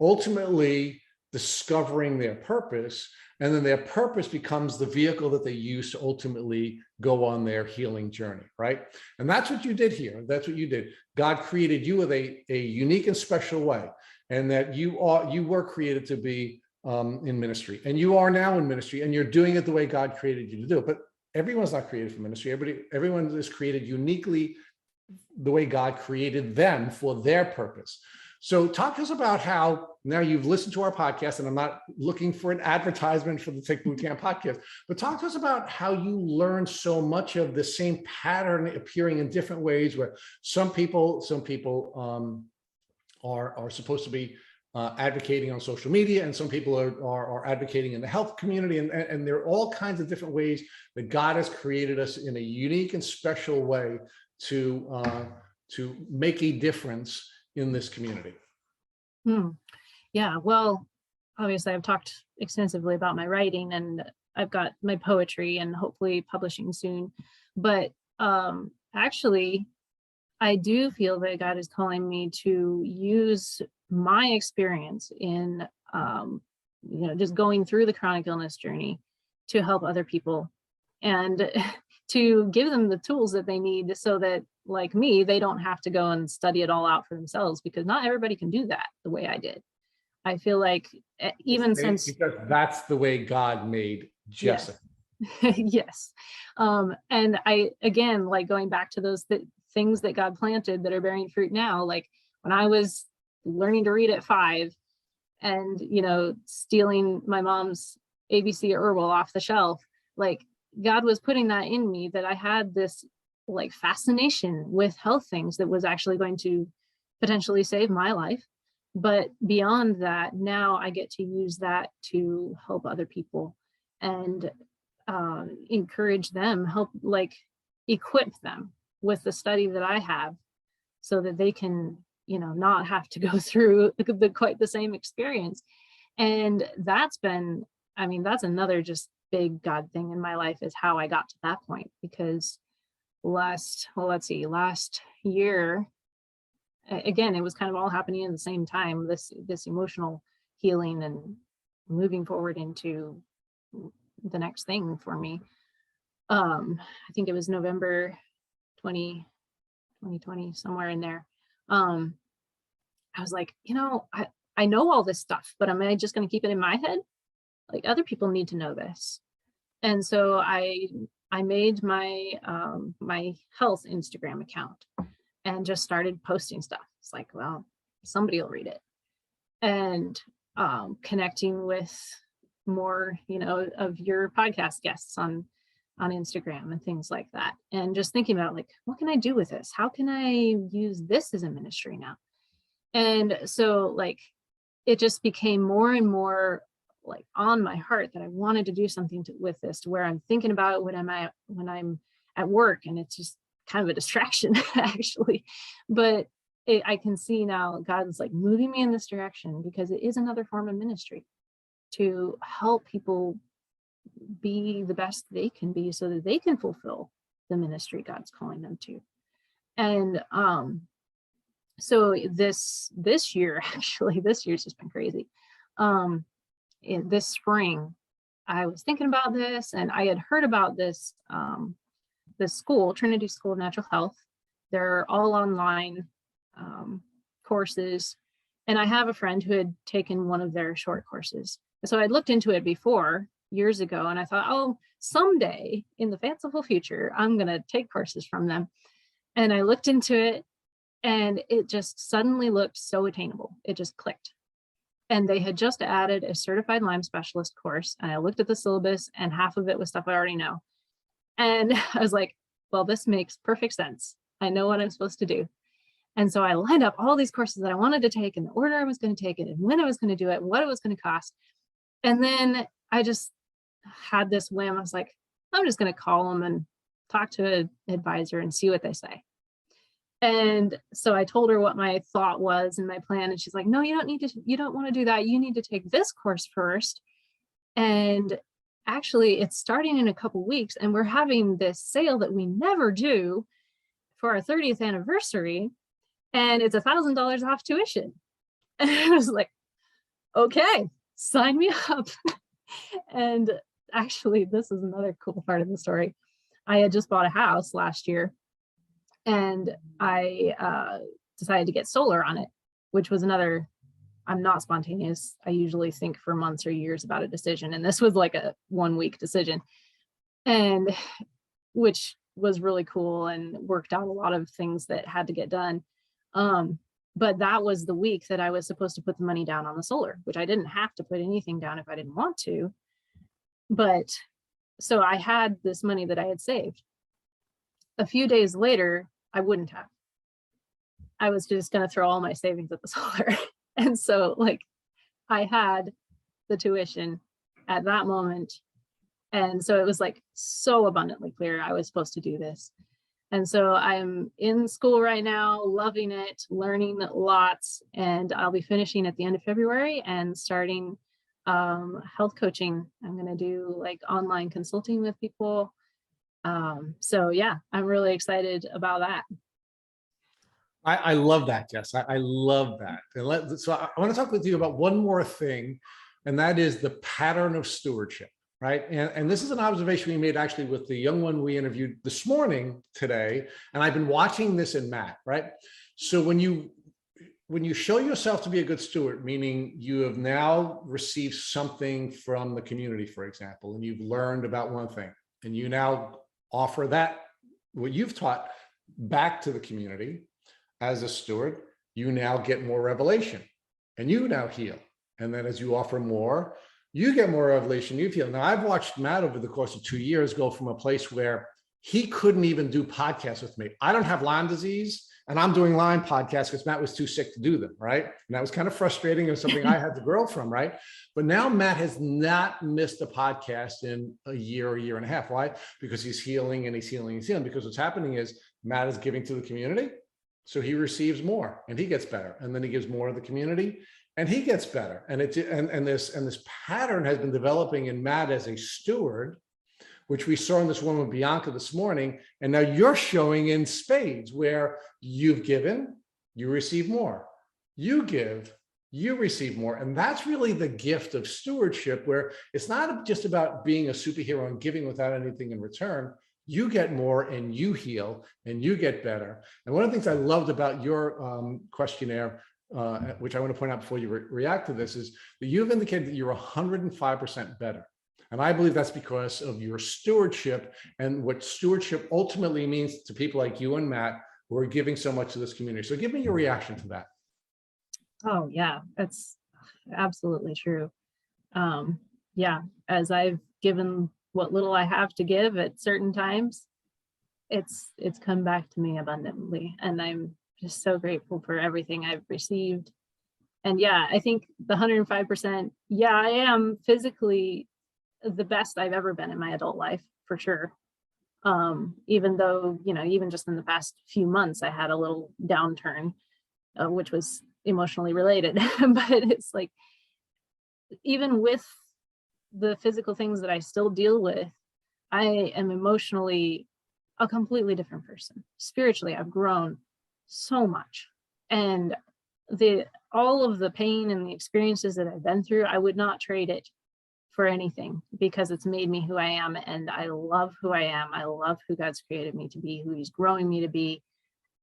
ultimately discovering their purpose. And then their purpose becomes the vehicle that they use to ultimately go on their healing journey, right? And that's what you did here. That's what you did. God created you with a unique and special way, and that you were created to be in ministry, and you are now in ministry, and you're doing it the way God created you to do it. But everyone's not created for ministry. Everyone is created uniquely the way God created them for their purpose. So talk to us about how, now you've listened to our podcast, and I'm not looking for an advertisement for the Tick Bootcamp podcast, but talk to us about how you learned so much of the same pattern appearing in different ways, where some people are supposed to be advocating on social media, and some people are advocating in the health community, and there are all kinds of different ways that God has created us in a unique and special way to make a difference in this community. Yeah, well, obviously I've talked extensively about my writing, and I've got my poetry and hopefully publishing soon, but actually I do feel that God is calling me to use my experience in, just going through the chronic illness journey to help other people, and to give them the tools that they need so that, like me, they don't have to go and study it all out for themselves, because not everybody can do that the way I did. I feel like even since, because that's the way God made Jessica. Yes. Yes. And I, again, like going back to those things that God planted that are bearing fruit now, like when I was learning to read at 5 and, stealing my mom's ABC herbal off the shelf, like God was putting that in me, that I had this like fascination with health things that was actually going to potentially save my life. But beyond that, now I get to use that to help other people and encourage them, help like equip them with the study that I have, so that they can, not have to go through quite the same experience. And that's been, that's another just big God thing in my life, is how I got to that point. Because last year, again, it was kind of all happening at the same time, this emotional healing and moving forward into the next thing for me. I think it was November 2020, somewhere in there. I was like, I know all this stuff, but am I just going to keep it in my head? Like, other people need to know this. And so I made my my health Instagram account and just started posting stuff. It's like, well, somebody will read it. And connecting with more, of your podcast guests on Instagram and things like that. And just thinking about, like, what can I do with this? How can I use this as a ministry now? And so, like, it just became more and more like on my heart that I wanted to do something with this, to where I'm thinking about it when I'm at work, and it's just kind of a distraction actually. But I can see now God's like moving me in this direction, because it is another form of ministry to help people be the best they can be, so that they can fulfill the ministry God's calling them to. And so this year, actually, this year's just been crazy. In this spring, I was thinking about this, and I had heard about this this school, Trinity School of Natural Health. They're all online courses, and I have a friend who had taken one of their short courses. So I'd looked into it before, years ago, and I thought, oh, someday in the fanciful future, I'm going to take courses from them. And I looked into it, and it just suddenly looked so attainable. It just clicked. And they had just added a certified Lyme specialist course. And I looked at the syllabus, and half of it was stuff I already know. And I was like, well, this makes perfect sense. I know what I'm supposed to do. And so I lined up all these courses that I wanted to take, and the order I was going to take it, and when I was going to do it, and what it was going to cost. And then I just had this whim. I was like, I'm just going to call them and talk to an advisor and see what they say. And so I told her what my thought was and my plan. And she's like, no, you don't want to do that. You need to take this course first. And actually, it's starting in a couple weeks, and we're having this sale that we never do for our 30th anniversary. And it's $1,000 off tuition. And I was like, okay, sign me up. And actually, this is another cool part of the story. I had just bought a house last year, and I decided to get solar on it, which was another, I'm not spontaneous. I usually think for months or years about a decision. And this was like a 1-week decision, and which was really cool and worked out a lot of things that had to get done. But that was the week that I was supposed to put the money down on the solar, which I didn't have to put anything down if I didn't want to. But so I had this money that I had saved. A few days later, I wouldn't have. I was just going to throw all my savings at the solar. And so like I had the tuition at that moment. And so it was like so abundantly clear I was supposed to do this. And so I'm in school right now, loving it, learning lots, and I'll be finishing at the end of February and starting health coaching. I'm going to do like online consulting with people. So yeah, I'm really excited about that. I love that, Jess. I love that. And so I want to talk with you about one more thing, and that is the pattern of stewardship, right? And this is an observation we made actually with the young one we interviewed this morning today, and I've been watching this in Matt, right? So when you show yourself to be a good steward, meaning you have now received something from the community, for example, and you've learned about one thing, and you now offer that, what you've taught, back to the community. As a steward, you now get more revelation and you now heal. And then as you offer more, you get more revelation, you heal. Now, I've watched Matt over the course of 2 years go from a place where he couldn't even do podcasts with me. I don't have Lyme disease, and I'm doing Lyme podcasts because Matt was too sick to do them, right? And that was kind of frustrating. It was something I had to grow from, right? But now Matt has not missed a podcast in a year and a half. Why? Because he's healing and he's healing and he's healing. Because what's happening is Matt is giving to the community. So he receives more and he gets better. And then he gives more to the community and he gets better. And this pattern has been developing in Matt as a steward, which we saw in this woman, Bianca, this morning. And now you're showing in spades where you've given, you receive more. You give, you receive more. And that's really the gift of stewardship, where it's not just about being a superhero and giving without anything in return. You get more and you heal and you get better. And one of the things I loved about your questionnaire, which I want to point out before you react to this, is that you've indicated that you're 105% better. And I believe that's because of your stewardship and what stewardship ultimately means to people like you and Matt, who are giving so much to this community. So give me your reaction to that. Oh yeah, that's absolutely true. Yeah, as I've given what little I have to give at certain times, it's come back to me abundantly. And I'm just so grateful for everything I've received. And yeah, I think the 105%, yeah, I am physically the best I've ever been in my adult life, for sure. Even though, even just in the past few months, I had a little downturn, which was emotionally related. But it's like, even with the physical things that I still deal with, I am emotionally a completely different person. Spiritually, I've grown so much. And all of the pain and the experiences that I've been through, I would not trade it for anything, because it's made me who I am. And I love who I am. I love who God's created me to be, who he's growing me to be.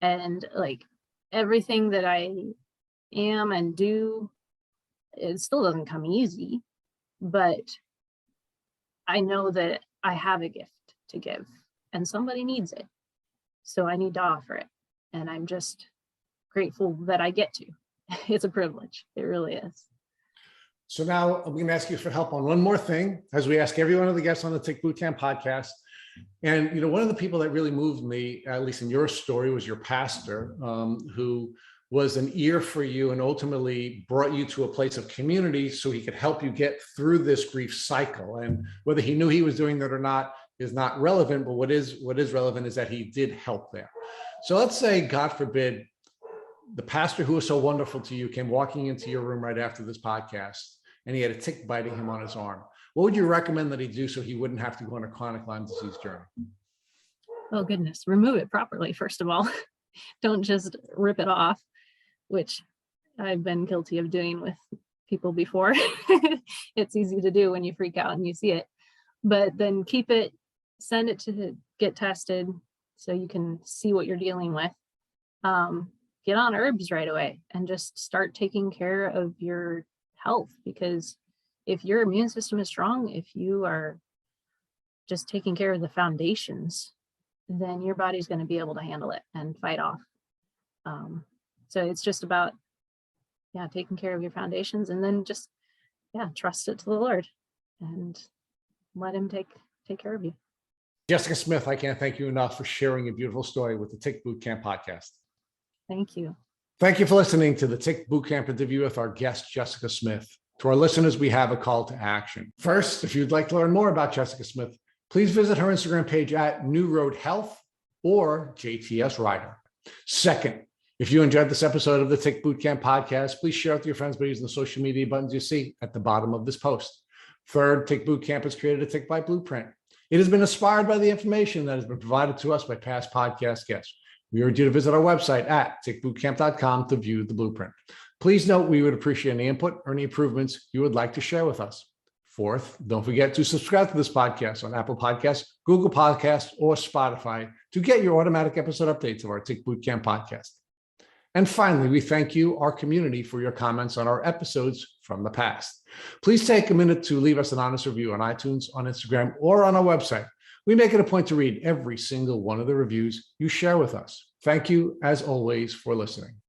And like everything that I am and do, it still doesn't come easy, but I know that I have a gift to give and somebody needs it. So I need to offer it. And I'm just grateful that I get to. It's a privilege. It really is. So now I'm going to ask you for help on one more thing, as we ask every one of the guests on the Tick Bootcamp podcast. And, one of the people that really moved me, at least in your story, was your pastor, who was an ear for you and ultimately brought you to a place of community so he could help you get through this grief cycle. And whether he knew he was doing that or not is not relevant, but what is relevant is that he did help there. So let's say, God forbid, the pastor who was so wonderful to you came walking into your room right after this podcast and he had a tick biting him on his arm. What would you recommend that he do so he wouldn't have to go on a chronic Lyme disease journey? Oh goodness, remove it properly, first of all. Don't just rip it off, which I've been guilty of doing with people before. It's easy to do when you freak out and you see it, but then keep it, send it to get tested so you can see what you're dealing with. Get on herbs right away and just start taking care of your health, because if your immune system is strong, if you are just taking care of the foundations, then your body's going to be able to handle it and fight off. So it's just about, taking care of your foundations, and then just, trust it to the Lord and let him take care of you. Jessica Smith, I can't thank you enough for sharing a beautiful story with the Tick Bootcamp podcast. Thank you. Thank you for listening to the Tick Bootcamp interview with our guest, Jessica Smith. To our listeners, we have a call to action. First, if you'd like to learn more about Jessica Smith, please visit her Instagram page at New Road Health or JTS Rider. Second, if you enjoyed this episode of the Tick Bootcamp podcast, please share it with your friends by using the social media buttons you see at the bottom of this post. Third, Tick Bootcamp has created a Tick Bite Blueprint. It has been inspired by the information that has been provided to us by past podcast guests. We urge you to visit our website at tickbootcamp.com to view the blueprint. Please note we would appreciate any input or any improvements you would like to share with us. Fourth, don't forget to subscribe to this podcast on Apple Podcasts, Google Podcasts, or Spotify to get your automatic episode updates of our Tick Bootcamp podcast. And finally, we thank you, our community, for your comments on our episodes from the past. Please take a minute to leave us an honest review on iTunes, on Instagram, or on our website. We make it a point to read every single one of the reviews you share with us. Thank you, as always, for listening.